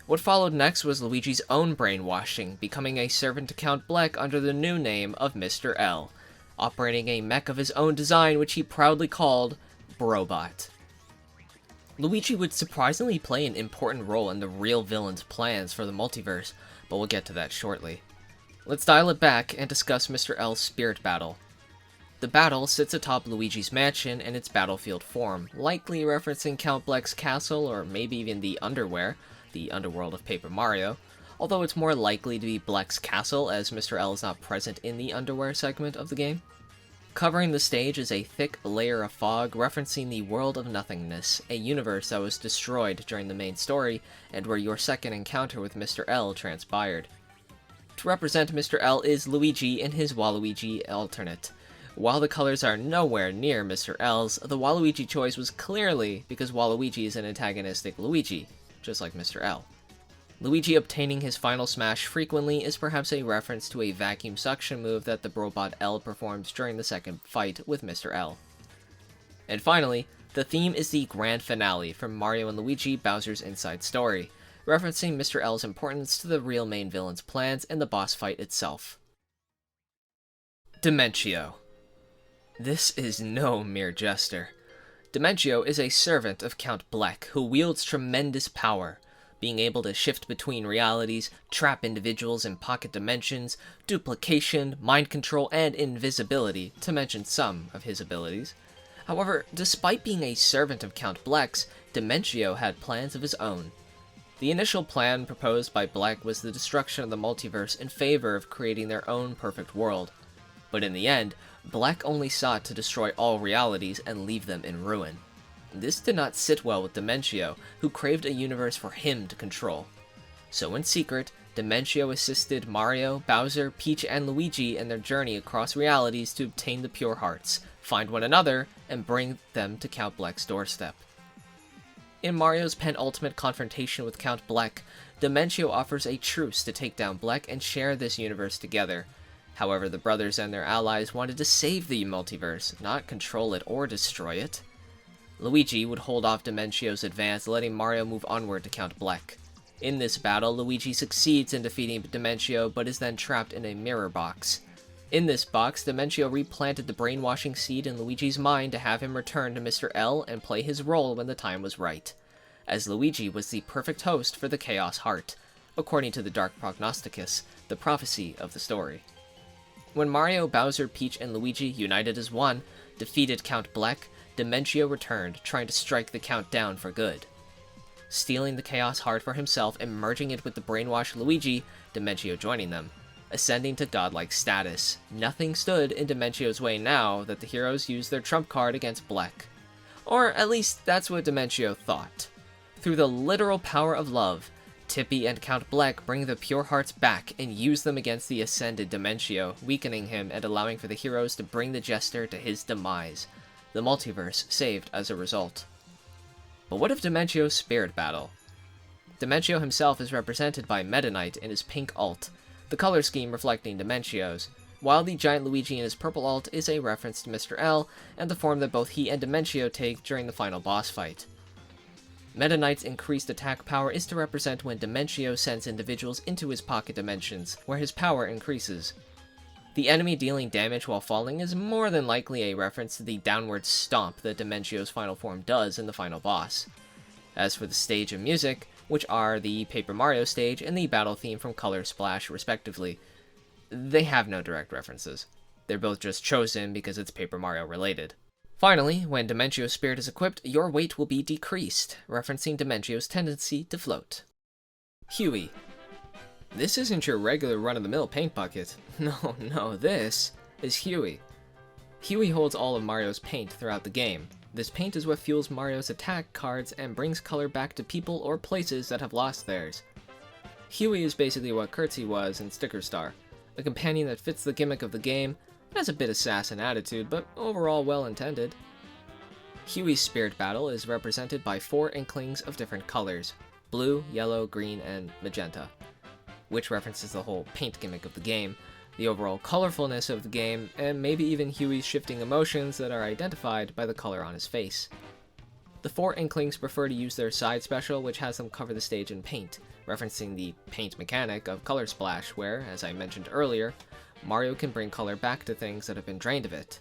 What followed next was Luigi's own brainwashing, becoming a servant to Count Bleck under the new name of Mr. L, operating a mech of his own design which he proudly called Brobot. Luigi would surprisingly play an important role in the real villain's plans for the multiverse, but we'll get to that shortly. Let's dial it back and discuss Mr. L's spirit battle. The battle sits atop Luigi's mansion in its battlefield form, likely referencing Count Bleck's castle or maybe even the Underwear, the underworld of Paper Mario, although it's more likely to be Bleck's castle as Mr. L is not present in the Underwear segment of the game. Covering the stage is a thick layer of fog referencing the World of Nothingness, a universe that was destroyed during the main story and where your second encounter with Mr. L transpired. To represent Mr. L is Luigi in his Waluigi alternate. While the colors are nowhere near Mr. L's, the Waluigi choice was clearly because Waluigi is an antagonistic Luigi, just like Mr. L. Luigi obtaining his final smash frequently is perhaps a reference to a vacuum suction move that the robot L performs during the second fight with Mr. L. And finally, the theme is the grand finale from Mario and Luigi Bowser's Inside Story, referencing Mr. L's importance to the real main villain's plans and the boss fight itself. Dimentio. This is no mere jester. Dimentio is a servant of Count Bleck who wields tremendous power, being able to shift between realities, trap individuals in pocket dimensions, duplication, mind control, and invisibility, to mention some of his abilities. However, despite being a servant of Count Bleck's, Dimentio had plans of his own. The initial plan proposed by Bleck was the destruction of the multiverse in favor of creating their own perfect world. But in the end, Bleck only sought to destroy all realities and leave them in ruin. This did not sit well with Dimentio, who craved a universe for him to control. So in secret, Dimentio assisted Mario, Bowser, Peach, and Luigi in their journey across realities to obtain the Pure Hearts, find one another, and bring them to Count Bleck's doorstep. In Mario's penultimate confrontation with Count Bleck, Dimentio offers a truce to take down Bleck and share this universe together. However, the brothers and their allies wanted to save the multiverse, not control it or destroy it. Luigi would hold off Dimentio's advance, letting Mario move onward to Count Bleck. In this battle, Luigi succeeds in defeating Dimentio, but is then trapped in a mirror box. In this box, Dimentio replanted the brainwashing seed in Luigi's mind to have him return to Mr. L and play his role when the time was right, as Luigi was the perfect host for the Chaos Heart, according to the Dark Prognosticus, the prophecy of the story. When Mario, Bowser, Peach, and Luigi, united as one, defeated Count Bleck, Dimentio returned, trying to strike the Count down for good. Stealing the Chaos Heart for himself and merging it with the brainwashed Luigi, Dimentio joining them. Ascending to godlike status, nothing stood in Dimentio's way now that the heroes used their trump card against Bleck. Or at least that's what Dimentio thought. Through the literal power of love, Tippy and Count Bleck bring the Pure Hearts back and use them against the ascended Dimentio, weakening him and allowing for the heroes to bring the Jester to his demise. The multiverse saved as a result. But what of Dimentio's spirit battle? Dimentio himself is represented by Meta Knight in his pink alt, the color scheme reflecting Dimentio's, while the giant Luigi in his purple alt is a reference to Mr. L and the form that both he and Dimentio take during the final boss fight. Meta Knight's increased attack power is to represent when Dimentio sends individuals into his pocket dimensions, where his power increases. The enemy dealing damage while falling is more than likely a reference to the downward stomp that Dimentio's final form does in the final boss. As for the stage and music, which are the Paper Mario stage and the battle theme from Color Splash respectively, they have no direct references. They're both just chosen because it's Paper Mario related. Finally, when Dimentio's spirit is equipped, your weight will be decreased, referencing Dimentio's tendency to float. Huey. This isn't your regular run-of-the-mill paint bucket. No, this is Huey. Huey holds all of Mario's paint throughout the game. This paint is what fuels Mario's attack cards and brings color back to people or places that have lost theirs. Huey is basically what Curtsy was in Sticker Star, a companion that fits the gimmick of the game, and has a bit of sass and attitude, but overall well-intended. Huey's spirit battle is represented by 4 inklings of different colors, blue, yellow, green, and magenta, which references the whole paint gimmick of the game, the overall colorfulness of the game, and maybe even Huey's shifting emotions that are identified by the color on his face. The 4 inklings prefer to use their side special, which has them cover the stage in paint, referencing the paint mechanic of Color Splash, where, as I mentioned earlier, Mario can bring color back to things that have been drained of it.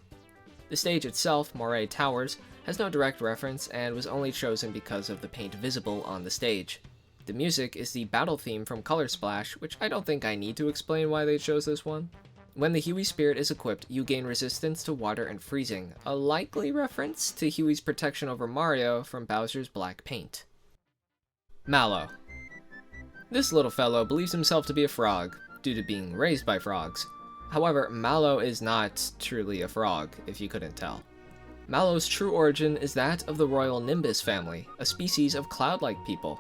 The stage itself, Moray Towers, has no direct reference and was only chosen because of the paint visible on the stage. The music is the battle theme from Color Splash, which I don't think I need to explain why they chose this one. When the Huey Spirit is equipped, you gain resistance to water and freezing, a likely reference to Huey's protection over Mario from Bowser's black paint. Mallow. This little fellow believes himself to be a frog, due to being raised by frogs. However, Mallow is not truly a frog, if you couldn't tell. Mallow's true origin is that of the royal Nimbus family, a species of cloud-like people.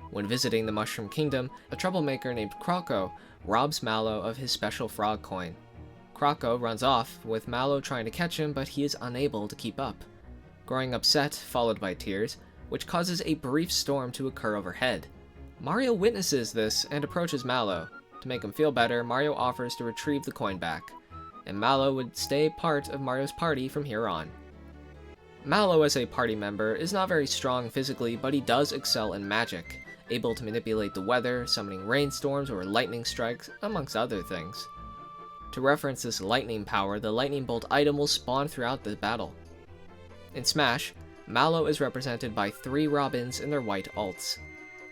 When visiting the Mushroom Kingdom, a troublemaker named Croco robs Mallow of his special frog coin. Croco runs off, with Mallow trying to catch him, but he is unable to keep up. Growing upset, followed by tears, which causes a brief storm to occur overhead. Mario witnesses this and approaches Mallow. To make him feel better, Mario offers to retrieve the coin back, and Mallow would stay part of Mario's party from here on. Mallow as a party member is not very strong physically, but he does excel in magic, able to manipulate the weather, summoning rainstorms or lightning strikes, amongst other things. To reference this lightning power, the lightning bolt item will spawn throughout the battle. In Smash, Mallow is represented by 3 Robins in their white alts.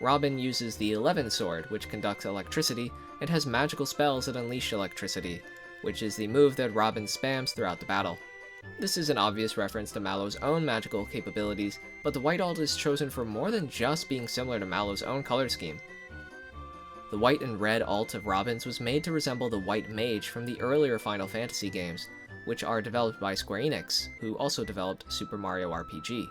Robin uses the 11 sword, which conducts electricity, and has magical spells that unleash electricity, which is the move that Robin spams throughout the battle. This is an obvious reference to Mallow's own magical capabilities, but the white alt is chosen for more than just being similar to Mallow's own color scheme. The white and red alt of Robin's was made to resemble the white mage from the earlier Final Fantasy games, which are developed by Square Enix, who also developed Super Mario RPG.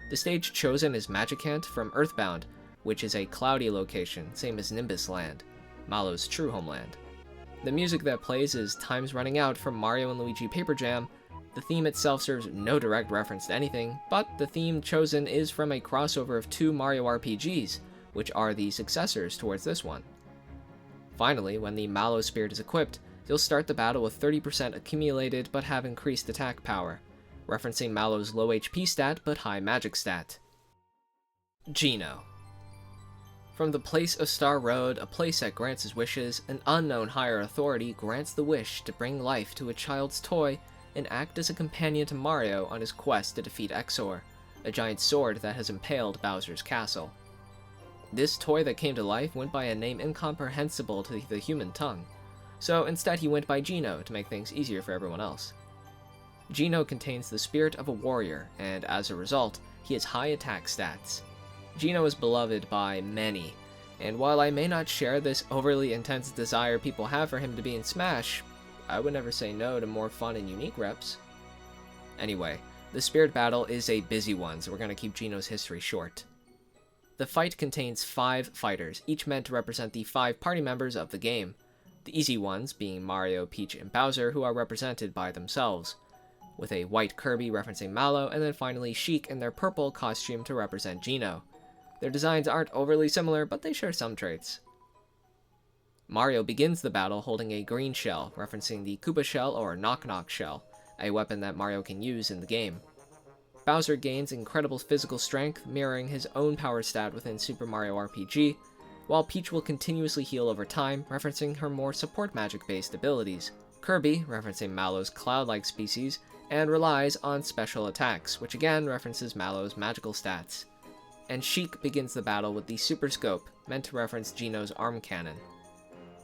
The stage chosen is Magicant from Earthbound, which is a cloudy location, same as Nimbus Land, Mallow's true homeland. The music that plays is Time's Running Out from Mario & Luigi Paper Jam. The theme itself serves no direct reference to anything, but the theme chosen is from a crossover of 2 Mario RPGs, which are the successors towards this one. Finally, when the Mallow Spirit is equipped, you'll start the battle with 30% accumulated but have increased attack power, referencing Mallow's low HP stat but high magic stat. Geno. From the place of Star Road, a place that grants his wishes, an unknown higher authority grants the wish to bring life to a child's toy and act as a companion to Mario on his quest to defeat Exor, a giant sword that has impaled Bowser's castle. This toy that came to life went by a name incomprehensible to the human tongue, so instead he went by Geno to make things easier for everyone else. Geno contains the spirit of a warrior, and as a result, he has high attack stats. Geno is beloved by many, and while I may not share this overly intense desire people have for him to be in Smash, I would never say no to more fun and unique reps. Anyway, the spirit battle is a busy one, so we're going to keep Geno's history short. The fight contains 5 fighters, each meant to represent the 5 party members of the game. The easy ones being Mario, Peach, and Bowser, who are represented by themselves, with a white Kirby referencing Mallow, and then finally Sheik in their purple costume to represent Geno. Their designs aren't overly similar, but they share some traits. Mario begins the battle holding a green shell, referencing the Koopa shell or Knock Knock shell, a weapon that Mario can use in the game. Bowser gains incredible physical strength, mirroring his own power stat within Super Mario RPG, while Peach will continuously heal over time, referencing her more support magic-based abilities. Kirby, referencing Mallow's cloud-like species, and relies on special attacks, which again references Mallow's magical stats. And Sheik begins the battle with the Super Scope, meant to reference Geno's arm cannon.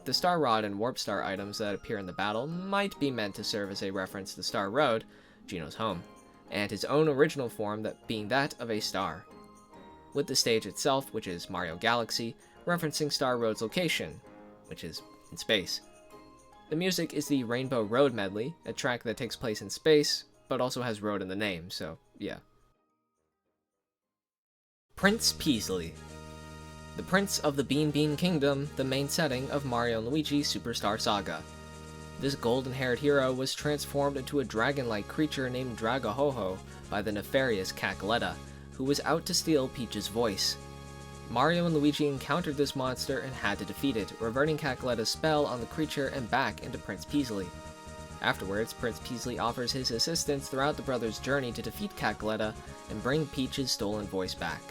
The Star Rod and Warp Star items that appear in the battle might be meant to serve as a reference to Star Road, Geno's home, and his own original form that being that of a star. With the stage itself, which is Mario Galaxy, referencing Star Road's location, which is in space. The music is the Rainbow Road Medley, a track that takes place in space, but also has road in the name, so yeah. Prince Peasley. The Prince of the Bean Bean Kingdom, the main setting of Mario & Luigi Superstar Saga. This golden-haired hero was transformed into a dragon-like creature named Dragahoho by the nefarious Cackletta, who was out to steal Peach's voice. Mario and Luigi encountered this monster and had to defeat it, reverting Cackletta's spell on the creature and back into Prince Peasley. Afterwards, Prince Peasley offers his assistance throughout the brothers' journey to defeat Cackletta and bring Peach's stolen voice back.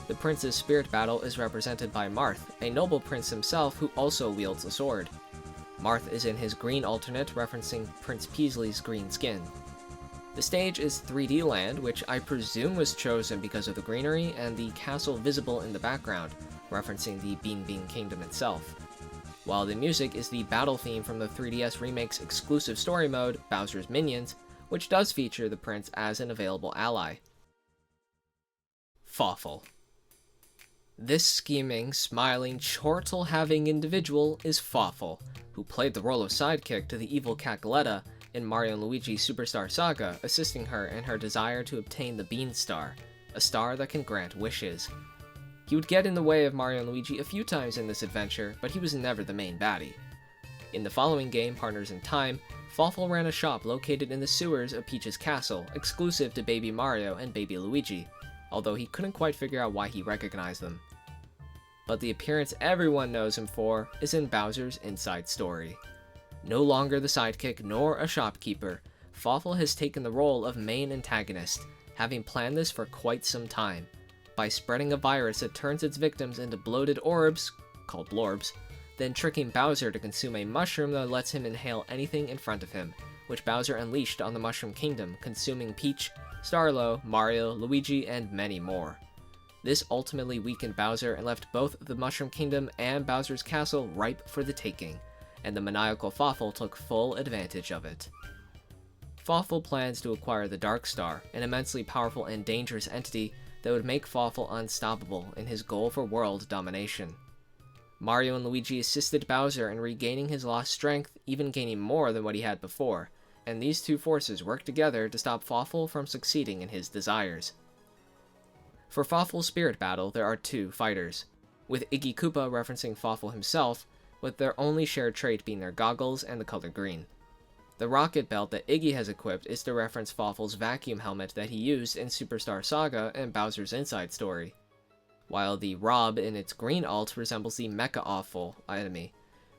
The prince's spirit battle is represented by Marth, a noble prince himself who also wields a sword. Marth is in his green alternate, referencing Prince Peasley's green skin. The stage is 3D Land, which I presume was chosen because of the greenery and the castle visible in the background, referencing the Bean Bean Kingdom itself. While the music is the battle theme from the 3DS remake's exclusive story mode, Bowser's Minions, which does feature the prince as an available ally. Fawful. This scheming, smiling, chortle-having individual is Fawful, who played the role of sidekick to the evil Cackletta in Mario & Luigi Superstar Saga, assisting her in her desire to obtain the Bean Star, a star that can grant wishes. He would get in the way of Mario & Luigi a few times in this adventure, but he was never the main baddie. In the following game, Partners in Time, Fawful ran a shop located in the sewers of Peach's castle, exclusive to Baby Mario and Baby Luigi, although he couldn't quite figure out why he recognized them. but the appearance everyone knows him for is in Bowser's Inside Story. No longer the sidekick nor a shopkeeper, Fawful has taken the role of main antagonist, having planned this for quite some time, by spreading a virus that turns its victims into bloated orbs, called blorbs, then tricking Bowser to consume a mushroom that lets him inhale anything in front of him, which Bowser unleashed on the Mushroom Kingdom, consuming Peach, Starlo, Mario, Luigi, and many more. This ultimately weakened Bowser and left both the Mushroom Kingdom and Bowser's castle ripe for the taking, and the maniacal Fawful took full advantage of it. Fawful plans to acquire the Dark Star, an immensely powerful and dangerous entity that would make Fawful unstoppable in his goal for world domination. Mario and Luigi assisted Bowser in regaining his lost strength, even gaining more than what he had before, and these two forces worked together to stop Fawful from succeeding in his desires. For Fawful's spirit battle, there are two fighters, with Iggy Koopa referencing Fawful himself, with their only shared trait being their goggles and the color green. The rocket belt that Iggy has equipped is to reference Fawful's vacuum helmet that he used in Superstar Saga and Bowser's Inside Story, while the Rob in its green alt resembles the Mecha Awful enemy,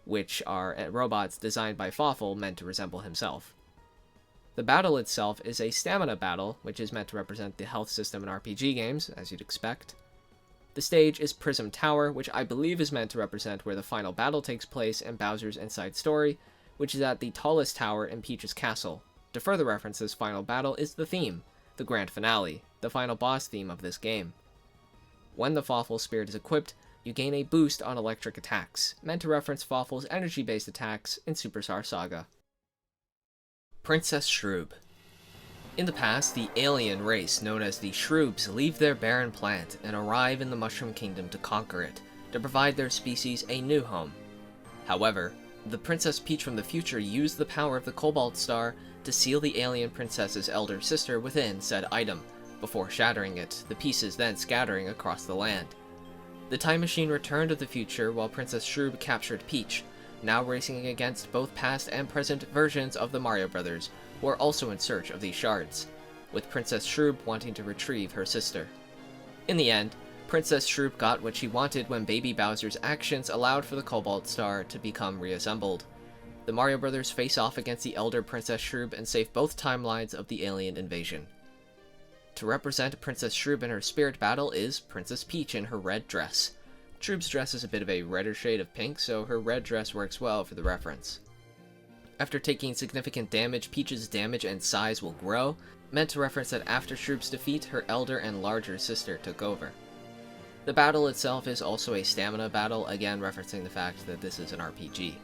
which are robots designed by Fawful meant to resemble himself. The battle itself is a stamina battle, which is meant to represent the health system in RPG games, as you'd expect. The stage is Prism Tower, which I believe is meant to represent where the final battle takes place in Bowser's Inside Story, which is at the tallest tower in Peach's castle. To further reference this final battle is the theme, the grand finale, the final boss theme of this game. When the Fawful Spirit is equipped, you gain a boost on electric attacks, meant to reference Fawful's energy-based attacks in Superstar Saga. Princess Shroob. In the past, the alien race known as the Shroobs leave their barren planet and arrive in the Mushroom Kingdom to conquer it, to provide their species a new home. However, the Princess Peach from the future used the power of the Cobalt Star to seal the alien princess's elder sister within said item, before shattering it, the pieces then scattering across the land. The time machine returned to the future while Princess Shroob captured Peach, now racing against both past and present versions of the Mario Brothers, who are also in search of these shards, with Princess Shroob wanting to retrieve her sister. In the end, Princess Shroob got what she wanted when baby Bowser's actions allowed for the Cobalt Star to become reassembled. The Mario Brothers face off against the elder Princess Shroob and save both timelines of the alien invasion. To represent Princess Shroob in her spirit battle is Princess Peach in her red dress. Shroob's dress is a bit of a redder shade of pink, so her red dress works well for the reference. After taking significant damage, Peach's damage and size will grow, meant to reference that after Shroob's defeat, her elder and larger sister took over. The battle itself is also a stamina battle, again referencing the fact that this is an RPG.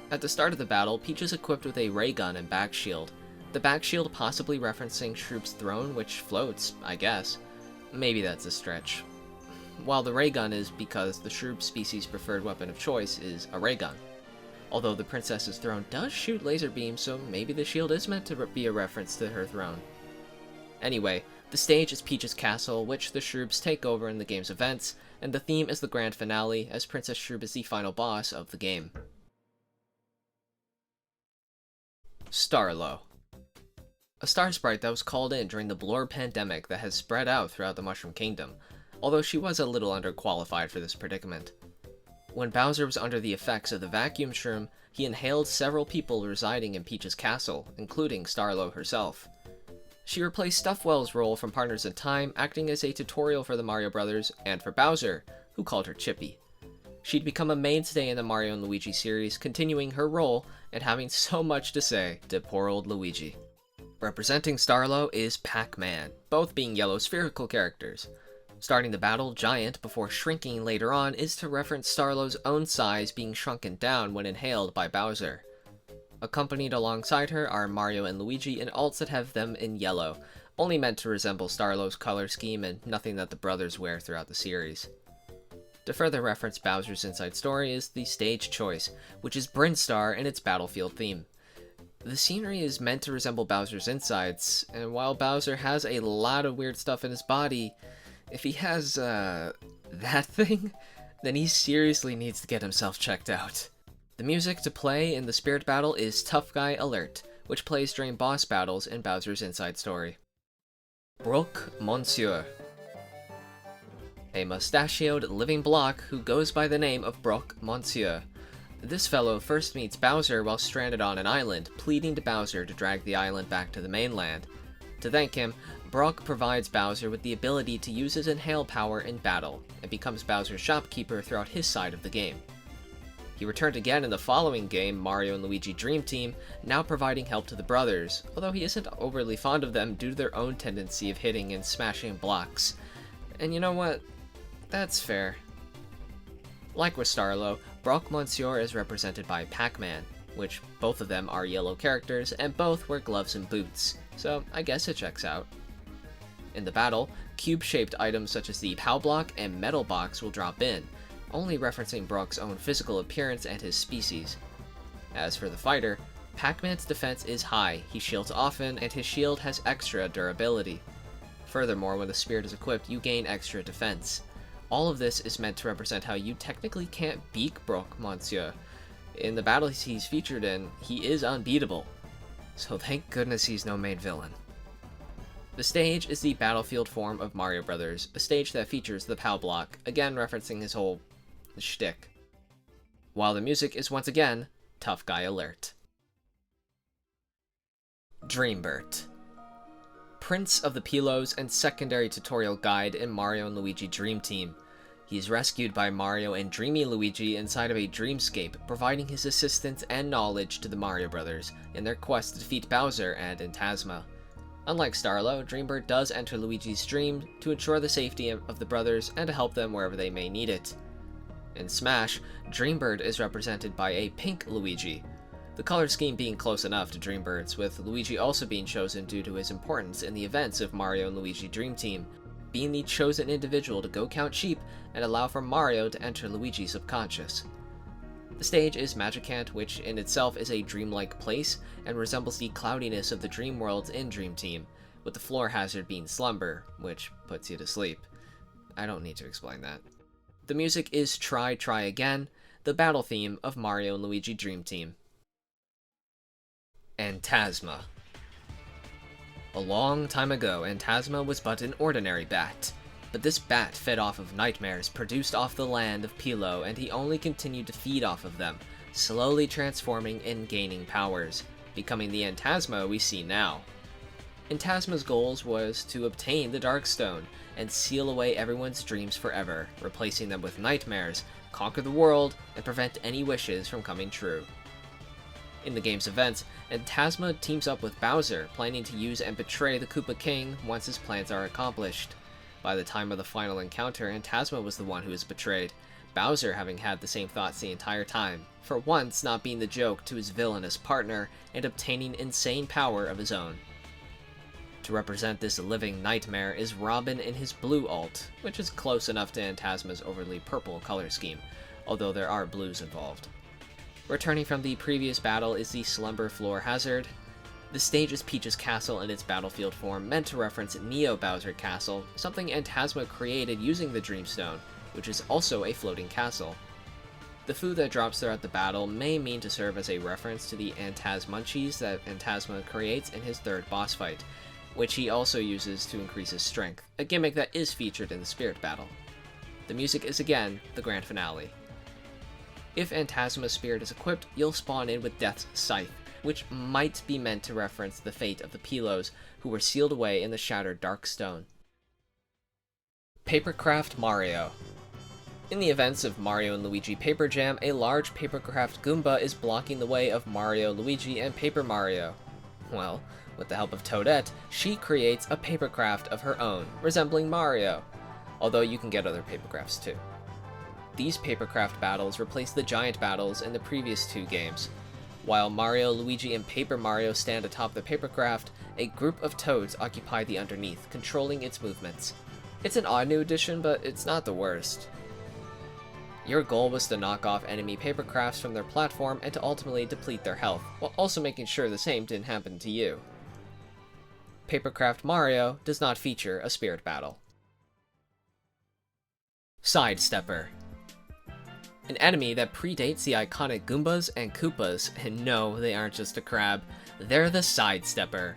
At the start of the battle, Peach is equipped with a ray gun and back shield, the back shield possibly referencing Shroob's throne, which floats, I guess. Maybe that's a stretch. While the ray gun is because the Shroob species' preferred weapon of choice is a ray gun. Although the princess's throne does shoot laser beams, so maybe the shield is meant to be a reference to her throne. Anyway, the stage is Peach's castle, which the Shroobs take over in the game's events, and the theme is the grand finale, as Princess Shroob is the final boss of the game. Starlo. A star sprite that was called in during the Blur pandemic that has spread out throughout the Mushroom Kingdom, although she was a little underqualified for this predicament. When Bowser was under the effects of the vacuum shroom, he inhaled several people residing in Peach's castle, including Starlo herself. She replaced Stuffwell's role from Partners in Time, acting as a tutorial for the Mario Brothers and for Bowser, who called her Chippy. She'd become a mainstay in the Mario and Luigi series, continuing her role and having so much to say to poor old Luigi. Representing Starlo is Pac-Man, both being yellow spherical characters. Starting the battle, Giant, before shrinking later on, is to reference Starlo's own size being shrunken down when inhaled by Bowser. Accompanied alongside her are Mario and Luigi in alts that have them in yellow, only meant to resemble Starlo's color scheme and nothing that the brothers wear throughout the series. To further reference Bowser's Inside Story is the stage choice, which is Brinstar in its battlefield theme. The scenery is meant to resemble Bowser's insides, and while Bowser has a lot of weird stuff in his body, if he has, that thing, then he seriously needs to get himself checked out. The music to play in the spirit battle is Tough Guy Alert, which plays during boss battles in Bowser's Inside Story. Brook Monsieur. a mustachioed living block who goes by the name of Brock Monsieur. This fellow first meets Bowser while stranded on an island, pleading to Bowser to drag the island back to the mainland. To thank him, Brock provides Bowser with the ability to use his inhale power in battle, and becomes Bowser's shopkeeper throughout his side of the game. He returned again in the following game, Mario and Luigi Dream Team, now providing help to the brothers, although he isn't overly fond of them due to their own tendency of hitting and smashing blocks. And you know what? That's fair. Like with Starlo, Brock Monsieur is represented by Pac-Man, which both of them are yellow characters and both wear gloves and boots, so I guess it checks out. In the battle, cube-shaped items such as the POW block and metal box will drop in, only referencing Brock's own physical appearance and his species. As for the fighter, Pac-Man's defense is high, he shields often, and his shield has extra durability. Furthermore, when the spirit is equipped, you gain extra defense. All of this is meant to represent how you technically can't beat Brock Monsieur. In the battles he's featured in, he is unbeatable. So thank goodness he's no main villain. The stage is the battlefield form of Mario Bros., a stage that features the POW block, again referencing his whole shtick. While the music is once again Tough Guy Alert. Dreambert. Prince of the Pilos and secondary tutorial guide in Mario and Luigi Dream Team. He is rescued by Mario and Dreamy Luigi inside of a dreamscape, providing his assistance and knowledge to the Mario Brothers in their quest to defeat Bowser and Phantasma. Unlike Starlo, Dreambert does enter Luigi's dream to ensure the safety of the brothers and to help them wherever they may need it. In Smash, Dreambert is represented by a pink Luigi, the color scheme being close enough to Dreambert's, with Luigi also being chosen due to his importance in the events of Mario and Luigi Dream Team, being the chosen individual to go count sheep and allow for Mario to enter Luigi's subconscious. The stage is Magicant, which in itself is a dreamlike place and resembles the cloudiness of the dream worlds in Dream Team, with the floor hazard being slumber, which puts you to sleep. I don't need to explain that. The music is Try Try Again, the battle theme of Mario and Luigi Dream Team. Phantasma. A long time ago, Phantasma was but an ordinary bat, but this bat fed off of nightmares produced off the land of Pilo, and he only continued to feed off of them, slowly transforming and gaining powers, becoming the Phantasma we see now. Phantasma's goals was to obtain the Dark Stone and seal away everyone's dreams forever, replacing them with nightmares, conquer the world, and prevent any wishes from coming true. In the game's events, Phantasma teams up with Bowser, planning to use and betray the Koopa King once his plans are accomplished. By the time of the final encounter, Phantasma was the one who was betrayed, Bowser having had the same thoughts the entire time, for once not being the joke to his villainous partner and obtaining insane power of his own. To represent this living nightmare is Robin in his blue alt, which is close enough to Phantasma's overly purple color scheme, although there are blues involved. Returning from the previous battle is the Slumber Floor Hazard. The stage is Peach's castle in its battlefield form, meant to reference Neo Bowser Castle, something Phantasma created using the Dreamstone, which is also a floating castle. The food that drops throughout the battle may mean to serve as a reference to the Phantasmunchies that Phantasma creates in his third boss fight, which he also uses to increase his strength, a gimmick that is featured in the Spirit Battle. The music is again the grand finale. If Phantasma's spirit is equipped, you'll spawn in with Death's Scythe, which might be meant to reference the fate of the Pilos, who were sealed away in the shattered Dark Stone. Papercraft Mario. In the events of Mario and Luigi Paper Jam, a large Papercraft Goomba is blocking the way of Mario, Luigi, and Paper Mario. Well, with the help of Toadette, she creates a Papercraft of her own, resembling Mario, although you can get other Papercrafts too. These Papercraft battles replace the giant battles in the previous two games. While Mario, Luigi, and Paper Mario stand atop the Papercraft, a group of Toads occupy the underneath, controlling its movements. It's an odd new addition, but it's not the worst. Your goal was to knock off enemy Papercrafts from their platform and to ultimately deplete their health, while also making sure the same didn't happen to you. Papercraft Mario does not feature a spirit battle. Sidestepper. An enemy that predates the iconic Goombas and Koopas, and no, they aren't just a crab, they're the Sidestepper.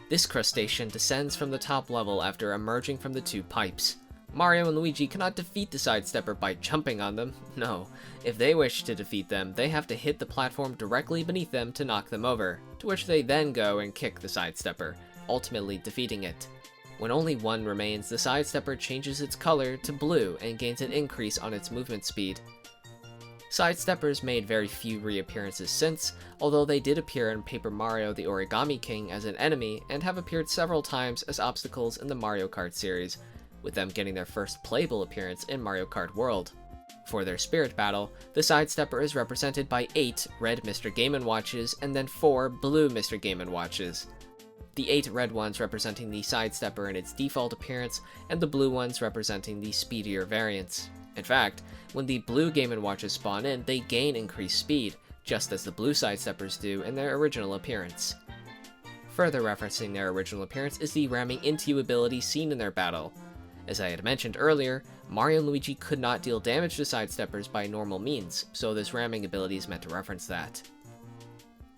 This crustacean descends from the top level after emerging from the two pipes. Mario and Luigi cannot defeat the sidestepper by jumping on them. No, if they wish to defeat them, they have to hit the platform directly beneath them to knock them over, to which they then go and kick the sidestepper, ultimately defeating it. When only one remains, the sidestepper changes its color to blue and gains an increase on its movement speed. Sidesteppers made very few reappearances since, although they did appear in Paper Mario the Origami King as an enemy and have appeared several times as obstacles in the Mario Kart series, with them getting their first playable appearance in Mario Kart World. For their Spirit Battle, the Sidestepper is represented by 8 red Mr. Game & Watches and then 4 blue Mr. Game & Watches. The 8 red ones representing the Sidestepper in its default appearance, and the blue ones representing the speedier variants. In fact, when the blue Game & Watches spawn in, they gain increased speed, just as the blue Sidesteppers do in their original appearance. Further referencing their original appearance is the ramming into you ability seen in their battle. As I had mentioned earlier, Mario and Luigi could not deal damage to Sidesteppers by normal means, so this ramming ability is meant to reference that.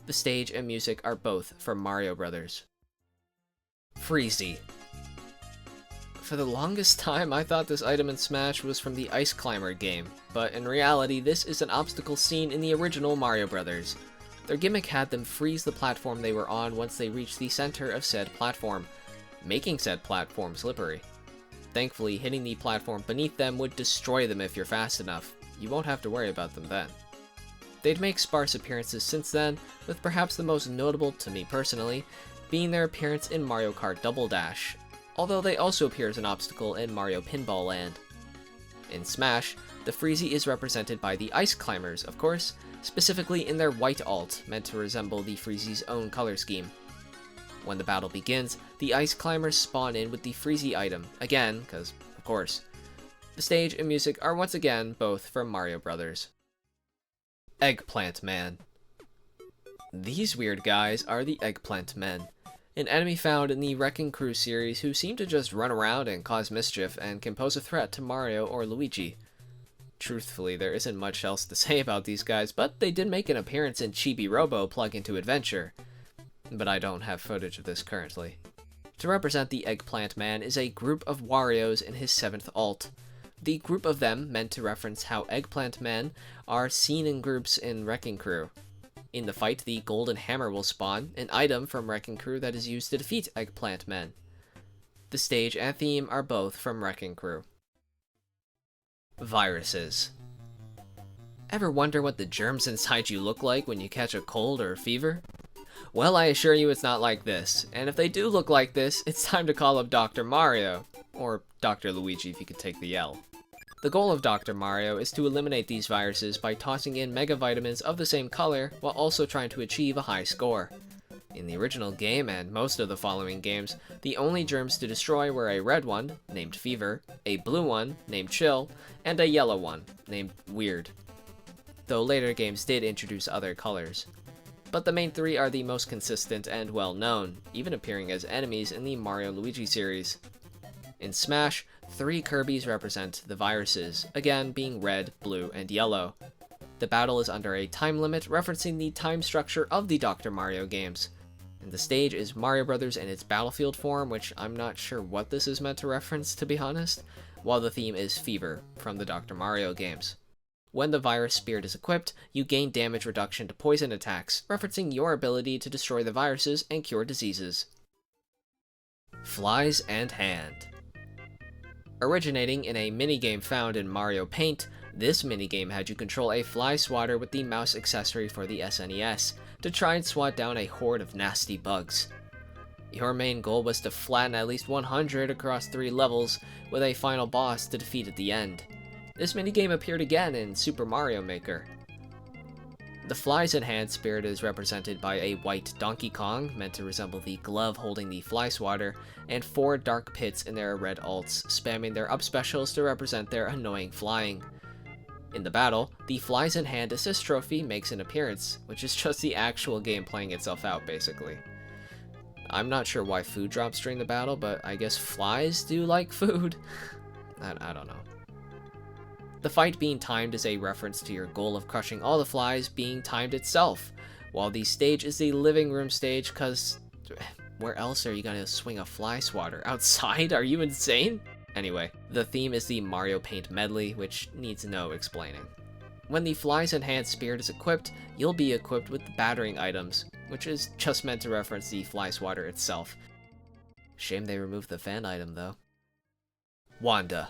The stage and music are both from Mario Bros. Freezy. For the longest time, I thought this item in Smash was from the Ice Climber game, but in reality, this is an obstacle seen in the original Mario Bros. Their gimmick had them freeze the platform they were on once they reached the center of said platform, making said platform slippery. Thankfully, hitting the platform beneath them would destroy them if you're fast enough. You won't have to worry about them then. They'd make sparse appearances since then, with perhaps the most notable, to me personally, being their appearance in Mario Kart Double Dash, although they also appear as an obstacle in Mario Pinball Land. In Smash, the Freezy is represented by the Ice Climbers, of course, specifically in their white alt, meant to resemble the Freezy's own color scheme. When the battle begins, the Ice Climbers spawn in with the Freezy item, again, because, of course. The stage and music are once again both from Mario Bros. Eggplant Man. These weird guys are the Eggplant Men, an enemy found in the Wrecking Crew series who seem to just run around and cause mischief and can pose a threat to Mario or Luigi. Truthfully, there isn't much else to say about these guys, but they did make an appearance in Chibi Robo Plug Into Adventure. But I don't have footage of this currently. To represent the Eggplant Man is a group of Warios in his 7th alt. The group of them meant to reference how Eggplant Men are seen in groups in Wrecking Crew. In the fight, the Golden Hammer will spawn, an item from Wrecking Crew that is used to defeat Eggplant Men. The stage and theme are both from Wrecking Crew. Viruses. Ever wonder what the germs inside you look like when you catch a cold or a fever? Well, I assure you it's not like this, and if they do look like this, it's time to call up Dr. Mario, or Dr. Luigi if you could take the L. The goal of Dr. Mario is to eliminate these viruses by tossing in mega vitamins of the same color while also trying to achieve a high score. In the original game and most of the following games, the only germs to destroy were a red one, named Fever, a blue one, named Chill, and a yellow one, named Weird. Though later games did introduce other colors. But the main 3 are the most consistent and well-known, even appearing as enemies in the Mario & Luigi series. In Smash, 3 Kirbys represent the viruses, again being red, blue, and yellow. The battle is under a time limit referencing the time structure of the Dr. Mario games. And the stage is Mario Bros. In its battlefield form, which I'm not sure what this is meant to reference, to be honest, while the theme is Fever, from the Dr. Mario games. When the Virus Spirit is equipped, you gain damage reduction to poison attacks, referencing your ability to destroy the viruses and cure diseases. Flies and Hand. Originating in a minigame found in Mario Paint, this minigame had you control a fly swatter with the mouse accessory for the SNES, to try and swat down a horde of nasty bugs. Your main goal was to flatten at least 100 across 3 levels, with a final boss to defeat at the end. This minigame appeared again in Super Mario Maker. The Flies in Hand spirit is represented by a white Donkey Kong, meant to resemble the glove holding the fly swatter, and 4 dark pits in their red alts, spamming their up specials to represent their annoying flying. In the battle, the Flies in Hand assist trophy makes an appearance, which is just the actual game playing itself out, basically. I'm not sure why food drops during the battle, but I guess flies do like food? I don't know. The fight being timed is a reference to your goal of crushing all the flies being timed itself, while the stage is the living room stage, cause where else are you gonna swing a fly swatter? Outside? Are you insane? Anyway, the theme is the Mario Paint medley, which needs no explaining. When the Fly's Enhanced Spirit is equipped, you'll be equipped with the battering items, which is just meant to reference the Fly Swatter itself. Shame they removed the fan item, though. Wanda.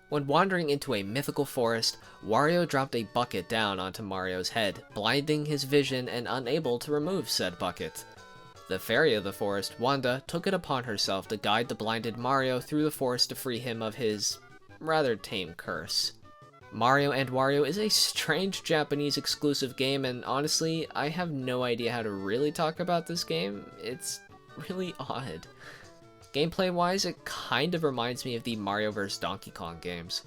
When wandering into a mythical forest, Wario dropped a bucket down onto Mario's head, blinding his vision and unable to remove said bucket. The fairy of the forest, Wanda, took it upon herself to guide the blinded Mario through the forest to free him of his rather tame curse. Mario and Wario is a strange Japanese exclusive game, and honestly, I have no idea how to really talk about this game. It's really odd. Gameplay-wise, it kind of reminds me of the Mario vs. Donkey Kong games.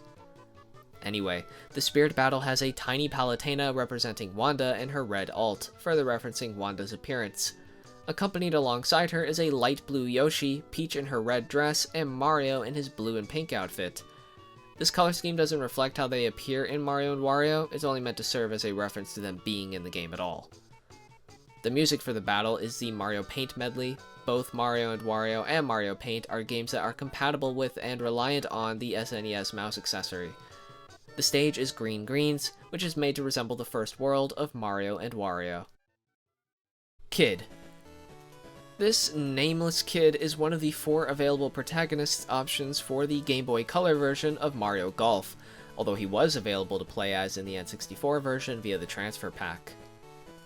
Anyway, the Spirit Battle has a tiny Palutena representing Wanda and her red alt, further referencing Wanda's appearance. Accompanied alongside her is a light blue Yoshi, Peach in her red dress, and Mario in his blue and pink outfit. This color scheme doesn't reflect how they appear in Mario and Wario, it's only meant to serve as a reference to them being in the game at all. The music for the battle is the Mario Paint medley. Both Mario and Wario and Mario Paint are games that are compatible with and reliant on the SNES mouse accessory. The stage is Green Greens, which is made to resemble the first world of Mario and Wario. Kid. This nameless kid is one of the 4 available protagonist options for the Game Boy Color version of Mario Golf, although he was available to play as in the N64 version via the transfer pack.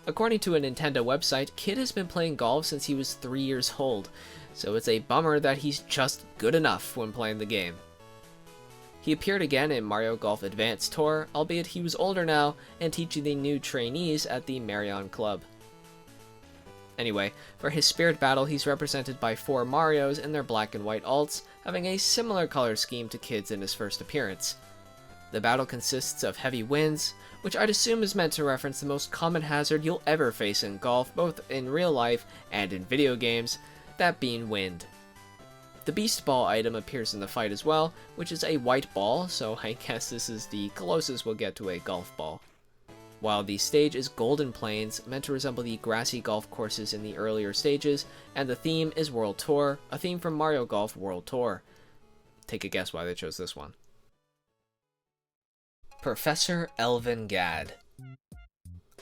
According to a Nintendo website, Kid has been playing golf since he was 3 years old, so it's a bummer that he's just good enough when playing the game. He appeared again in Mario Golf Advanced Tour, albeit he was older now and teaching the new trainees at the Marion Club. Anyway, for his Spirit Battle, he's represented by 4 Marios in their black and white alts, having a similar color scheme to Kid's in his first appearance. The battle consists of heavy winds, which I'd assume is meant to reference the most common hazard you'll ever face in golf, both in real life and in video games, that being wind. The Beast Ball item appears in the fight as well, which is a white ball, so I guess this is the closest we'll get to a golf ball. While the stage is Golden Plains, meant to resemble the grassy golf courses in the earlier stages, and the theme is World Tour, a theme from Mario Golf World Tour. Take a guess why they chose this one. Professor Elvin Gadd.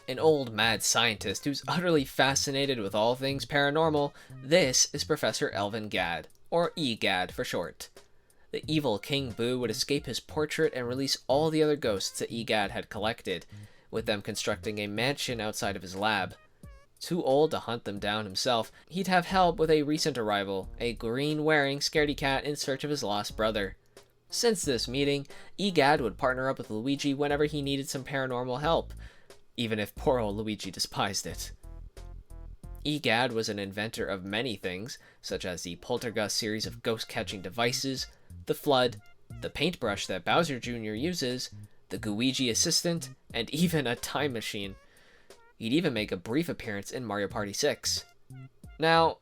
An old mad scientist who's utterly fascinated with all things paranormal, this is Professor Elvin Gadd, or E-Gadd for short. The evil King Boo would escape his portrait and release all the other ghosts that E-Gadd had collected, with them constructing a mansion outside of his lab. Too old to hunt them down himself, he'd have help with a recent arrival, a green-wearing scaredy cat in search of his lost brother. Since this meeting, E-Gadd would partner up with Luigi whenever he needed some paranormal help, even if poor old Luigi despised it. E-Gadd was an inventor of many things, such as the Poltergust series of ghost-catching devices, the Flood, the paintbrush that Bowser Jr. uses, the Gooigi assistant, and even a time machine. He'd even make a brief appearance in Mario Party 6. Now,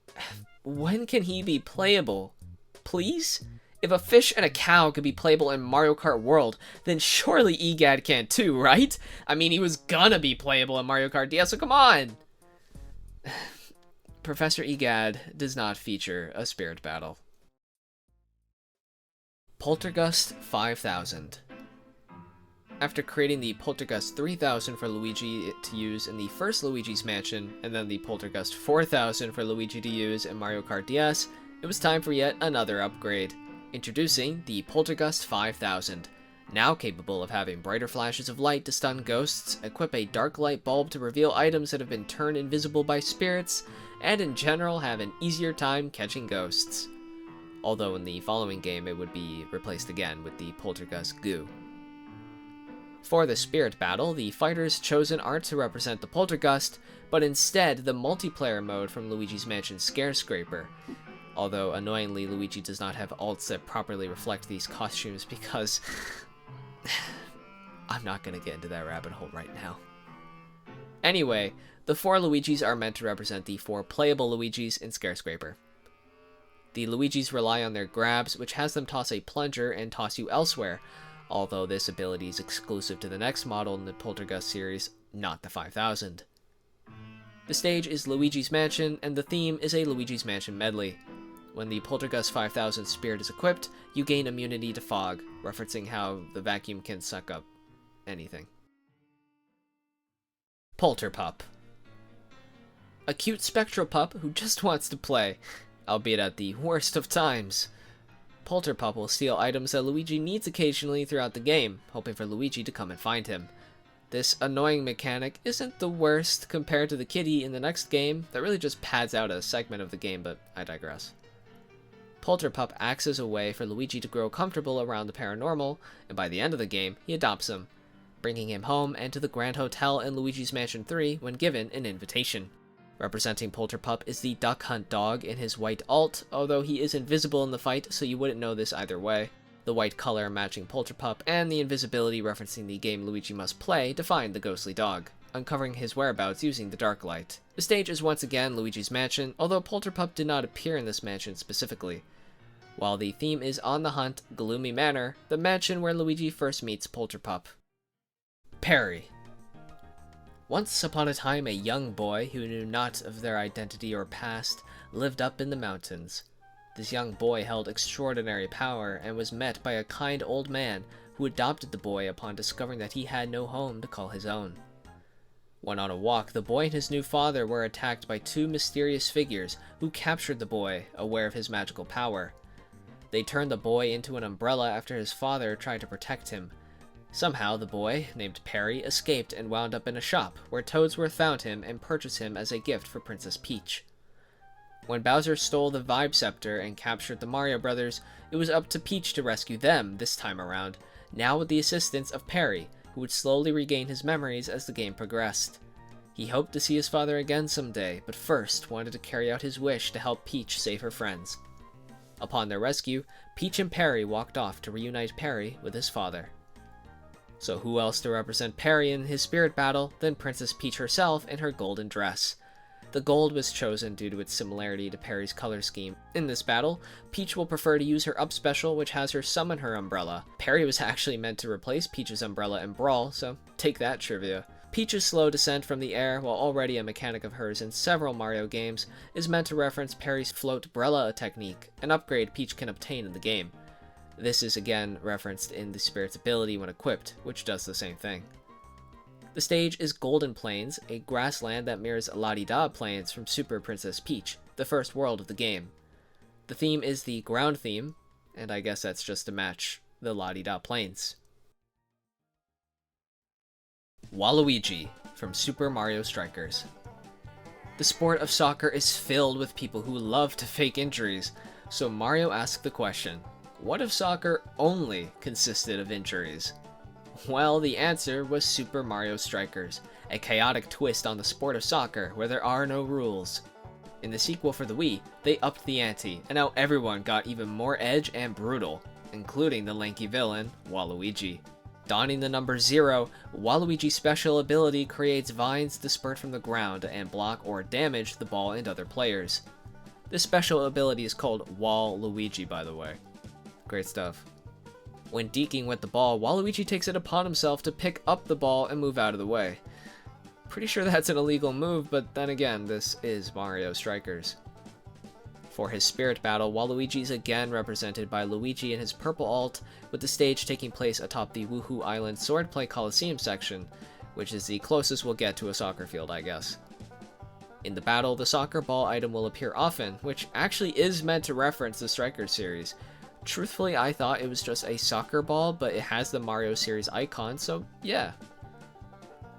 when can he be playable? Please? If a fish and a cow could be playable in Mario Kart World, then surely E-Gadd can too, right? I mean, he was gonna be playable in Mario Kart DS, so come on! Professor E-Gadd does not feature a Spirit Battle. Poltergust 5000. After creating the Poltergust 3000 for Luigi to use in the first Luigi's Mansion, and then the Poltergust 4000 for Luigi to use in Mario Kart DS, it was time for yet another upgrade. Introducing the Poltergust 5000, now capable of having brighter flashes of light to stun ghosts, equip a dark light bulb to reveal items that have been turned invisible by spirits, and in general have an easier time catching ghosts. Although in the following game it would be replaced again with the Poltergust Goo. For the Spirit Battle, the fighters chosen aren't to represent the Poltergust, but instead the multiplayer mode from Luigi's Mansion Scarescraper. Although, annoyingly, Luigi does not have alts that properly reflect these costumes because... I'm not gonna get into that rabbit hole right now. Anyway, the 4 Luigis are meant to represent the 4 playable Luigis in Scarescraper. The Luigis rely on their grabs, which has them toss a plunger and toss you elsewhere, although this ability is exclusive to the next model in the Poltergust series, not the 5000. The stage is Luigi's Mansion, and the theme is a Luigi's Mansion medley. When the Poltergust 5000 spirit is equipped, you gain immunity to fog, referencing how the vacuum can suck up anything. Polterpup. A cute spectral pup who just wants to play, albeit at the worst of times. Polterpup will steal items that Luigi needs occasionally throughout the game, hoping for Luigi to come and find him. This annoying mechanic isn't the worst compared to the kitty in the next game that really just pads out a segment of the game, but I digress. Polterpup acts as a way for Luigi to grow comfortable around the paranormal, and by the end of the game, he adopts him, bringing him home and to the Grand Hotel in Luigi's Mansion 3 when given an invitation. Representing Polterpup is the Duck Hunt dog in his white alt, although he is invisible in the fight, so you wouldn't know this either way. The white color matching Polterpup and the invisibility referencing the game Luigi must play define the ghostly dog, uncovering his whereabouts using the dark light. The stage is once again Luigi's Mansion, although Polterpup did not appear in this mansion specifically. While the theme is On the Hunt, Gloomy Manor, the mansion where Luigi first meets Polterpup. Perry. Once upon a time, a young boy who knew not of their identity or past lived up in the mountains. This young boy held extraordinary power and was met by a kind old man who adopted the boy upon discovering that he had no home to call his own. When on a walk, the boy and his new father were attacked by two mysterious figures who captured the boy, aware of his magical power. They turned the boy into an umbrella after his father tried to protect him. Somehow, the boy, named Perry, escaped and wound up in a shop, where Toadsworth found him and purchased him as a gift for Princess Peach. When Bowser stole the Vibe Scepter and captured the Mario Brothers, it was up to Peach to rescue them this time around, now with the assistance of Perry, who would slowly regain his memories as the game progressed. He hoped to see his father again someday, but first wanted to carry out his wish to help Peach save her friends. Upon their rescue, Peach and Perry walked off to reunite Perry with his father. So who else to represent Perry in his spirit battle than Princess Peach herself in her golden dress? The gold was chosen due to its similarity to Perry's color scheme. In this battle, Peach will prefer to use her up special, which has her summon her umbrella. Perry was actually meant to replace Peach's umbrella in Brawl, so take that trivia. Peach's slow descent from the air, while already a mechanic of hers in several Mario games, is meant to reference Perry's float-brella technique, an upgrade Peach can obtain in the game. This is again referenced in the spirit's ability when equipped, which does the same thing. The stage is Golden Plains, a grassland that mirrors La-Di-Da Plains from Super Princess Peach, the first world of the game. The theme is the ground theme, and I guess that's just to match the La-Di-Da Plains. Waluigi from Super Mario Strikers. The sport of soccer is filled with people who love to fake injuries, so Mario asked the question, what if soccer only consisted of injuries? Well, the answer was Super Mario Strikers, a chaotic twist on the sport of soccer where there are no rules. In the sequel for the Wii, they upped the ante, and now everyone got even more edge and brutal, including the lanky villain, Waluigi. Donning the number 0, Waluigi's special ability creates vines to spurt from the ground and block or damage the ball and other players. This special ability is called Wall Luigi, by the way. Great stuff. When deking with the ball, Waluigi takes it upon himself to pick up the ball and move out of the way. Pretty sure that's an illegal move, but then again, this is Mario Strikers. For his spirit battle, Waluigi is again represented by Luigi in his purple alt, with the stage taking place atop the Woohoo Island Swordplay Coliseum section, which is the closest we'll get to a soccer field, I guess. In the battle, the soccer ball item will appear often, which actually is meant to reference the Strikers series. Truthfully, I thought it was just a soccer ball, but it has the Mario series icon, so yeah.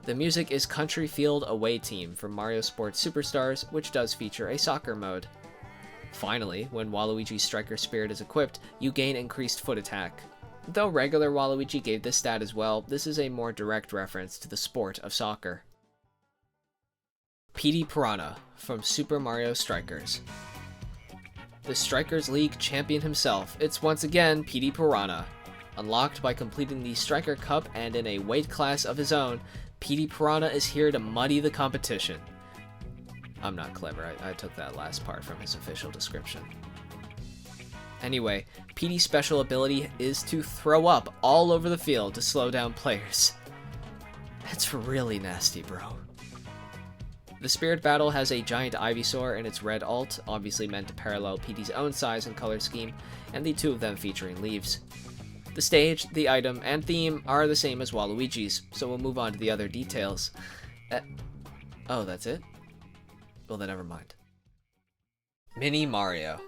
The music is Country Field Away Team from Mario Sports Superstars, which does feature a soccer mode. Finally, when Waluigi's Striker Spirit is equipped, you gain increased foot attack. Though regular Waluigi gave this stat as well, this is a more direct reference to the sport of soccer. Petey Piranha from Super Mario Strikers. The Strikers League champion himself, it's once again Petey Piranha. Unlocked by completing the Striker Cup and in a weight class of his own, Petey Piranha is here to muddy the competition. I'm not clever, I took that last part from his official description. Anyway, Petey's special ability is to throw up all over the field to slow down players. That's really nasty, bro. The Spirit Battle has a giant Ivysaur in its red alt, obviously meant to parallel Petey's own size and color scheme, and the two of them featuring leaves. The stage, the item, and theme are the same as Waluigi's, so we'll move on to the other details. Oh, that's it? Well, then never mind. Mini Mario.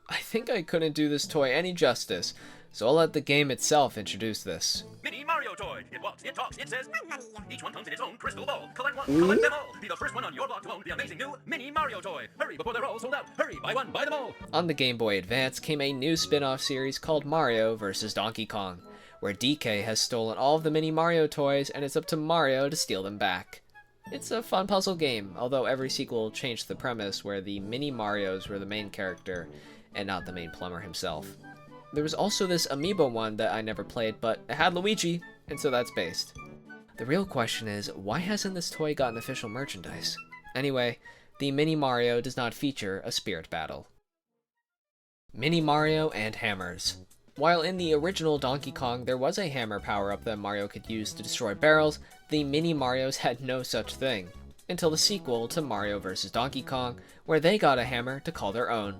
I think I couldn't do this toy any justice, so I'll let the game itself introduce this. Mini Mario toy. It walks, it talks, it says money. Each one comes in its own crystal ball. Collect one, collect them all. Be the first one on your block to own the amazing new Mini Mario toy. Hurry before they're all sold out. Hurry, buy one, buy them all. On the Game Boy Advance came a new spin-off series called Mario vs. Donkey Kong, where DK has stolen all of the Mini Mario toys and it's up to Mario to steal them back. It's a fun puzzle game, although every sequel changed the premise where the Mini Marios were the main character and not the main plumber himself. There was also this amiibo one that I never played, but it had Luigi, and so that's based. The real question is, why hasn't this toy gotten official merchandise? Anyway, the Mini Mario does not feature a spirit battle. Mini Mario and hammers. While in the original Donkey Kong there was a hammer power-up that Mario could use to destroy barrels, the Mini Marios had no such thing, until the sequel to Mario vs. Donkey Kong, where they got a hammer to call their own.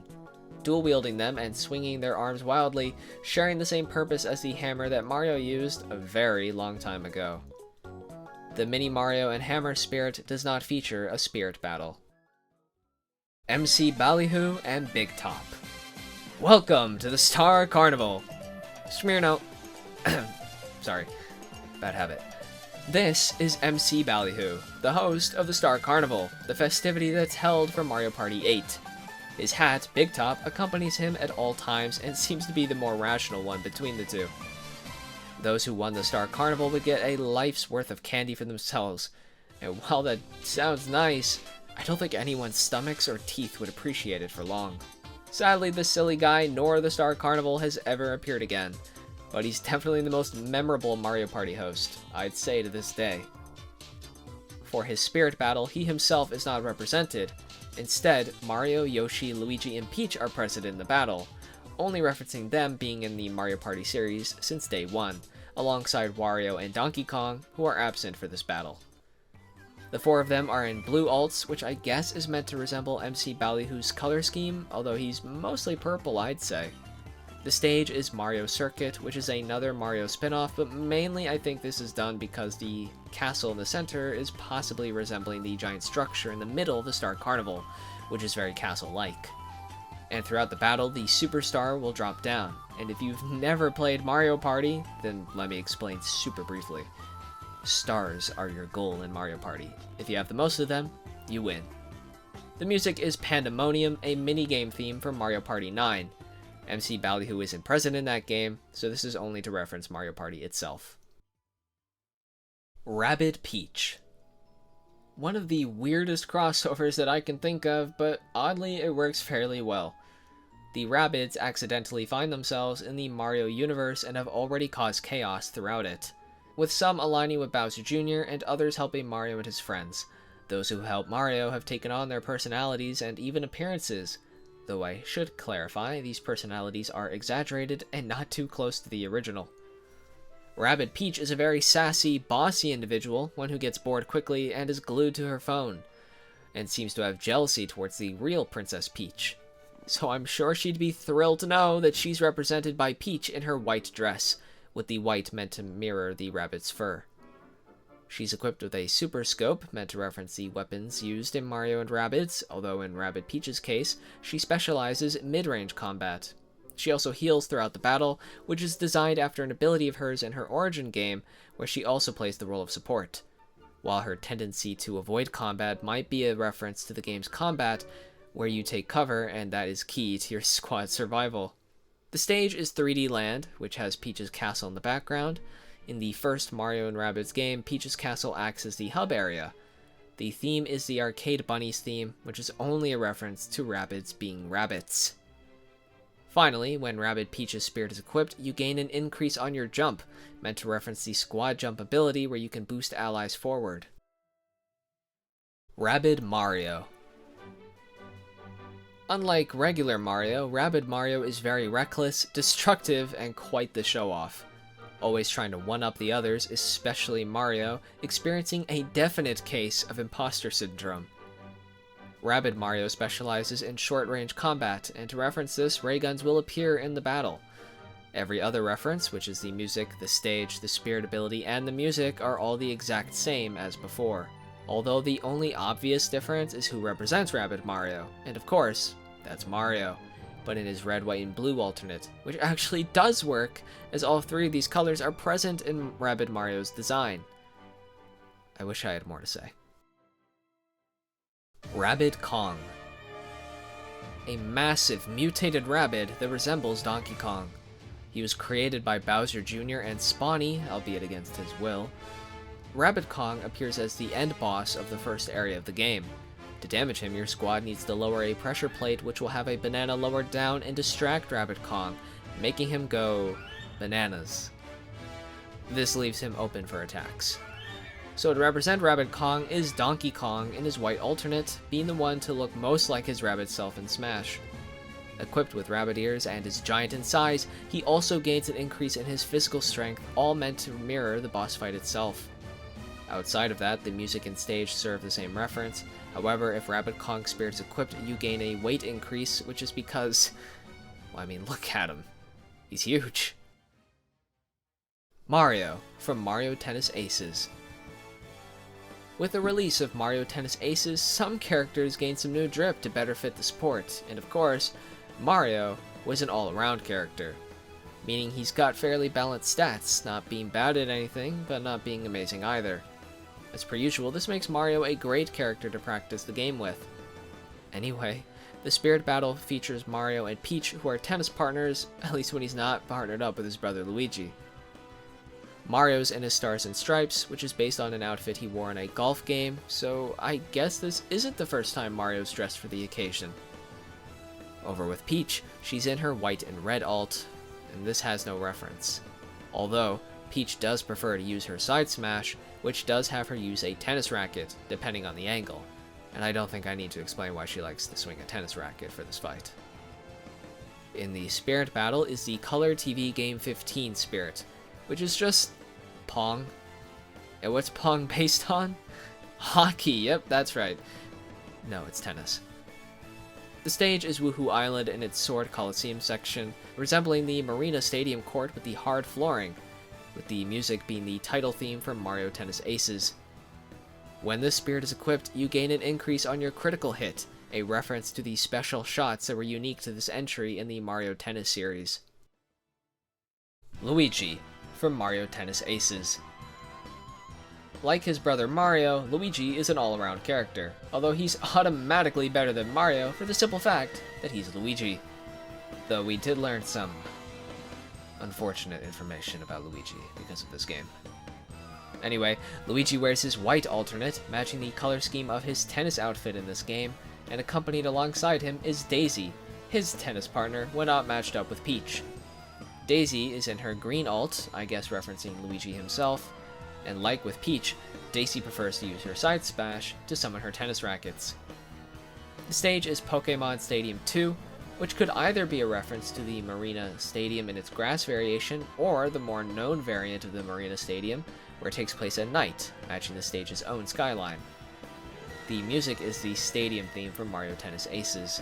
Dual-wielding them and swinging their arms wildly, sharing the same purpose as the hammer that Mario used a very long time ago. The Mini Mario and Hammer Spirit does not feature a spirit battle. MC Ballyhoo and Big Top. Welcome to the Star Carnival! Smearno. Sorry, bad habit. This is MC Ballyhoo, the host of the Star Carnival, the festivity that's held for Mario Party 8. His hat, Big Top, accompanies him at all times and seems to be the more rational one between the two. Those who won the Star Carnival would get a life's worth of candy for themselves, and while that sounds nice, I don't think anyone's stomachs or teeth would appreciate it for long. Sadly, this silly guy nor the Star Carnival has ever appeared again, but he's definitely the most memorable Mario Party host, I'd say to this day. For his spirit battle, he himself is not represented. Instead, Mario, Yoshi, Luigi, and Peach are present in the battle, only referencing them being in the Mario Party series since day one, alongside Wario and Donkey Kong, who are absent for this battle. The four of them are in blue alts, which I guess is meant to resemble MC Ballyhoo's color scheme, although he's mostly purple, I'd say. The stage is Mario Circuit, which is another Mario spin-off, but mainly I think this is done because the castle in the center is possibly resembling the giant structure in the middle of the Star Carnival, which is very castle-like. And throughout the battle, the superstar will drop down, and if you've never played Mario Party, then let me explain super briefly. Stars are your goal in Mario Party. If you have the most of them, you win. The music is Pandemonium, a minigame theme for Mario Party 9. MC Ballyhoo isn't present in that game, so this is only to reference Mario Party itself. Rabid Peach. One of the weirdest crossovers that I can think of, but oddly it works fairly well. The Rabbids accidentally find themselves in the Mario universe and have already caused chaos throughout it, with some aligning with Bowser Jr. and others helping Mario and his friends. Those who help Mario have taken on their personalities and even appearances, though I should clarify, these personalities are exaggerated and not too close to the original. Rabid Peach is a very sassy, bossy individual, one who gets bored quickly and is glued to her phone, and seems to have jealousy towards the real Princess Peach. So I'm sure she'd be thrilled to know that she's represented by Peach in her white dress, with the white meant to mirror the rabbit's fur. She's equipped with a super scope, meant to reference the weapons used in Mario and Rabbids, although in Rabid Peach's case, she specializes in mid-range combat. She also heals throughout the battle, which is designed after an ability of hers in her origin game, where she also plays the role of support. While her tendency to avoid combat might be a reference to the game's combat, where you take cover and that is key to your squad survival. The stage is 3D Land, which has Peach's castle in the background. In the first Mario and Rabbids game, Peach's castle acts as the hub area. The theme is the Arcade Bunnies theme, which is only a reference to Rabbids being rabbits. Finally, when Rabid Peach's spirit is equipped, you gain an increase on your jump, meant to reference the squad jump ability where you can boost allies forward. Rabid Mario. Unlike regular Mario, Rabid Mario is very reckless, destructive, and quite the show-off. always trying to one-up the others, especially Mario, experiencing a definite case of imposter syndrome. Rabbid Mario specializes in short-range combat, and to reference this, ray guns will appear in the battle. Every other reference, which is the music, the stage, the spirit ability, and the music, are all the exact same as before. Although the only obvious difference is who represents Rabbid Mario, and of course, that's Mario, but in his red, white, and blue alternate, which actually does work, as all three of these colors are present in Rabbid Mario's design. I wish I had more to say. Rabbid Kong. A massive, mutated rabbid that resembles Donkey Kong. He was created by Bowser Jr. and Spawny, albeit against his will. Rabbid Kong appears as the end boss of the first area of the game. To damage him, your squad needs to lower a pressure plate which will have a banana lowered down and distract Rabbid Kong, making him go bananas. This leaves him open for attacks. So to represent Rabbid Kong is Donkey Kong in his white alternate, being the one to look most like his rabbit self in Smash. Equipped with rabbit ears and is giant in size, he also gains an increase in his physical strength, all meant to mirror the boss fight itself. Outside of that, the music and stage serve the same reference. However, if Rabbid Kong Spirit's equipped, you gain a weight increase, which is because, well, I mean, look at him. He's huge. Mario from Mario Tennis Aces. With the release of Mario Tennis Aces, some characters gained some new drip to better fit the sport, and of course, Mario was an all-around character, meaning he's got fairly balanced stats, not being bad at anything, but not being amazing either. As per usual, this makes Mario a great character to practice the game with. Anyway, the Spirit Battle features Mario and Peach, who are tennis partners, at least when he's not partnered up with his brother Luigi. Mario's in his Stars and Stripes, which is based on an outfit he wore in a golf game, so I guess this isn't the first time Mario's dressed for the occasion. Over with Peach, she's in her white and red alt, and this has no reference. Although, Peach does prefer to use her side smash, which does have her use a tennis racket, depending on the angle, and I don't think I need to explain why she likes to swing a tennis racket for this fight. In the Spirit Battle is the Color TV Game 15 Spirit, which is just Pong. And what's Pong based on? Hockey, yep, that's right. No, it's tennis. The stage is Woohoo Island in its Sword Coliseum section, resembling the Marina Stadium court with the hard flooring, with the music being the title theme from Mario Tennis Aces. When this spirit is equipped, you gain an increase on your critical hit, a reference to the special shots that were unique to this entry in the Mario Tennis series. Luigi from Mario Tennis Aces. Like his brother Mario, Luigi is an all-around character, although he's automatically better than Mario for the simple fact that he's Luigi. Though we did learn some unfortunate information about Luigi because of this game. Anyway, Luigi wears his white alternate, matching the color scheme of his tennis outfit in this game, and accompanied alongside him is Daisy, his tennis partner, when not matched up with Peach. Daisy is in her green alt, I guess referencing Luigi himself, and like with Peach, Daisy prefers to use her side smash to summon her tennis rackets. The stage is Pokemon Stadium 2, which could either be a reference to the Marina Stadium in its grass variation, or the more known variant of the Marina Stadium, where it takes place at night, matching the stage's own skyline. The music is the stadium theme from Mario Tennis Aces.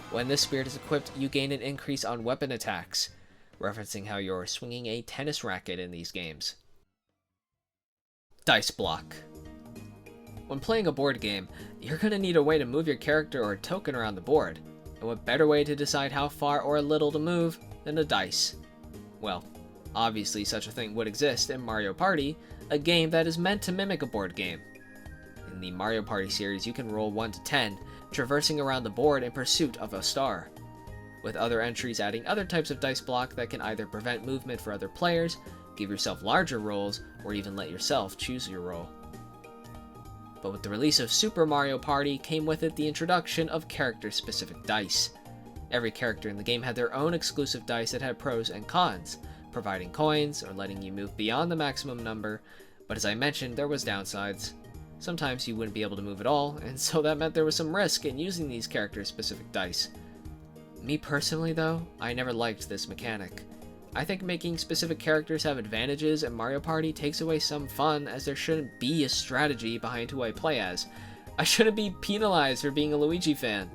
When this spirit is equipped, you gain an increase on weapon attacks, referencing how you're swinging a tennis racket in these games. Dice Block. When playing a board game, you're going to need a way to move your character or token around the board, and what better way to decide how far or little to move than a dice? Well, obviously such a thing would exist in Mario Party, a game that is meant to mimic a board game. In the Mario Party series, you can roll 1 to 10, traversing around the board in pursuit of a star, with other entries adding other types of dice block that can either prevent movement for other players, give yourself larger rolls, or even let yourself choose your roll. But with the release of Super Mario Party came with it the introduction of character-specific dice. Every character in the game had their own exclusive dice that had pros and cons, providing coins or letting you move beyond the maximum number, but as I mentioned, there was downsides. Sometimes you wouldn't be able to move at all, and so that meant there was some risk in using these character-specific dice. Me personally though, I never liked this mechanic. I think making specific characters have advantages in Mario Party takes away some fun, as there shouldn't be a strategy behind who I play as. I shouldn't be penalized for being a Luigi fan.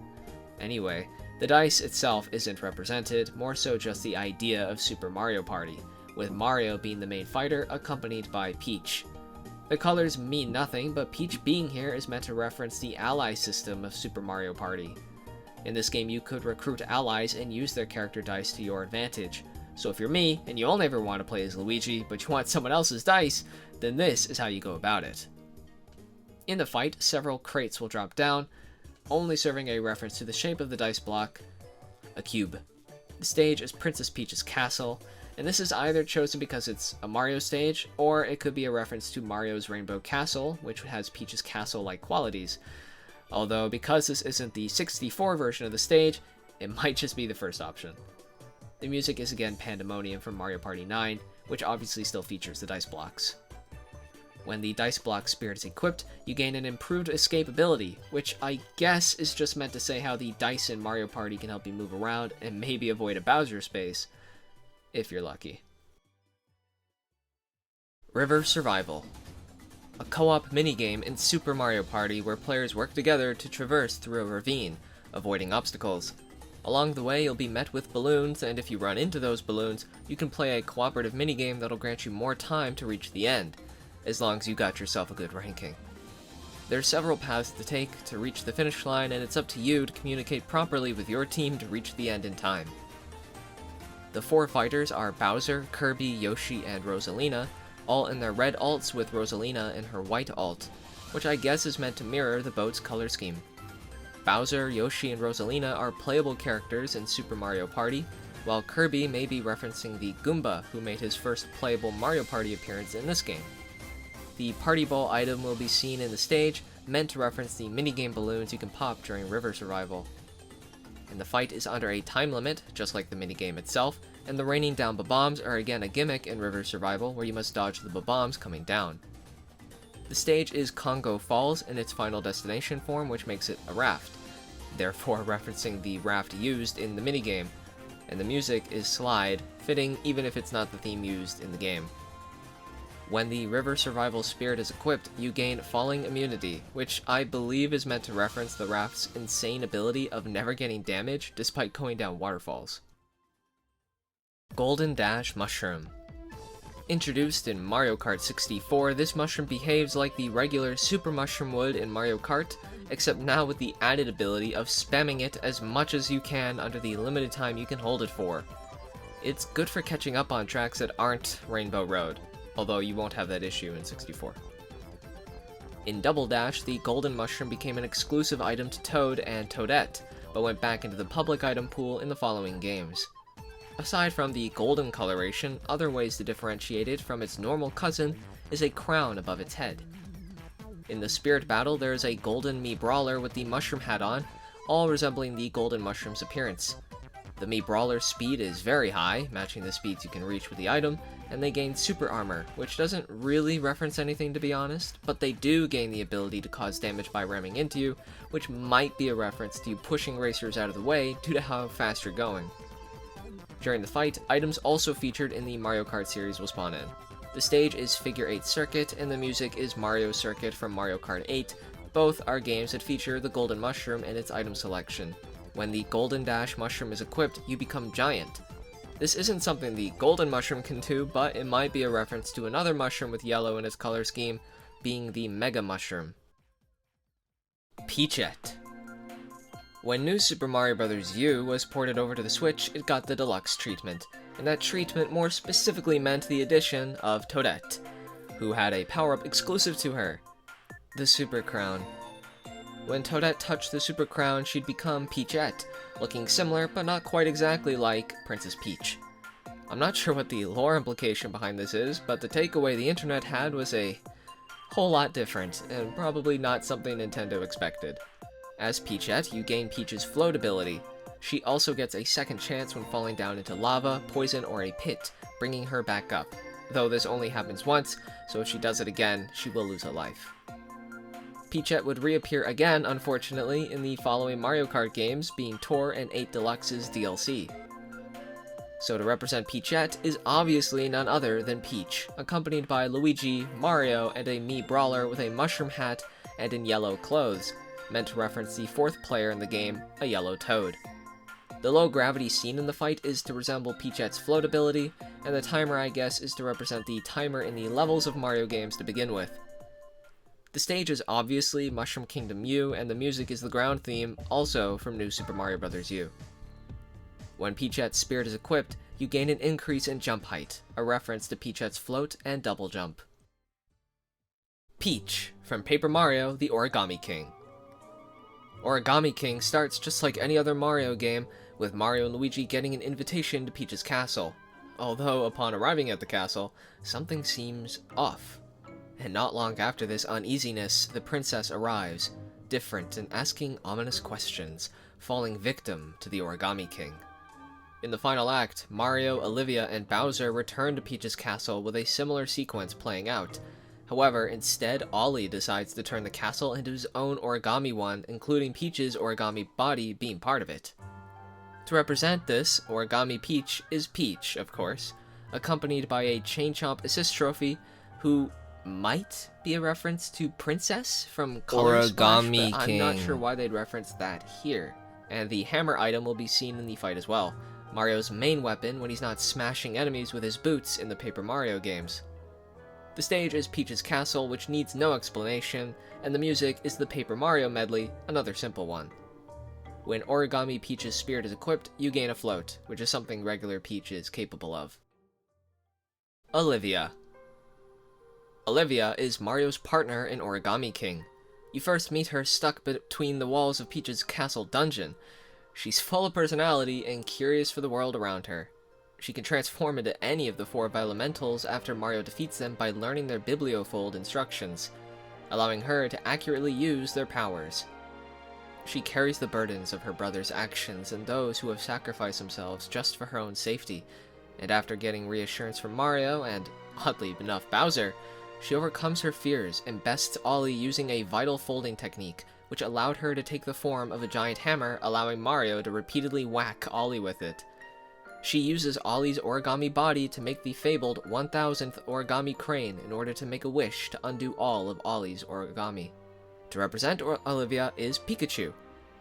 Anyway, the dice itself isn't represented, more so just the idea of Super Mario Party, with Mario being the main fighter accompanied by Peach. The colors mean nothing, but Peach being here is meant to reference the ally system of Super Mario Party. In this game, you could recruit allies and use their character dice to your advantage. So if you're me, and you only ever want to play as Luigi, but you want someone else's dice, then this is how you go about it. In the fight, several crates will drop down, only serving a reference to the shape of the dice block, a cube. The stage is Princess Peach's castle, and this is either chosen because it's a Mario stage, or it could be a reference to Mario's Rainbow Castle, which has Peach's castle-like qualities. Although, because this isn't the 64 version of the stage, it might just be the first option. The music is again Pandemonium from Mario Party 9, which obviously still features the dice blocks. When the dice block spirit is equipped, you gain an improved escape ability, which I guess is just meant to say how the dice in Mario Party can help you move around and maybe avoid a Bowser space, if you're lucky. River Survival. A co-op minigame in Super Mario Party where players work together to traverse through a ravine, avoiding obstacles. Along the way, you'll be met with balloons, and if you run into those balloons, you can play a cooperative minigame that'll grant you more time to reach the end, as long as you got yourself a good ranking. There's several paths to take to reach the finish line, and it's up to you to communicate properly with your team to reach the end in time. The four fighters are Bowser, Kirby, Yoshi, and Rosalina, all in their red alts with Rosalina in her white alt, which I guess is meant to mirror the boat's color scheme. Bowser, Yoshi, and Rosalina are playable characters in Super Mario Party, while Kirby may be referencing the Goomba who made his first playable Mario Party appearance in this game. The Party Ball item will be seen in the stage, meant to reference the minigame balloons you can pop during River Survival. And the fight is under a time limit, just like the minigame itself, and the raining down bombs are again a gimmick in River Survival where you must dodge the bombs coming down. The stage is Congo Falls in its final destination form, which makes it a raft, therefore referencing the raft used in the minigame, and the music is Slide, fitting even if it's not the theme used in the game. When the River Survival spirit is equipped, you gain Falling Immunity, which I believe is meant to reference the raft's insane ability of never getting damage despite going down waterfalls. Golden Dash Mushroom. Introduced in Mario Kart 64, this mushroom behaves like the regular Super Mushroom would in Mario Kart, except now with the added ability of spamming it as much as you can under the limited time you can hold it for. It's good for catching up on tracks that aren't Rainbow Road, although you won't have that issue in 64. In Double Dash, the Golden Mushroom became an exclusive item to Toad and Toadette, but went back into the public item pool in the following games. Aside from the golden coloration, other ways to differentiate it from its normal cousin is a crown above its head. In the Spirit Battle, there is a golden Mii Brawler with the mushroom hat on, all resembling the golden mushroom's appearance. The Mii Brawler's speed is very high, matching the speeds you can reach with the item, and they gain super armor, which doesn't really reference anything to be honest, but they do gain the ability to cause damage by ramming into you, which might be a reference to you pushing racers out of the way due to how fast you're going. During the fight, items also featured in the Mario Kart series will spawn in. The stage is Figure 8 Circuit, and the music is Mario Circuit from Mario Kart 8. Both are games that feature the Golden Mushroom in its item selection. When the Golden Dash Mushroom is equipped, you become giant. This isn't something the Golden Mushroom can do, but it might be a reference to another mushroom with yellow in its color scheme, being the Mega Mushroom. Peachette. When New Super Mario Bros. U was ported over to the Switch, it got the deluxe treatment, and that treatment more specifically meant the addition of Toadette, who had a power-up exclusive to her, the Super Crown. When Toadette touched the Super Crown, she'd become Peachette, looking similar but not quite exactly like Princess Peach. I'm not sure what the lore implication behind this is, but the takeaway the internet had was a whole lot different, and probably not something Nintendo expected. As Peachette, you gain Peach's float ability. She also gets a second chance when falling down into lava, poison, or a pit, bringing her back up, though this only happens once, so if she does it again, she will lose a life. Peachette would reappear again, unfortunately, in the following Mario Kart games, being Tour and 8 Deluxe's DLC. So to represent Peachette is obviously none other than Peach, accompanied by Luigi, Mario, and a Mii brawler with a mushroom hat and in yellow clothes, meant to reference the fourth player in the game, a yellow toad. The low gravity scene in the fight is to resemble Peachette's float ability, and the timer, I guess, is to represent the timer in the levels of Mario games to begin with. The stage is obviously Mushroom Kingdom U, and the music is the ground theme, also from New Super Mario Bros. U. When Peachette's spirit is equipped, you gain an increase in jump height, a reference to Peachette's float and double jump. Peach, from Paper Mario, the Origami King. Origami King starts just like any other Mario game, with Mario and Luigi getting an invitation to Peach's castle. Although, upon arriving at the castle, something seems off. And not long after this uneasiness, the princess arrives, different and asking ominous questions, falling victim to the Origami King. In the final act, Mario, Olivia, and Bowser return to Peach's castle with a similar sequence playing out. However, instead, Ollie decides to turn the castle into his own origami one, including Peach's origami body being part of it. To represent this, Origami Peach is Peach, of course, accompanied by a Chain Chomp assist trophy, who might be a reference to Princess from Color Splash, but I'm not sure why they'd reference that here. And the hammer item will be seen in the fight as well, Mario's main weapon when he's not smashing enemies with his boots in the Paper Mario games. The stage is Peach's castle, which needs no explanation, and the music is the Paper Mario medley, another simple one. When Origami Peach's spirit is equipped, you gain a float, which is something regular Peach is capable of. Olivia. Olivia is Mario's partner in Origami King. You first meet her stuck between the walls of Peach's castle dungeon. She's full of personality and curious for the world around her. She can transform into any of the 4 elementals after Mario defeats them by learning their Bibliofold instructions, allowing her to accurately use their powers. She carries the burdens of her brother's actions and those who have sacrificed themselves just for her own safety, and after getting reassurance from Mario and, oddly enough, Bowser, she overcomes her fears and bests Ollie using a vital folding technique, which allowed her to take the form of a giant hammer, allowing Mario to repeatedly whack Ollie with it. She uses Ollie's origami body to make the fabled 1000th origami crane in order to make a wish to undo all of Ollie's origami. To represent Olivia is Pikachu,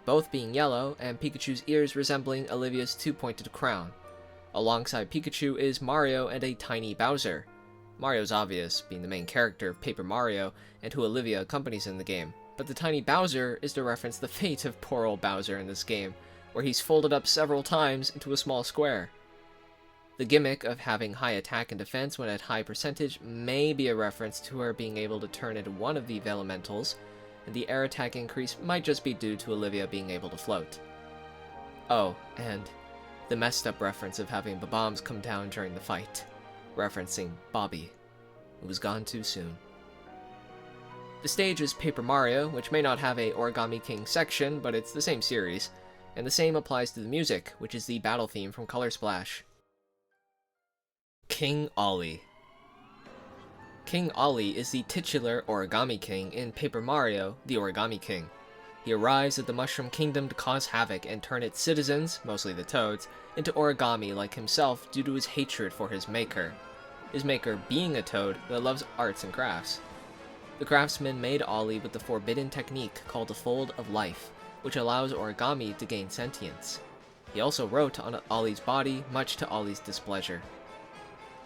both being yellow and Pikachu's ears resembling Olivia's 2-pointed crown. Alongside Pikachu is Mario and a tiny Bowser. Mario's obvious, being the main character of Paper Mario and who Olivia accompanies in the game, but the tiny Bowser is to reference the fate of poor old Bowser in this game, where he's folded up several times into a small square. The gimmick of having high attack and defense when at high percentage may be a reference to her being able to turn into one of the elementals, and the air attack increase might just be due to Olivia being able to float. Oh, and the messed up reference of having the bombs come down during the fight, referencing Bobby, who was gone too soon. The stage is Paper Mario, which may not have a Origami King section, but it's the same series, and the same applies to the music, which is the battle theme from Color Splash. King Ollie. King Ollie is the titular Origami King in Paper Mario, the Origami King. He arrives at the Mushroom Kingdom to cause havoc and turn its citizens, mostly the Toads, into origami like himself due to his hatred for his maker. His maker being a Toad that loves arts and crafts. The craftsman made Ollie with the forbidden technique called the Fold of Life, which allows origami to gain sentience. He also wrote on Ollie's body, much to Ollie's displeasure.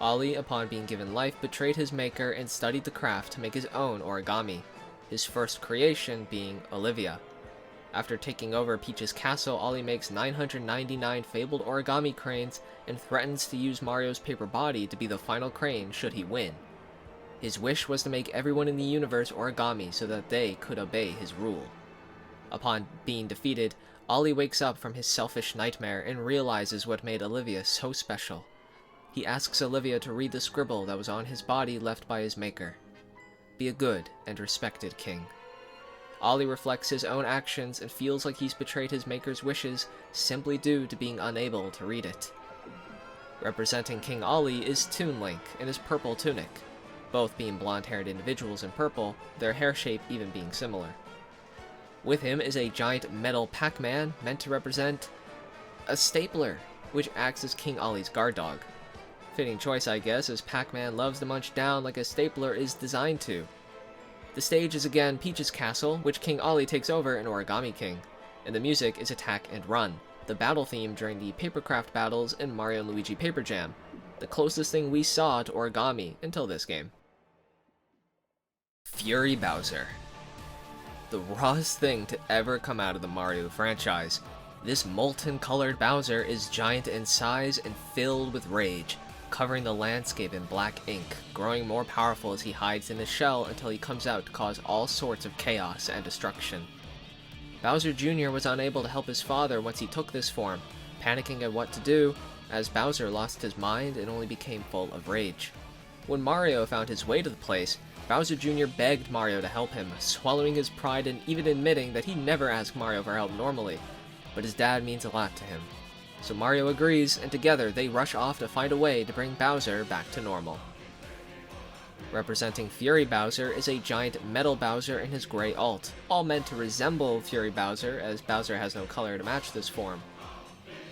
Ollie, upon being given life, betrayed his maker and studied the craft to make his own origami, his first creation being Olivia. After taking over Peach's castle, Ollie makes 999 fabled origami cranes and threatens to use Mario's paper body to be the final crane should he win. His wish was to make everyone in the universe origami so that they could obey his rule. Upon being defeated, Ollie wakes up from his selfish nightmare and realizes what made Olivia so special. He asks Olivia to read the scribble that was on his body left by his maker. Be a good and respected king. Ollie reflects his own actions and feels like he's betrayed his maker's wishes simply due to being unable to read it. Representing King Ollie is Toon Link in his purple tunic, both being blonde-haired individuals in purple, their hair shape even being similar. With him is a giant metal Pac-Man meant to represent a stapler, which acts as King Ollie's guard dog. Fitting choice, I guess, as Pac-Man loves to munch down like a stapler is designed to. The stage is again Peach's castle, which King Ollie takes over in Origami King, and the music is Attack and Run, the battle theme during the Papercraft battles in Mario & Luigi Paper Jam, the closest thing we saw to origami until this game. Fury Bowser. The rawest thing to ever come out of the Mario franchise. This molten-colored Bowser is giant in size and filled with rage, covering the landscape in black ink, growing more powerful as he hides in his shell until he comes out to cause all sorts of chaos and destruction. Bowser Jr. was unable to help his father once he took this form, panicking at what to do, as Bowser lost his mind and only became full of rage. When Mario found his way to the place, Bowser Jr. begged Mario to help him, swallowing his pride and even admitting that he never asked Mario for help normally, but his dad means a lot to him. So Mario agrees, and together they rush off to find a way to bring Bowser back to normal. Representing Fury Bowser is a giant metal Bowser in his gray alt, all meant to resemble Fury Bowser, as Bowser has no color to match this form.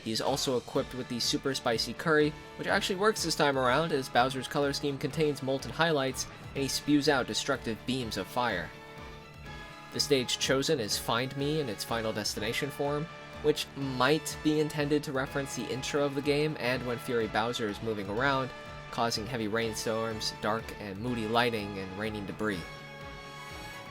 He is also equipped with the Super Spicy Curry, which actually works this time around as Bowser's color scheme contains molten highlights and he spews out destructive beams of fire. The stage chosen is Find Me in its Final Destination form, which might be intended to reference the intro of the game and when Fury Bowser is moving around, causing heavy rainstorms, dark and moody lighting, and raining debris.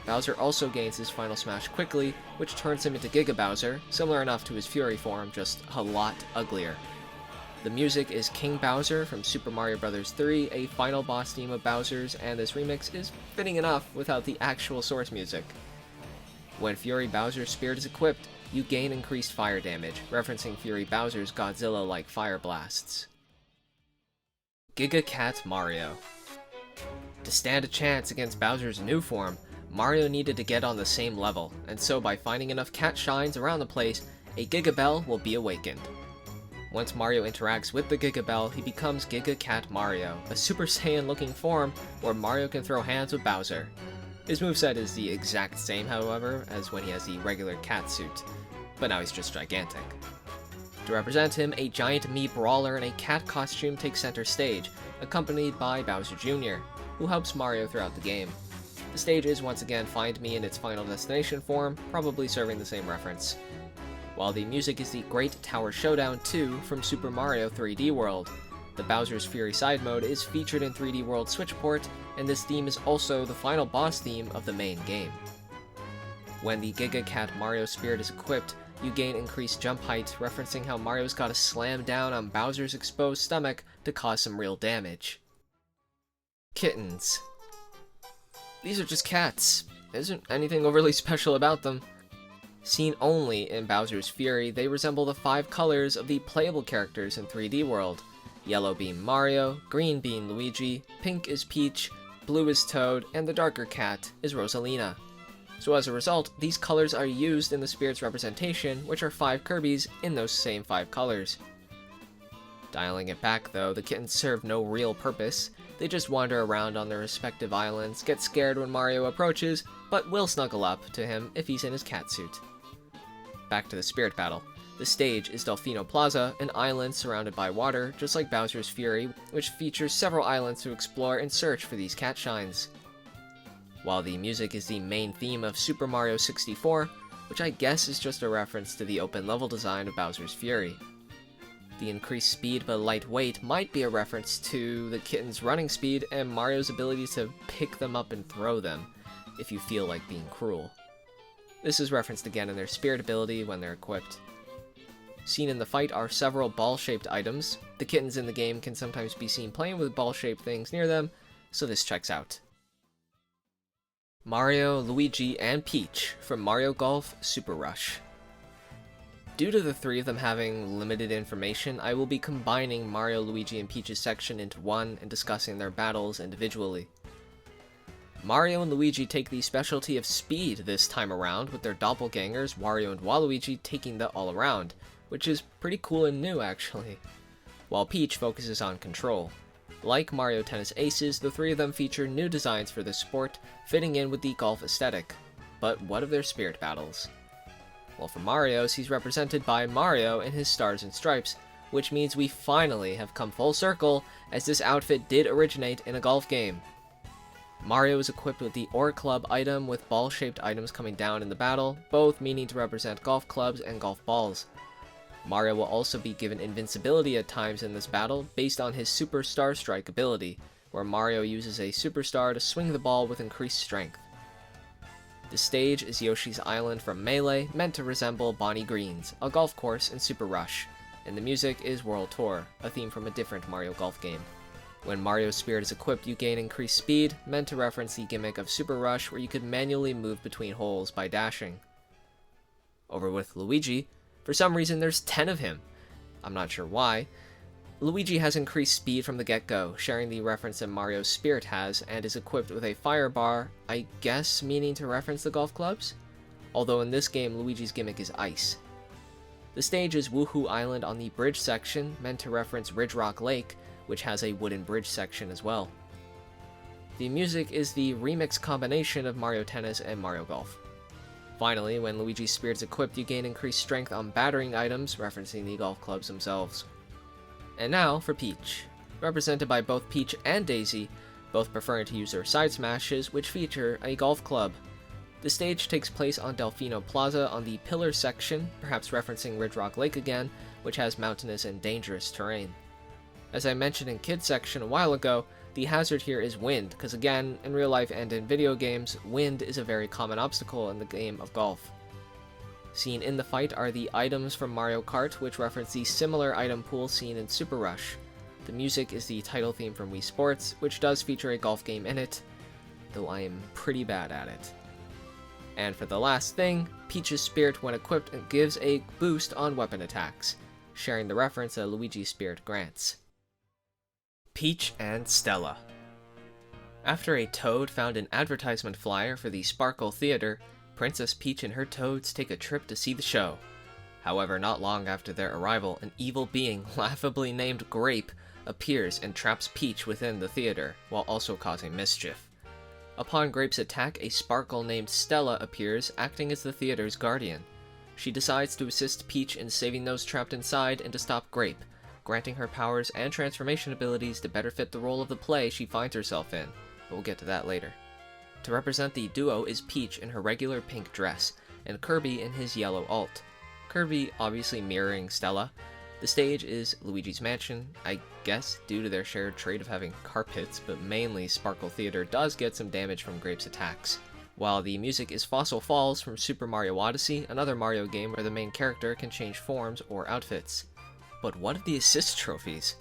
Bowser also gains his final smash quickly, which turns him into Giga Bowser, similar enough to his Fury form, just a lot uglier. The music is King Bowser from Super Mario Bros. 3, a final boss theme of Bowser's, and this remix is fitting enough without the actual source music. When Fury Bowser's spirit is equipped, you gain increased fire damage, referencing Fury Bowser's Godzilla-like fire blasts. Giga Cat Mario. To stand a chance against Bowser's new form, Mario needed to get on the same level, and so by finding enough cat shines around the place, a Giga Bell will be awakened. Once Mario interacts with the Giga Bell, he becomes Giga Cat Mario, a Super Saiyan-looking form where Mario can throw hands with Bowser. His moveset is the exact same, however, as when he has the regular cat suit, but now he's just gigantic. To represent him, a giant Mii brawler in a cat costume takes center stage, accompanied by Bowser Jr., who helps Mario throughout the game. The stage is once again Find Me in its Final Destination form, probably serving the same reference. While the music is the Great Tower Showdown 2 from Super Mario 3D World. The Bowser's Fury side mode is featured in 3D World Switch port, and this theme is also the final boss theme of the main game. When the Giga Cat Mario spirit is equipped, you gain increased jump height, referencing how Mario's gotta slam down on Bowser's exposed stomach to cause some real damage. Kittens. These are just cats. There isn't anything overly special about them. Seen only in Bowser's Fury, they resemble the 5 colors of the playable characters in 3D World. Yellow being Mario, green being Luigi, pink is Peach, blue is Toad, and the darker cat is Rosalina. So as a result, these colors are used in the spirit's representation, which are 5 Kirbys in those same 5 colors. Dialing it back though, the kittens serve no real purpose. They just wander around on their respective islands, get scared when Mario approaches, but will snuggle up to him if he's in his catsuit. Back to the spirit battle. The stage is Delfino Plaza, an island surrounded by water, just like Bowser's Fury, which features several islands to explore and search for these cat shines. While the music is the main theme of Super Mario 64, which I guess is just a reference to the open level design of Bowser's Fury. The increased speed but light weight might be a reference to the kitten's running speed and Mario's ability to pick them up and throw them, if you feel like being cruel. This is referenced again in their spirit ability when they're equipped. Seen in the fight are several ball-shaped items. The kittens in the game can sometimes be seen playing with ball-shaped things near them, so this checks out. Mario, Luigi, and Peach from Mario Golf Super Rush. Due to the 3 of them having limited information, I will be combining Mario, Luigi, and Peach's section into one and discussing their battles individually. Mario and Luigi take the specialty of speed this time around, with their doppelgangers, Wario and Waluigi, taking the all-around, which is pretty cool and new actually, while Peach focuses on control. Like Mario Tennis Aces, the 3 of them feature new designs for this sport, fitting in with the golf aesthetic. But what of their spirit battles? Well, for Mario's, he's represented by Mario in his Stars and Stripes, which means we finally have come full circle, as this outfit did originate in a golf game. Mario is equipped with the Ore Club item, with ball-shaped items coming down in the battle, both meaning to represent golf clubs and golf balls. Mario will also be given invincibility at times in this battle, based on his Super Star Strike ability, where Mario uses a superstar to swing the ball with increased strength. The stage is Yoshi's Island from Melee, meant to resemble Bonnie Green's, a golf course in Super Rush, and the music is World Tour, a theme from a different Mario Golf game. When Mario's Spirit is equipped, you gain increased speed, meant to reference the gimmick of Super Rush, where you could manually move between holes by dashing. Over with Luigi, for some reason there's 10 of him. I'm not sure why. Luigi has increased speed from the get-go, sharing the reference that Mario's Spirit has, and is equipped with a fire bar, I guess meaning to reference the golf clubs? Although in this game, Luigi's gimmick is ice. The stage is Woohoo Island on the bridge section, meant to reference Ridge Rock Lake, which has a wooden bridge section as well. The music is the remix combination of Mario Tennis and Mario Golf. Finally, when Luigi's Spirit is equipped, you gain increased strength on battering items, referencing the golf clubs themselves. And now for Peach, represented by both Peach and Daisy, both preferring to use their side smashes, which feature a golf club. The stage takes place on Delfino Plaza on the Pillar section, perhaps referencing Ridge Rock Lake again, which has mountainous and dangerous terrain. As I mentioned in Kids section a while ago, the hazard here is wind, because again, in real life and in video games, wind is a very common obstacle in the game of golf. Seen in the fight are the items from Mario Kart, which reference the similar item pool seen in Super Rush. The music is the title theme from Wii Sports, which does feature a golf game in it, though I am pretty bad at it. And for the last thing, Peach's Spirit when equipped gives a boost on weapon attacks, sharing the reference that Luigi's Spirit grants. Peach and Stella. After a Toad found an advertisement flyer for the Sparkle Theater, Princess Peach and her Toads take a trip to see the show. However, not long after their arrival, an evil being, laughably named Grape, appears and traps Peach within the theater, while also causing mischief. Upon Grape's attack, a Sparkle named Stella appears, acting as the theater's guardian. She decides to assist Peach in saving those trapped inside and to stop Grape, granting her powers and transformation abilities to better fit the role of the play she finds herself in, but we'll get to that later. To represent the duo is Peach in her regular pink dress, and Kirby in his yellow alt. Kirby obviously mirroring Stella. The stage is Luigi's Mansion, I guess due to their shared trait of having carpets, but mainly Sparkle Theater does get some damage from Grape's attacks. While the music is Fossil Falls from Super Mario Odyssey, another Mario game where the main character can change forms or outfits. But what of the assist trophies?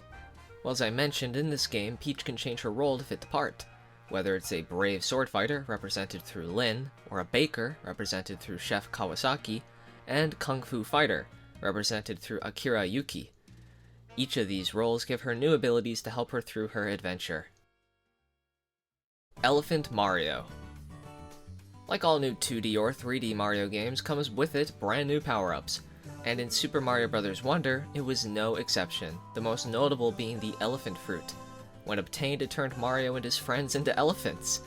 Well, as I mentioned, in this game, Peach can change her role to fit the part. Whether it's a brave sword fighter, represented through Lin, or a baker, represented through Chef Kawasaki, and Kung Fu fighter, represented through Akira Yuki. Each of these roles give her new abilities to help her through her adventure. Elephant Mario. Like all new 2D or 3D Mario games, comes with it brand new power-ups. And in Super Mario Bros. Wonder, it was no exception, the most notable being the Elephant Fruit. When obtained, it turned Mario and his friends into elephants.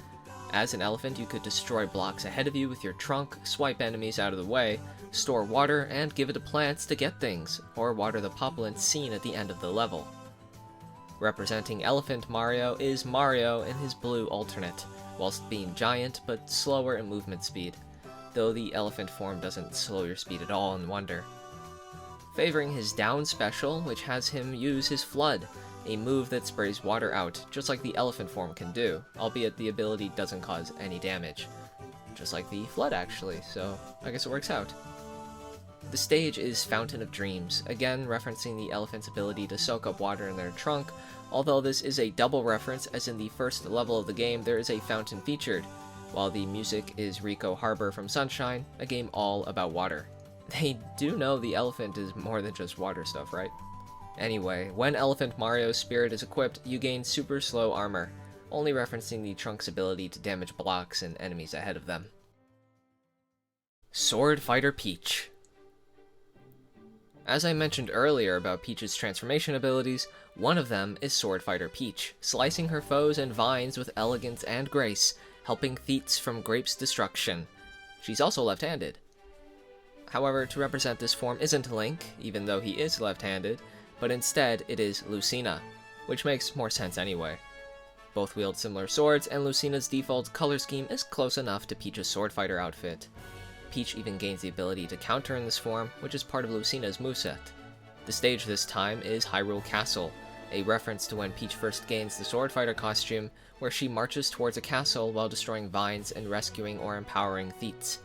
As an elephant, you could destroy blocks ahead of you with your trunk, swipe enemies out of the way, store water, and give it to plants to get things, or water the poplins seen at the end of the level. Representing Elephant Mario is Mario in his blue alternate, whilst being giant but slower in movement speed, though the elephant form doesn't slow your speed at all in Wonder. Favoring his down special, which has him use his Flood, a move that sprays water out, just like the elephant form can do, albeit the ability doesn't cause any damage. Just like the Flood actually, so I guess it works out. The stage is Fountain of Dreams, again referencing the elephant's ability to soak up water in their trunk, although this is a double reference as in the first level of the game there is a fountain featured, while the music is Rico Harbor from Sunshine, a game all about water. They do know the elephant is more than just water stuff, right? Anyway, when Elephant Mario's Spirit is equipped, you gain super slow armor, only referencing the trunk's ability to damage blocks and enemies ahead of them. Sword Fighter Peach. As I mentioned earlier about Peach's transformation abilities, one of them is Sword Fighter Peach, slicing her foes and vines with elegance and grace, helping feats from Grape's destruction. She's also left-handed. However, to represent this form isn't Link, even though he is left-handed, but instead it is Lucina, which makes more sense anyway. Both wield similar swords, and Lucina's default color scheme is close enough to Peach's sword fighter outfit. Peach even gains the ability to counter in this form, which is part of Lucina's moveset. The stage this time is Hyrule Castle, a reference to when Peach first gains the sword fighter costume, where she marches towards a castle while destroying vines and rescuing or empowering Theets.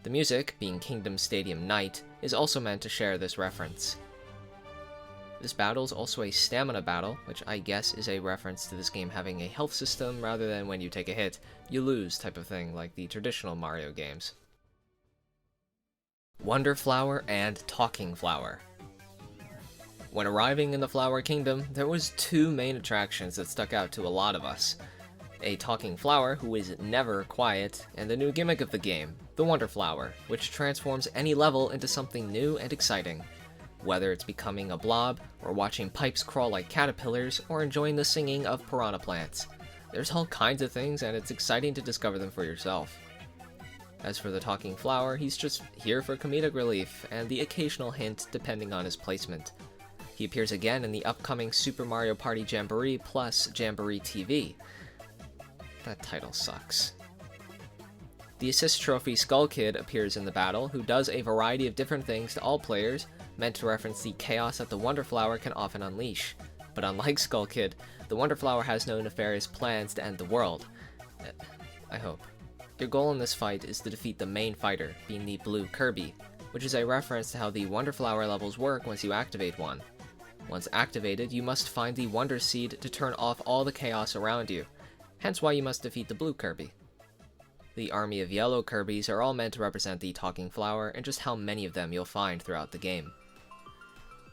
The music, being Kingdom Stadium Night, is also meant to share this reference. This battle is also a stamina battle, which I guess is a reference to this game having a health system rather than when you take a hit, you lose type of thing like the traditional Mario games. Wonder Flower and Talking Flower. When arriving in the Flower Kingdom, there was two main attractions that stuck out to a lot of us. A talking flower who is never quiet, and the new gimmick of the game, the Wonder Flower, which transforms any level into something new and exciting. Whether it's becoming a blob, or watching pipes crawl like caterpillars, or enjoying the singing of piranha plants. There's all kinds of things, and it's exciting to discover them for yourself. As for the talking flower, he's just here for comedic relief, and the occasional hint depending on his placement. He appears again in the upcoming Super Mario Party Jamboree plus Jamboree TV. That title sucks. The Assist Trophy Skull Kid appears in the battle, who does a variety of different things to all players, meant to reference the chaos that the Wonder Flower can often unleash. But unlike Skull Kid, the Wonder Flower has no nefarious plans to end the world. I hope. Your goal in this fight is to defeat the main fighter, being the Blue Kirby, which is a reference to how the Wonder Flower levels work once you activate one. Once activated, you must find the Wonder Seed to turn off all the chaos around you, hence why you must defeat the Blue Kirby. The army of yellow Kirbys are all meant to represent the Talking Flower and just how many of them you'll find throughout the game.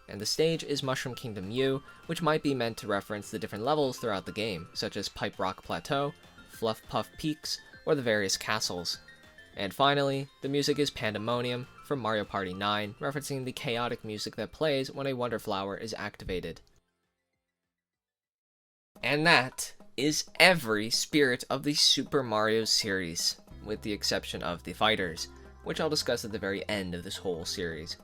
And the stage is Mushroom Kingdom U, which might be meant to reference the different levels throughout the game, such as Pipe Rock Plateau, Fluff Puff Peaks, or the various castles. And finally, the music is Pandemonium from Mario Party 9, referencing the chaotic music that plays when a Wonder Flower is activated. And that is every spirit of the Super Mario series, with the exception of the fighters, which I'll discuss at the very end of this whole series.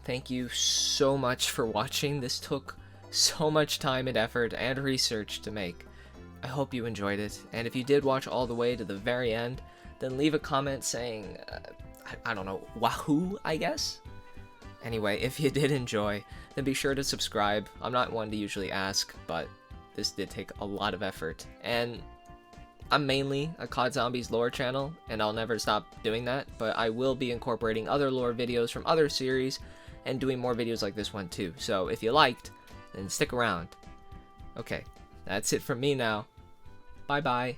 Thank you so much for watching. This took so much time and effort and research to make. I hope you enjoyed it, and if you did watch all the way to the very end, then leave a comment saying, I don't know, wahoo, I guess? Anyway, if you did enjoy, then be sure to subscribe. I'm not one to usually ask, but this did take a lot of effort, and I'm mainly a COD Zombies lore channel, and I'll never stop doing that, but I will be incorporating other lore videos from other series, and doing more videos like this one too, so if you liked, then stick around. Okay, that's it from me now. Bye bye.